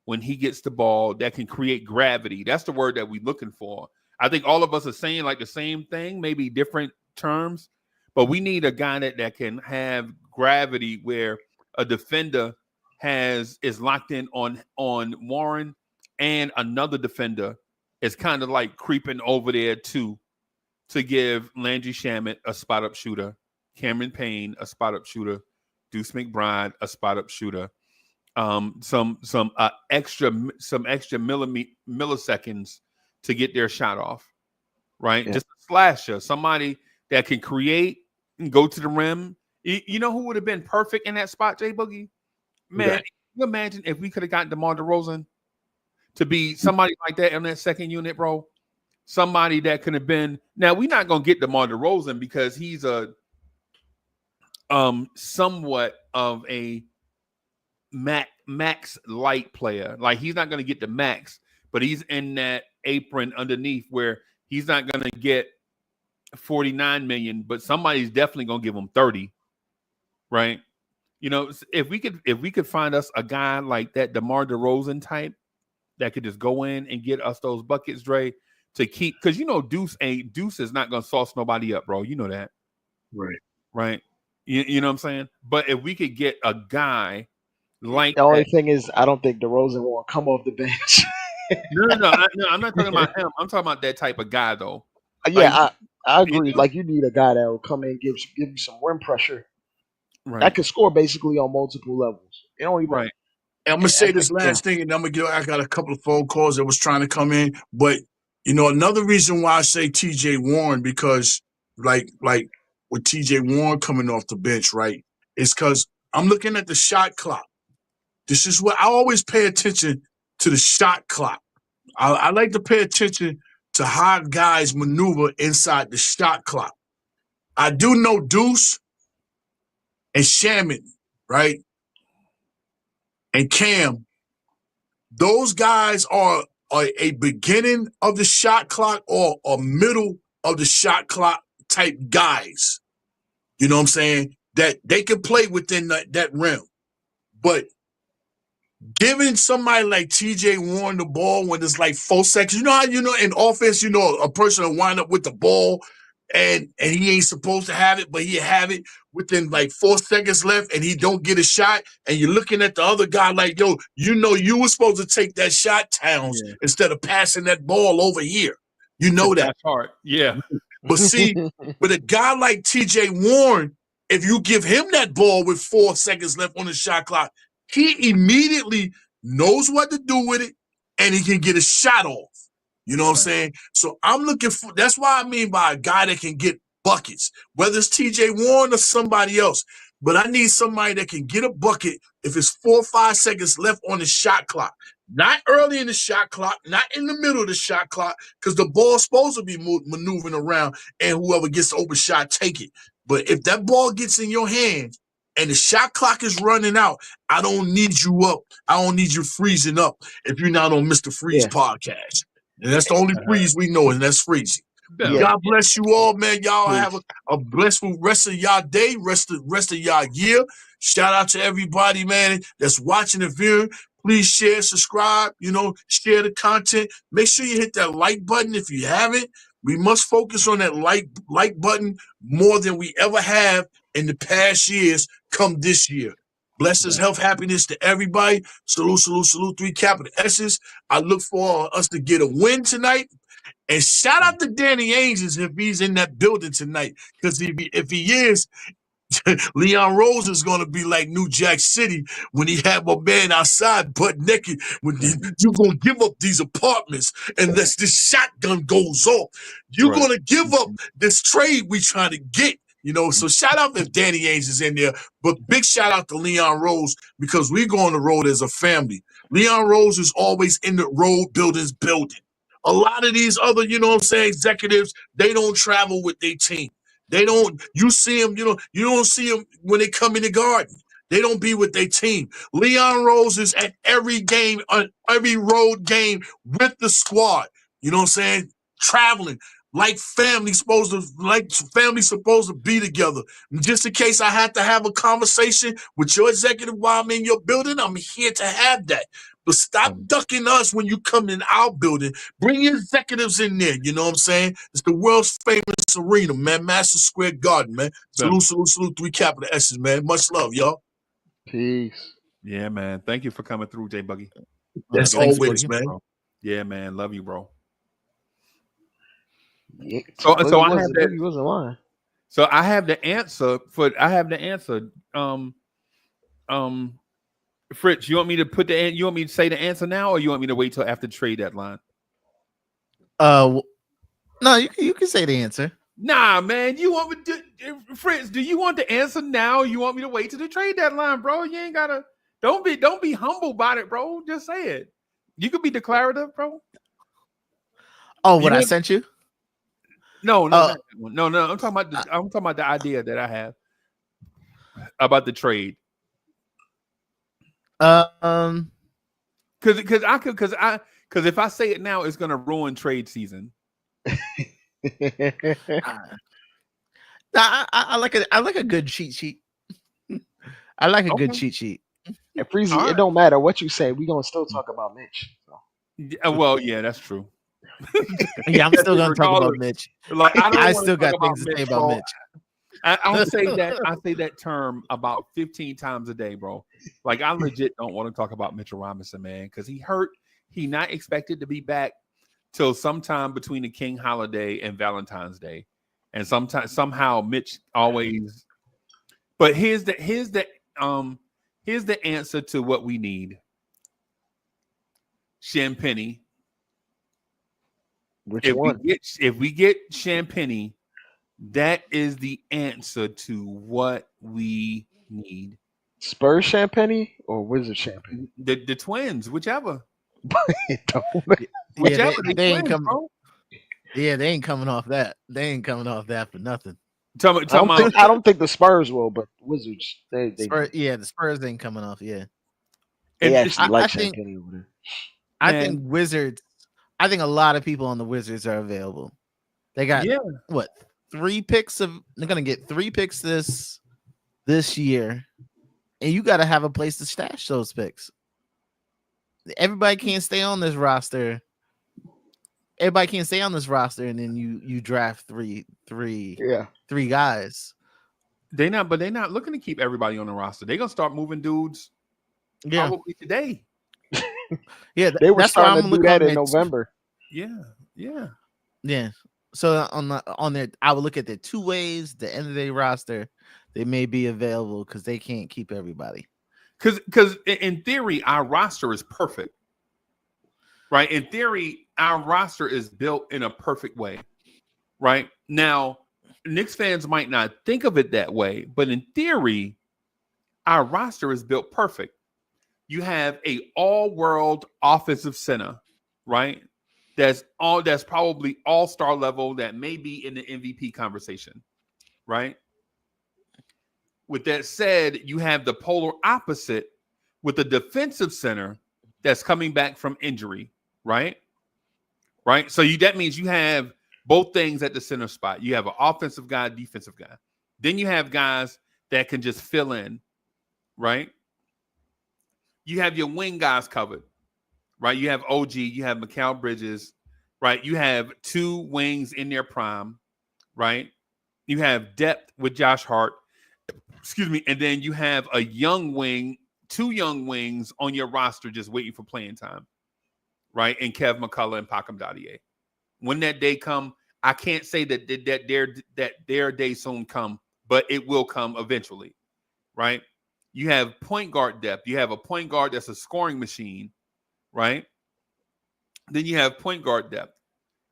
when he gets the ball, that can create gravity. That's the word that we're looking for. I think all of us are saying like the same thing, maybe different terms, but we need a guy that can have gravity where a defender is locked in on Warren, and another defender is kind of like creeping over there too, to give Landry Shamet a spot up shooter, Cameron Payne a spot up shooter, Deuce McBride a spot up shooter, some extra milliseconds to get their shot off, right? Yeah. Just a slasher, somebody that can create and go to the rim. You know who would have been perfect in that spot, Jay Boogie? Man, Can you imagine if we could have gotten DeMar DeRozan to be somebody like that in that second unit, bro? Somebody that could have been. Now we're not gonna get DeMar DeRozan because he's a somewhat of a max light player. Like he's not gonna get the max, but he's in that apron underneath where he's not gonna get 49 million, but somebody's definitely gonna give him 30, right? You know, if we could find us a guy like that, DeMar DeRozan type, that could just go in and get us those buckets, Dre, to keep, because you know Deuce is not gonna sauce nobody up, bro. You know that, right? You know what I'm saying? But if we could get a guy like the only thing is, I don't think DeRozan will come off the bench. No, I'm not talking about him. I'm talking about that type of guy, though. Yeah, like, I agree. You know? Like you need a guy that will come in and give you some rim pressure. Right. That can score basically on multiple levels. You know, right. And I'm gonna say this last thing, and I got a couple of phone calls that was trying to come in, but you know, another reason why I say TJ Warren, because like with TJ Warren coming off the bench, right, is because I'm looking at the shot clock. This is what I always pay attention to, the shot clock. I like to pay attention to how guys maneuver inside the shot clock. I do know Deuce and Shaman, right? And Cam, those guys are a beginning of the shot clock or a middle of the shot clock type guys. You know what I'm saying? That they can play within that rim. But giving somebody like TJ Warren the ball when it's like 4 seconds, you know how, you know, in offense, you know, a person will wind up with the ball and he ain't supposed to have it, but he have it within like 4 seconds left and he don't get a shot, and you're looking at the other guy like, yo, you know you were supposed to take that shot, Towns, instead of passing that ball over here. You know that. That's hard. Yeah. But see, with a guy like TJ Warren, If you give him that ball with 4 seconds left on the shot clock, he immediately knows what to do with it, and he can get a shot off. You know what I'm saying? So I'm looking for, that's why I mean by a guy that can get buckets, whether it's TJ Warren or somebody else. But I need somebody that can get a bucket if it's 4 or 5 seconds left on the shot clock. Not early in the shot clock, not in the middle of the shot clock, because the ball's supposed to be maneuvering around, and whoever gets the open shot, take it. But if that ball gets in your hands and the shot clock is running out, I don't need you up. I don't need you freezing up if you're not on Mr. Freeze podcast. And that's the only freeze we know, and that's freezing. Yeah. God bless you all, man. Y'all have a blissful rest of y'all day, rest of y'all year. Shout out to everybody, man, that's watching the viewing. Please share, subscribe, share the content. Make sure you hit that like button if you haven't. We must focus on that like button more than we ever have in the past years come this year. Blessings, health, happiness to everybody. Salute, salute, salute. 3 capital S's. I look for us to get a win tonight. And shout out to Danny Ainges if he's in that building tonight. Because if he is, Leon Rose is going to be like New Jack City when he had my man outside butt naked. When you're going to give up these apartments unless this shotgun goes off. You're going to give up this trade we trying to get. So shout out if Danny Ainge is in there, but big shout out to Leon Rose because we go on the road as a family. Leon Rose is always in the road building. A lot of these other, executives, they don't travel with their team. They don't, you see them, you don't see them when they come in the garden. They don't be with their team. Leon Rose is at every game, every road game with the squad. You know what I'm saying? Traveling. Like family's supposed to be together. Just in case I had to have a conversation with your executive while I'm in your building, I'm here to have that. But stop ducking us when you come in our building. Bring your executives in there. You know what I'm saying? It's the world's famous arena, man. Madison Square Garden, man. Salute, salute, salute. 3 capital S's, man. Much love, y'all. Peace. Yeah, man. Thank you for coming through, J Buggy. That's always, man. Bro. Yeah, man. Love you, bro. Yeah. So I have that. He wasn't lying. So I have the answer Fritz, you want me to say the answer now, or you want me to wait till after trade deadline? No, you can say the answer. Nah, man. You want me to, Fritz? Do you want the answer now? Or you want me to wait till the trade deadline, bro? You ain't gotta. Don't be humble about it, bro. Just say it. You could be declarative, bro. Oh, what I sent you? No. I'm talking about the idea that I have about the trade. Because if I say it now, it's gonna ruin trade season. I like a good cheat sheet. I like a good cheat sheet. And Freezy, it don't matter what you say. We're gonna still talk about Mitch. So. Well, yeah, that's true. Yeah, I'm still gonna talk about Mitch. Like I still got things to say about Mitch. I say that term about 15 times a day, bro. Like I legit don't want to talk about Mitchell Robinson, man, because he hurt. He not expected to be back till sometime between the King holiday and Valentine's Day, and somehow Mitch always. But here's the answer to what we need. Champagne. Which one? If we get Champagne, that is the answer to what we need. Spurs Champagne or Wizard Champagne? The Twins, whichever. Whichever. They ain't coming. Yeah, they ain't coming off that. They ain't coming off that for nothing. I don't think the Spurs will, but Wizards. They the Spurs ain't coming off. Yeah, they actually like Champagne over there. I think Wizards. I think a lot of people on the Wizards are available. They got 3 picks they're gonna get 3 picks this year, and you got to have a place to stash those picks. Everybody can't stay on this roster. Everybody can't stay on this roster, and then you draft three guys. They're not looking to keep everybody on the roster. They're gonna start moving dudes probably today. Yeah, they were starting to do that in November. Yeah. So on there, I would look at the 2 ways, the end of the roster. they may be available because they can't keep everybody. Because in theory, our roster is perfect, right? In theory, our roster is built in a perfect way, right? Now, Knicks fans might not think of it that way, but in theory, our roster is built perfect. You have a all-world offensive center, right? That's probably all-star level, that may be in the MVP conversation, right? With that said, you have the polar opposite with the defensive center that's coming back from injury, right? Right. So that means you have both things at the center spot. You have an offensive guy, defensive guy. Then you have guys that can just fill in, right? You have your wing guys covered, right? You have OG, you have Mikal Bridges, right? You have two wings in their prime, right? You have depth with Josh Hart, and then you have a young wing, two young wings on your roster just waiting for playing time, right? And Kev McCullough and Pacom Dadier. When that day come, I can't say that their day soon come, but it will come eventually, right? You have point guard depth. You have a point guard that's a scoring machine, right? Then you have point guard depth,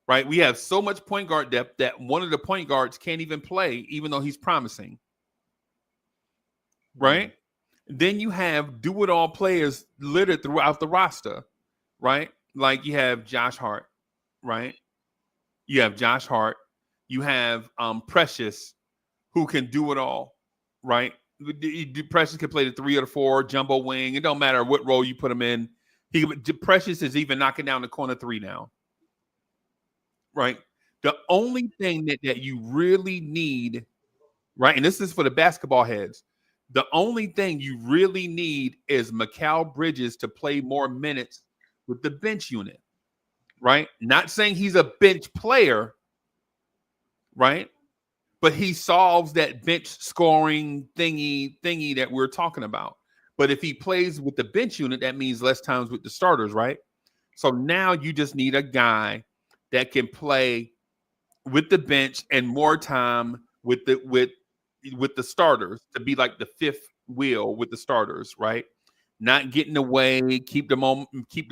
right? We have so much point guard depth that one of the point guards can't even play, even though he's promising, right? Then you have do-it-all players littered throughout the roster, right? Like you have Josh Hart, right? You have Josh Hart. You have Precious, who can do it all, right? Precious can play the 3 or the 4 jumbo wing. It don't matter what role you put him in. Precious is even knocking down the corner 3 now, right? The only thing that you really need, right, and this is for the basketball heads, the only thing you really need is Mikal Bridges to play more minutes with the bench unit, right? Not saying he's a bench player, right? But he solves that bench scoring thingy that we're talking about. But if he plays with the bench unit, that means less times with the starters, right? So now you just need a guy that can play with the bench and more time with the starters, to be like the fifth wheel with the starters, right? Not getting away, keep the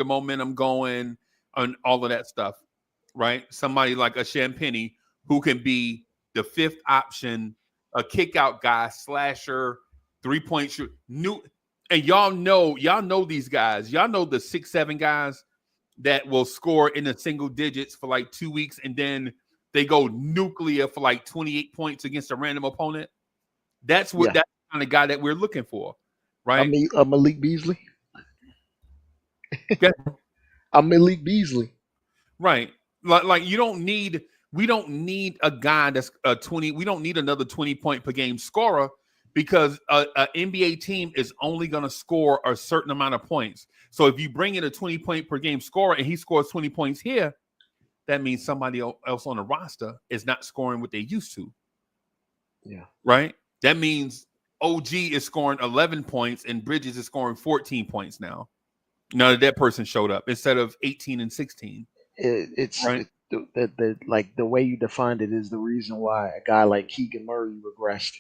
momentum going, and all of that stuff, right? Somebody like a Champagnie who can be the fifth option, a kick out guy, slasher, 3-point shoot. And y'all know these guys. Y'all know the 6'7" guys that will score in the single digits for like 2 weeks, and then they go nuclear for like 28 points against a random opponent. That's the kind of guy that we're looking for, right? I'm Malik Beasley. I'm Malik Beasley. Right. Like we don't need a guy that's a 20. We don't need another 20-point per game scorer, because an NBA team is only going to score a certain amount of points. So if you bring in a 20-point per game scorer and he scores 20 points here, that means somebody else on the roster is not scoring what they used to. Yeah. Right. That means OG is scoring 11 points and Bridges is scoring 14 points now. Now that person showed up instead of 18 and 16. It's right. The way you defined it is the reason why a guy like Keegan Murray regressed,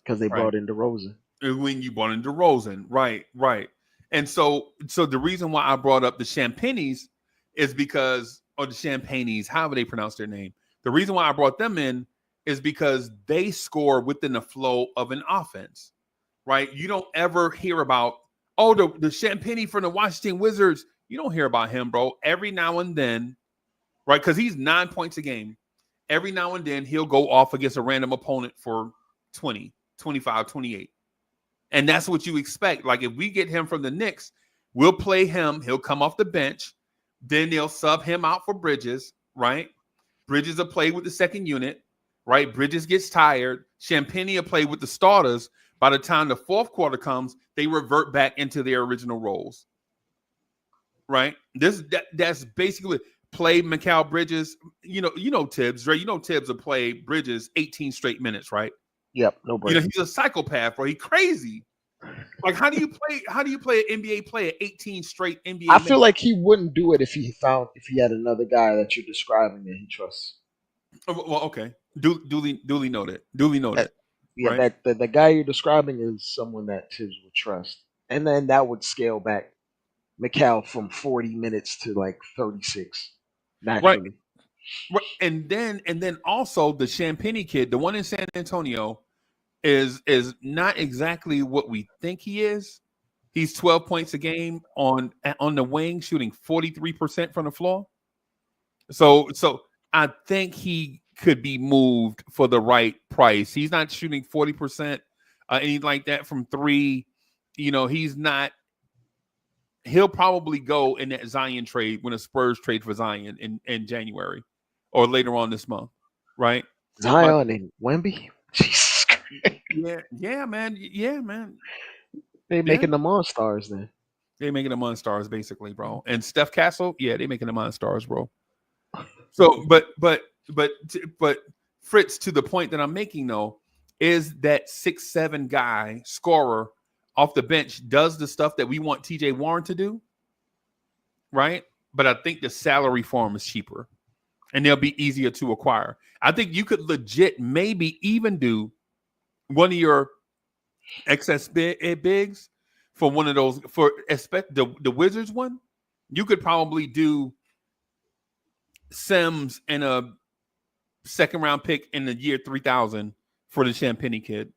because they brought in DeRozan. When you brought in DeRozan, right. And so the reason why I brought up the Champagnies is because, or the Champagnies, however they pronounce their name. The reason why I brought them in is because they score within the flow of an offense, right? You don't ever hear about, the Champagnie from the Washington Wizards. You don't hear about him, bro. Every now and then, right? Because he's 9 points a game. Every now and then he'll go off against a random opponent for 20, 25, 28. And that's what you expect. Like if we get him from the Knicks, we'll play him. He'll come off the bench. Then they'll sub him out for Bridges, right? Bridges will play with the second unit, right? Bridges gets tired. Champagnie will play with the starters. By the time the fourth quarter comes, they revert back into their original roles, right? That's basically play Mikal Bridges. You know Tibbs, right? You know Tibbs will play Bridges 18 straight minutes, right? Yep, no break. He's a psychopath, bro. He's crazy. Like, how do you play an NBA player 18 straight NBA? I feel like he wouldn't do it if he had another guy that you're describing that he trusts. Well, okay. Duly noted. Duly noted. Yeah, right? that the guy you're describing is someone that Tibbs would trust, and then that would scale back McCall from 40 minutes to like 36 Right. naturally. Right. And then also the Champagny kid, the one in San Antonio, is not exactly what we think he is. He's 12 points a game on the wing, shooting 43% from the floor. So I think he could be moved for the right price. He's not shooting 40%, anything like that from three. He's not. He'll probably go in that Zion trade when the Spurs trade for Zion in January or later on this month, right? But Zion and Wemby, Jesus Christ. yeah, man, They yeah. making them Monstars then. They making them on stars basically, bro. And Steph Castle, yeah, they making them on stars, bro. So, but Fritz, to the point that I'm making though, is that 6'7" guy scorer off the bench does the stuff that we want TJ Warren to do, right? But I think the salary for him is cheaper and they'll be easier to acquire. I think you could legit maybe even do one of your excess bigs for one of those for the Wizards one. You could probably do Sims and a second round pick in the year 3000 for the Champagny kid.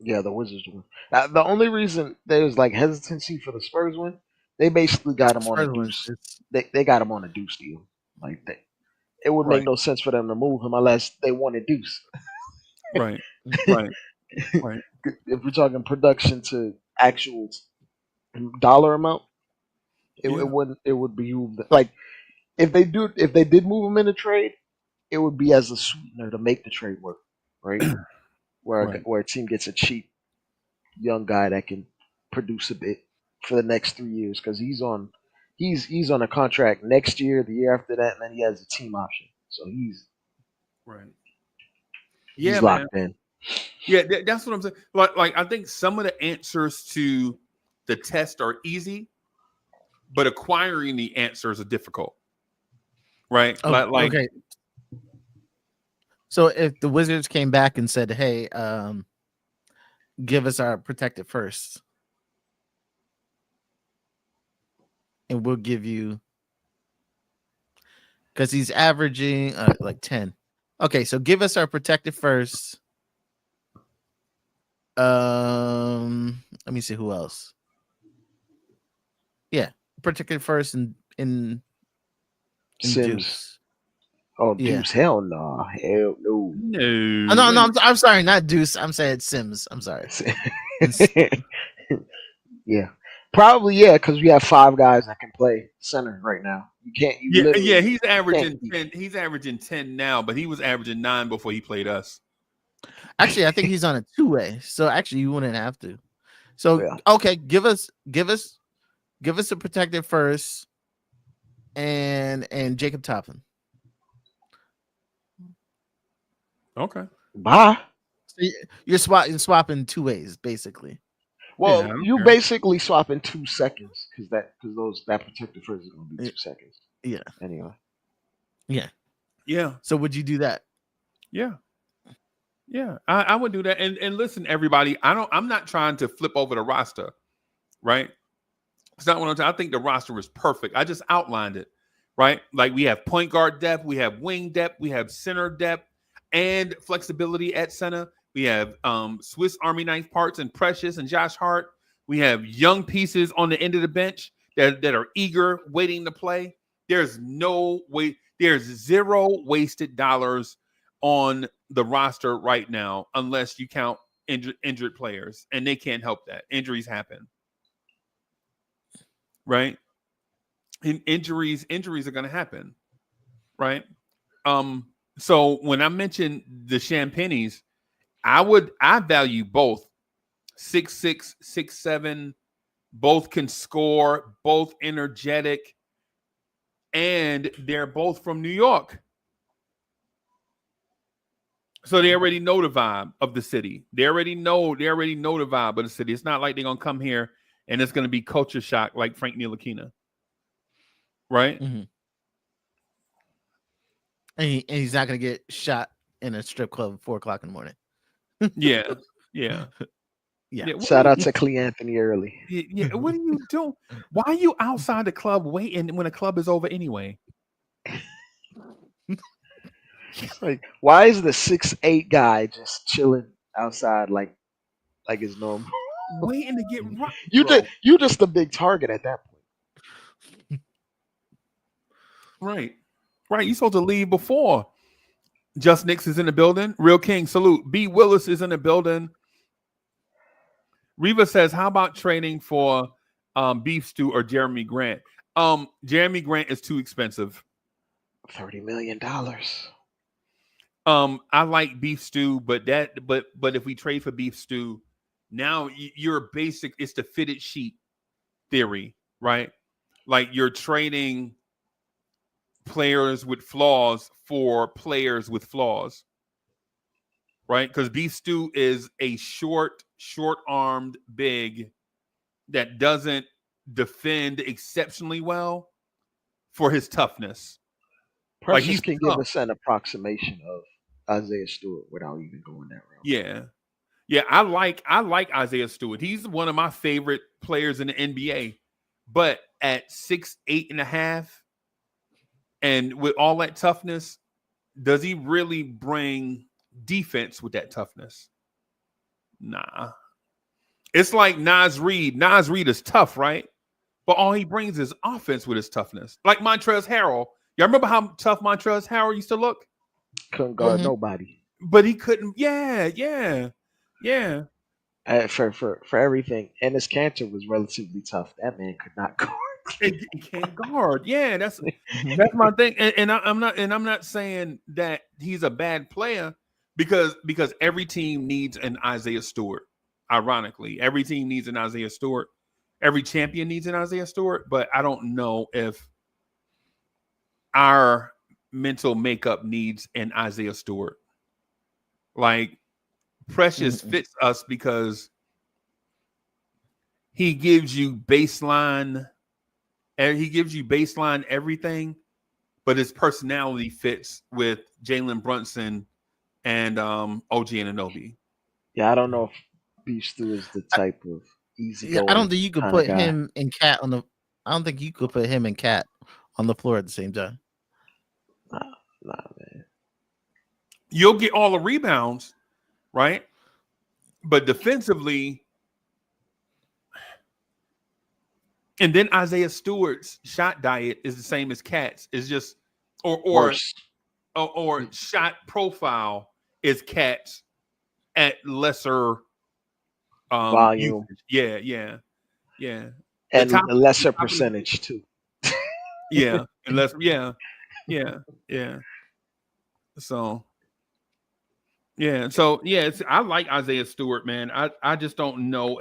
Yeah, the Wizards one. The only reason there's like hesitancy for the Spurs one, they basically got him on a Spurs was deuce. just They got him on a deuce deal. Like it would make Right, no sense for them to move him unless they wanted deuce. right, right, right. If we're talking production to actual dollar amount, Yeah, it would be like if they did move him in a trade, it would be as a sweetener to make the trade work, right? right, Where a team gets a cheap young guy that can produce a bit for the next 3 years because he's on a contract next year, the year after that, and then he has a team option, so right. Yeah, he's man. locked in. Yeah, that's what I'm saying. Like I think some of the answers to the test are easy, but acquiring the answers are difficult. Right? oh, Like okay. So if the Wizards came back and said, "Hey, give us our protected first, and we'll give you," because he's averaging like 10. Okay, so give us our protected first. Let me see who else. Yeah, protected first in Sims. Deuce. Oh, Yeah. Deuce, hell no, hell no. no, Oh, no, I'm sorry, not Deuce. I'm saying Sims. I'm sorry. Yeah, probably yeah, because we have five guys that can play center right now. You can't, you Yeah, literally he's can't averaging keep. 10. He's averaging 10 now, but he was averaging 9 before he played us. Actually, I think he's on a two-way. So actually, you wouldn't have to. So Yeah. okay, give us a protected first and Jacob Toppin. Okay. Bye. So you're swapping two ways basically. Well, Yeah, I don't you care. basically swap in 2 seconds because that protected first is going to be 2 seconds Yeah. anyway. Yeah. Yeah. So would you do that? Yeah. Yeah. I would do that. And listen, everybody, I'm not trying to flip over the roster, right? It's not what I'm saying. I think the roster is perfect. I just outlined it, right? Like we have point guard depth, we have wing depth, we have center depth, and flexibility at center. We have Swiss Army knife parts and Precious and Josh Hart. We have young pieces on the end of the bench that are eager, waiting to play. There's zero wasted dollars on the roster right now, unless you count injured players, and they can't help that. Injuries happen, right? And injuries are going to happen, right? So when I mentioned the Champagnes, I value both 6'6", 6'7", both can score, both energetic, and they're both from New York. So they already know the vibe of the city. They already know the vibe of the city. It's not like they're gonna come here and it's gonna be culture shock like Frank Ntilikina. Right? Mm-hmm. And he's not gonna get shot in a strip club at 4:00 in the morning. Yeah. Yeah. Yeah. Yeah. What Shout are out you, to Clee Anthony early. yeah. What are you doing? Why are you outside the club waiting when the club is over anyway? It's like, why is the 6'8" guy just chilling outside like it's normal? Waiting to get right, You just a big target at that point. right. You're supposed to leave before. Just Knicks is in the building. Real King, salute. B. Willis is in the building. Reva says, how about trading for Beef Stew or Jeremy Grant? Jeremy Grant is too expensive. $30 million. I like Beef Stew, but if we trade for Beef Stew, now you're basic, it's the fitted sheet theory, right? Like you're trading players with flaws for players with flaws. Right? Because Beef Stew is a short-armed big that doesn't defend exceptionally well for his toughness. Precious he's can tough. give us an approximation of Isaiah Stewart without even going that route. Yeah. Yeah, I like Isaiah Stewart. He's one of my favorite players in the NBA. But at 6'8.5", and with all that toughness, does he really bring defense with that toughness? Nah. It's like Nas Reed. Nas Reed is tough, right? But all he brings is offense with his toughness. Like Montrezl Harrell. Y'all remember how tough Montrezl Harrell used to look? Couldn't guard nobody. But he couldn't. Yeah. For everything. And his cancer was relatively tough. That man could not guard. He can't guard. Yeah, that's my thing. And I'm not saying that he's a bad player because every team needs an Isaiah Stewart. Ironically, every team needs an Isaiah Stewart. Every champion needs an Isaiah Stewart. But I don't know if our mental makeup needs an Isaiah Stewart. Like Precious fits us because he gives you baseline. And he gives you baseline everything, but his personality fits with Jalen Brunson and OG Anunoby. Yeah, I don't know if Beef Stew is the type of easy. Yeah, I don't think you could put him and Cat on the. I don't think you could put him and Cat on the floor at the same time. Nah, man. You'll get all the rebounds, right? But defensively. And then Isaiah Stewart's shot diet is the same as Cat's. It's just or shot profile is Cat's at lesser volume. Usage. Yeah. And a lesser percentage too. Yeah. And less yeah. So I like Isaiah Stewart, man. I just don't know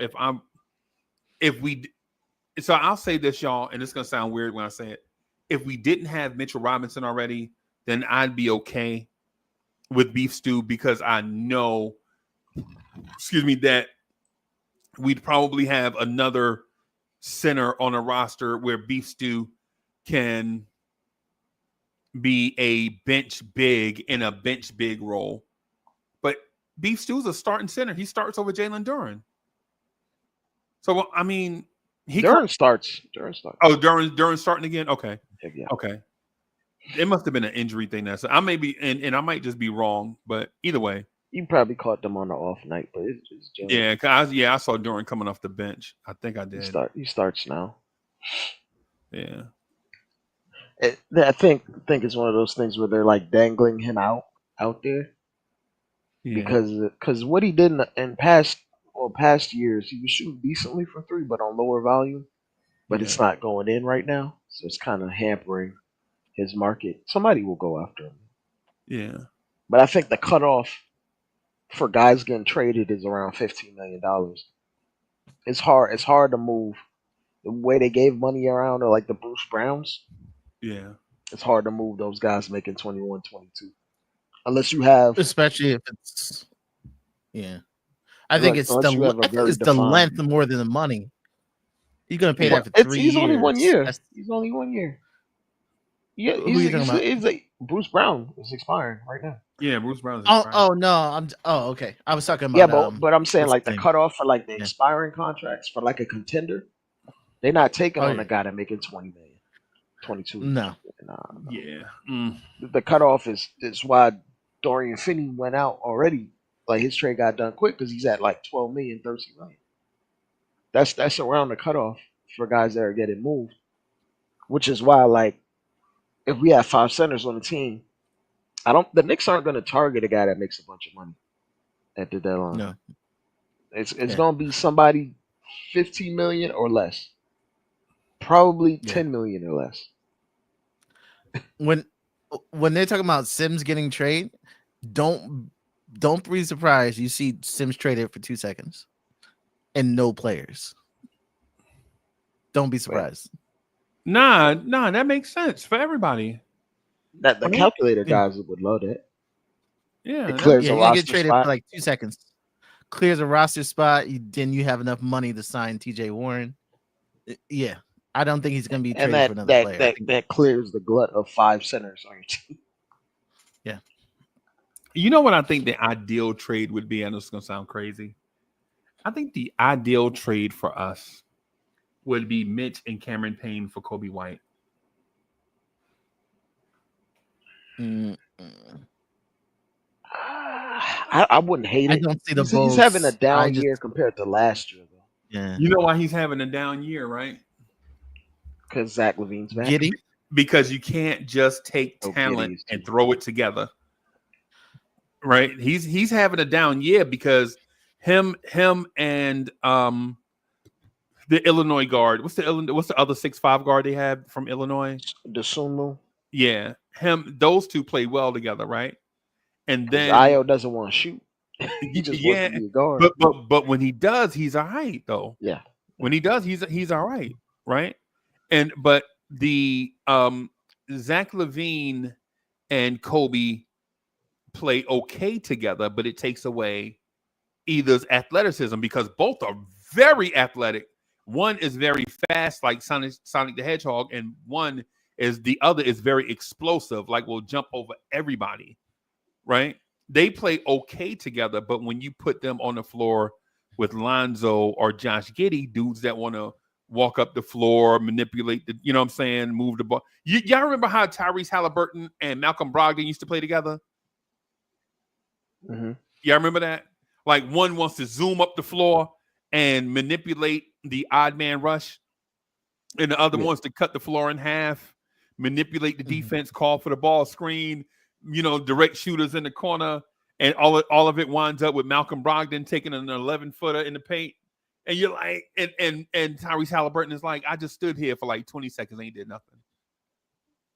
so I'll say this, y'all, and it's going to sound weird when I say it. If we didn't have Mitchell Robinson already, then I'd be okay with Beef Stew because I know, that we'd probably have another center on a roster where Beef Stew can be a bench big in a bench big role. But Beef Stew's a starting center. He starts over Jalen Duren. So, I mean... Duren starts. Oh, Duren's starting again? Okay. Yeah. Okay. It must have been an injury thing. I may be, and I might just be wrong, but either way. You probably caught them on the off night, but it's just I saw Duren coming off the bench. I think I did. He starts now. Yeah. I think it's one of those things where they're like dangling him out there. Yeah. Because what he did in past years, he was shooting decently from three, but on lower volume. But it's not going in right now, so it's kind of hampering his market. Somebody will go after him. Yeah. But I think the cutoff for guys getting traded is around $15 million. It's hard to move. The way they gave money around, or like the Bruce Browns. Yeah. It's hard to move those guys making 21, 22. Unless you have, especially if it's, I think it's the length more than the money. You're gonna pay that for 3 years. He's only 1 year. He's only 1 year. Yeah, he's Bruce Brown is expiring right now. Yeah, Bruce Brown is Oh, prime. oh no, okay. I was talking about Yeah, but I'm saying what's like his the name? cutoff for like the Yeah. expiring contracts for like a contender, they're not taking Oh, on yeah. a guy that making 20 million, 22. No. Nah. Yeah. The cutoff is why Dorian Finney went out already. Like his trade got done quick because he's at like 12 million, 13 million. That's around the cutoff for guys that are getting moved. Which is why, like, if we have 5 centers on the team, the Knicks aren't gonna target a guy that makes a bunch of money at the deadline. No. It's Yeah. gonna be somebody 15 million or less. Probably Yeah. 10 million or less. When they're talking about Sims getting traded, don't be surprised you see Sims traded for 2 seconds and no players. Don't be surprised. Nah, that makes sense for everybody. That the Right? calculator Yeah. guys would love that. Yeah, It that clears Yeah, a you're gonna get roster traded spot. for like 2 seconds. Clears a roster spot. Then you have enough money to sign TJ Warren. Yeah, I don't think he's gonna be And traded for another player. that clears the glut of 5 centers on your team. Yeah. You know what I think the ideal trade would be? I know it's gonna sound crazy. I think the ideal trade for us would be Mitch and Cameron Payne for Kobe White. I wouldn't hate I it. don't see the He's Bulls. having a I down just year compared to last year, though, yeah. You know why he's having a down year, right? because Zach Levine's back. Giddy. Because you can't just take Oh, talent Giddy and is throw it together. Right? He's having a down year because him and the Illinois guard. What's the other 6'5" guard they have from Illinois? Dosunmu. Yeah, those two play well together, right? And Because then Io doesn't want to shoot. He just wants yeah, to be a guard. but when he does, he's all right though. Yeah. When he does, he's all right, right? But the Zach LaVine and Kobe play okay together, but it takes away either's athleticism because both are very athletic. One is very fast, like Sonic the Hedgehog, and the other is very explosive, like will jump over everybody, right? They play okay together, but when you put them on the floor with Lonzo or Josh Giddey, dudes that want to walk up the floor, manipulate the, you know what I'm saying, move the ball. Y'all remember how Tyrese Halliburton and Malcolm Brogdon used to play together? Mm-hmm. Y'all remember that? Like one wants to zoom up the floor and manipulate the odd man rush, and the other wants to cut the floor in half, manipulate the defense, call for the ball screen, direct shooters in the corner, and all of it winds up with Malcolm Brogdon taking an 11-footer in the paint. And you're like, and Tyrese Halliburton is like, I just stood here for like 20 seconds, ain't did nothing.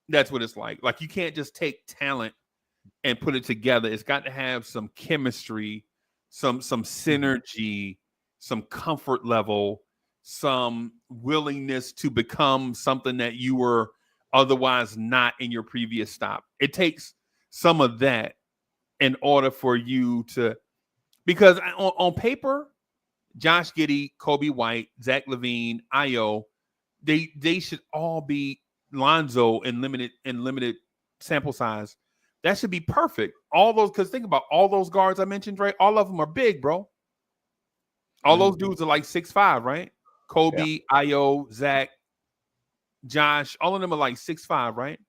That's what it's like. Like you can't just take talent and put it together. It's got to have some chemistry, some synergy, some comfort level, some willingness to become something that you were otherwise not in your previous stop. It takes some of that in order for you to, because on paper, Josh Giddey, Kobe White, Zach LaVine, Io, they should all be Lonzo in limited sample size. That should be perfect. All those, because think about all those guards I mentioned, right? All of them are big, bro. All those dudes are like 6'5", right? Kobe, Io, Zach, Josh, all of them are like 6'5", right?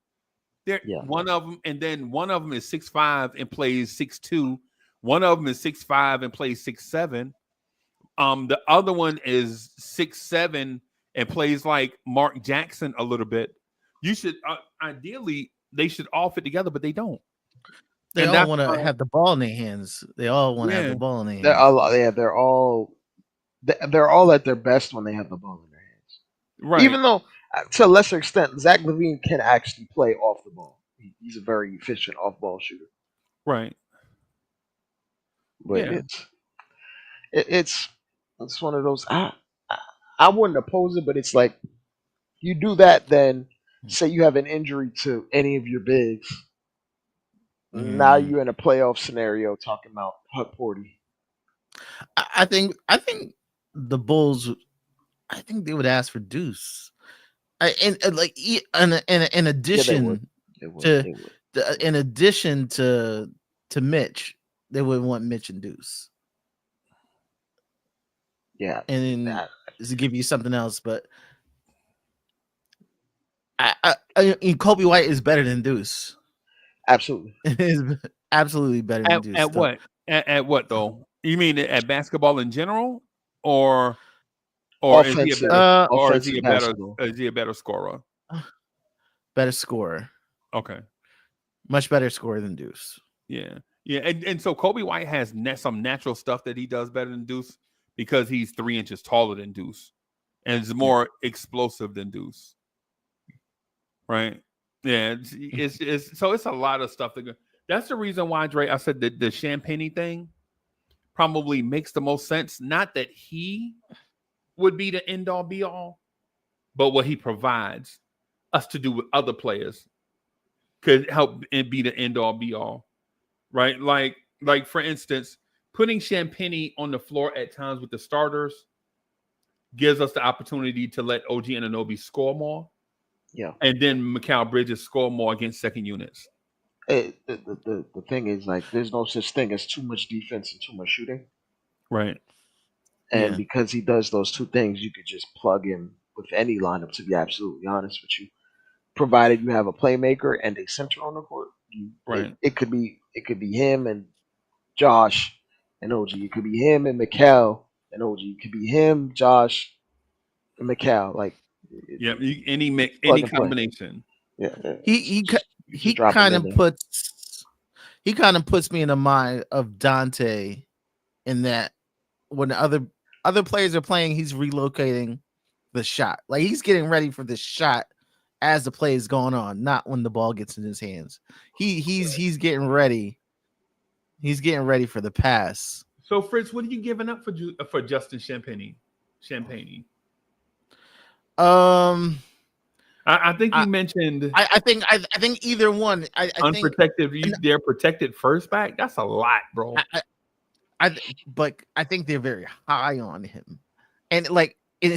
One of them, and then one of them is 6'5" and plays 6'2". One of them is 6'5" and plays 6'7". The other one is 6'7" and plays like Mark Jackson a little bit. You should ideally they should all fit together, but they don't. They all want to have the ball in their hands. They all want to have the ball in their hands. They're all at their best when they have the ball in their hands. Right. Even though, to a lesser extent, Zach LaVine can actually play off the ball. He's a very efficient off-ball shooter. Right. But it's one of those. I wouldn't oppose it, but it's like you do that, then say you have an injury to any of your bigs. Now you're in a playoff scenario talking about Huck Porty. I think the Bulls. I think they would ask for Deuce. In addition to to Mitch, they would want Mitch and Deuce. Yeah, And that- to give you something else, but Kobe White is better than Deuce. absolutely. Is absolutely better than Deuce. At what? At what though? You mean at basketball in general, or is he a Offensive, better, or is offensive he a better, basketball. scorer? Better scorer. Okay. Much better scorer than Deuce. Yeah. Yeah. And so Kobe White has some natural stuff that he does better than Deuce because he's 3 inches taller than Deuce and is more explosive than Deuce. Right. Yeah. It's so it's a lot of stuff that's the reason why, Dre, I said that the Champagne thing probably makes the most sense. Not that he would be the end all be all, but what he provides us to do with other players could help and be the end all be all, right? Like for instance, putting Champagne on the floor at times with the starters gives us the opportunity to let OG Anunoby score more. Yeah. And then Mikal Bridges score more against second units. The thing is, like, there's no such thing as too much defense and too much shooting. Right. And because he does those two things, you could just plug him with any lineup, to be absolutely honest with you. Provided you have a playmaker and a center on the court. Right. It could be him and Josh and OG. It could be him and Mikal and OG. It could be him, Josh, and Mikal. Like, yeah, any mix, plug any and play. combination. Yeah. He kind of puts me in the mind of Dante, in that when other players are playing, he's relocating the shot. Like, he's getting ready for the shot as the play is going on, not when the ball gets in his hands. He's getting ready. He's getting ready for the pass. So, Fritz, what are you giving up for Justin Champagne? I think you mentioned. I think either one. I unprotected. think they're protected first back. That's a lot, bro. But I think they're very high on him, and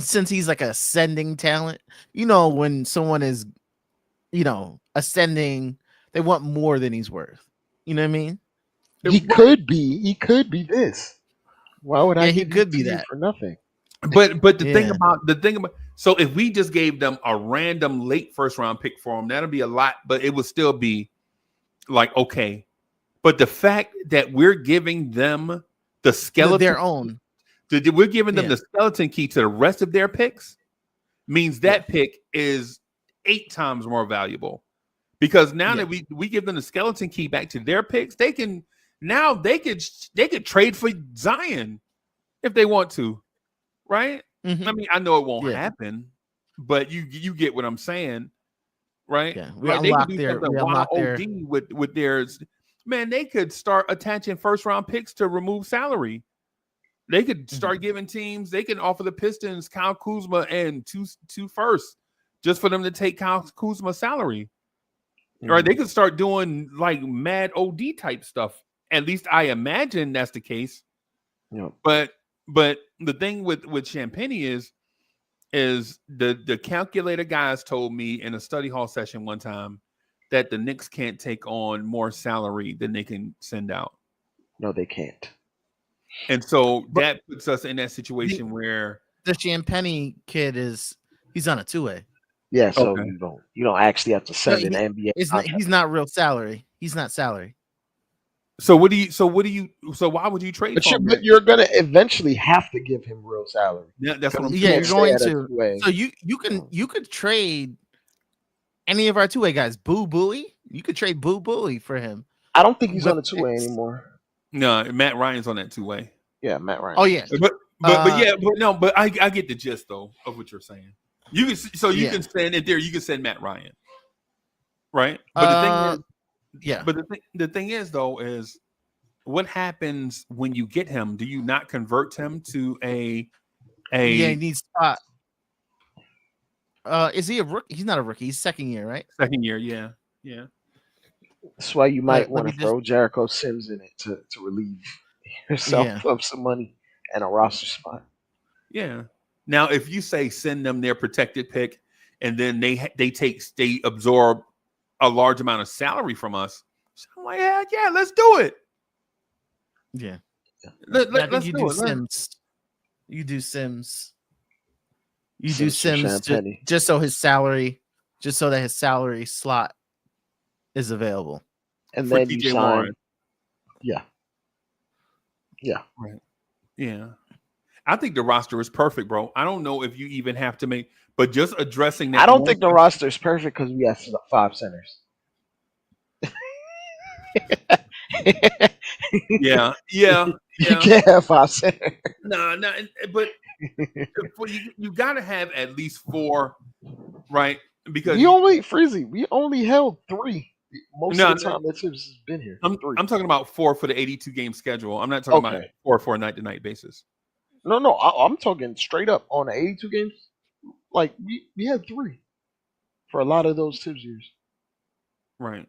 since he's like an ascending talent, when someone is, ascending, they want more than he's worth. You know what I mean? He could be this. Why would I? Yeah, he could be that for nothing. But the thing about so if we just gave them a random late first round pick for him, that'll be a lot, but it would still be like, okay. But the fact that we're giving them the skeleton, their own, we're giving them the skeleton key to the rest of their picks, means that pick is 8 times more valuable. Because now that we give them the skeleton key back to their picks, they could trade for Zion if they want to, right? Mm-hmm. I mean, I know it won't happen, but you get what I'm saying, right? Yeah, like they could do something wild with theirs. Man, they could start attaching first round picks to remove salary. They could start giving teams. They can offer the Pistons Kyle Kuzma and two firsts just for them to take Kyle Kuzma's salary. Right? They could start doing like mad OD type stuff. At least I imagine that's the case. Yeah. But the thing with Champagne is the calculator guys told me in a study hall session one time that the Knicks can't take on more salary than they can send out. No, they can't. And so that puts us in that situation where the Champagne kid he's on a 2-way. Yeah, so you don't actually have to send an NBA. He's not real salary. He's not salary. So why would you trade for him? But you're gonna eventually have to give him real salary. Yeah, that's what I'm saying. Yeah, you're going to. So you could trade any of our 2-way guys. Boo Booey. You could trade Boo Booey for him. I don't think he's on the 2-way anymore. No, Matt Ryan's on that 2-way. Yeah, Matt Ryan. Oh yeah, but I get the gist though of what you're saying. You can send it there. You can send Matt Ryan, right? But the thing is, But the thing is though is what happens when you get him? Do you not convert him to a? Yeah, he needs spot. Is he a rookie? He's not a rookie. He's second year, right? Second year, yeah. That's why you might want to throw Jericho Sims in it to relieve yourself of some money and a roster spot. Yeah. Now, if you say send them their protected pick, and then they absorb a large amount of salary from us, I'm like, yeah, let's do it. Yeah. Let's you do do it. Sims. You do Sims. You do Sims for Sims Champagne. just so that his salary slot is available. And For then you TJ sign. Warren. Yeah. Yeah. Right. Yeah. I think the roster is perfect, bro. I don't know if you even have to make, but just addressing that. I don't think the roster is perfect because we have 5 centers. Yeah. You can't have 5 centers. No, but you got to have at least 4, right? Because We only held 3 most No, of the time that Tibbs has been here. 3. I'm talking about 4 for the 82 game schedule. I'm not talking about 4 for a night to night basis. No, I'm talking straight up on the 82 games. Like we had 3 for a lot of those Tibbs years. Right.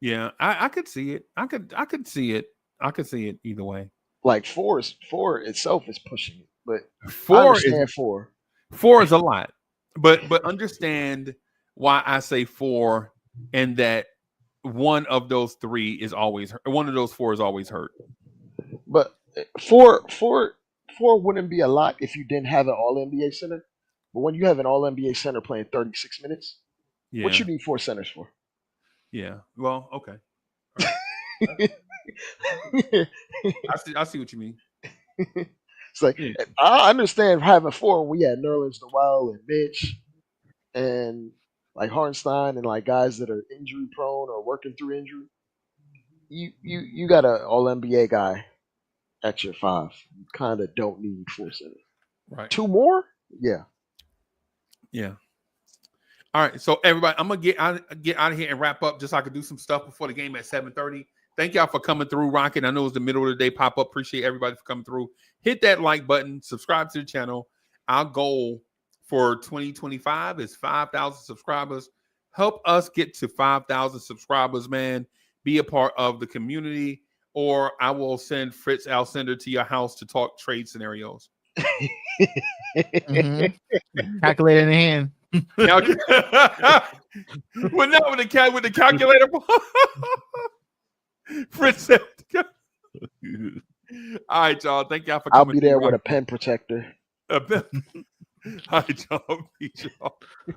Yeah, I could see it. I could see it. I could see it either way. Like 4 itself is pushing it, but 4 I understand 4. 4 is a lot, but understand why I say 4, and that one of those 3 is always one of those 4 is always hurt. But 4 wouldn't be a lot if you didn't have an All NBA center. But when you have an All NBA center playing 36 minutes, what you need 4 centers for? Yeah. Well, okay. I see what you mean. It's like I understand having 4 when we had Nerlens Noel and Mitch and like Hartenstein and like guys that are injury prone or working through injury. You got an All NBA guy at your 5. You kind of don't need 4 centers. Right. 2 more? Yeah. Yeah. All right. So everybody, I'm gonna get out of here and wrap up just so I can do some stuff before the game at 7:30. Thank y'all for coming through, rocking. I know it's the middle of the day pop up. Appreciate everybody for coming through. Hit that like button, subscribe to the channel. Our goal for 2025 is 5,000 subscribers. Help us get to 5,000 subscribers, man. Be a part of the community, or I will send Fritz Alcindor to your house to talk trade scenarios. Calculator in the hand. Well, not with the calculator. Fritz said. All right, y'all. Thank y'all for coming. I'll be there with a pen protector. All right, y'all. Peace, y'all.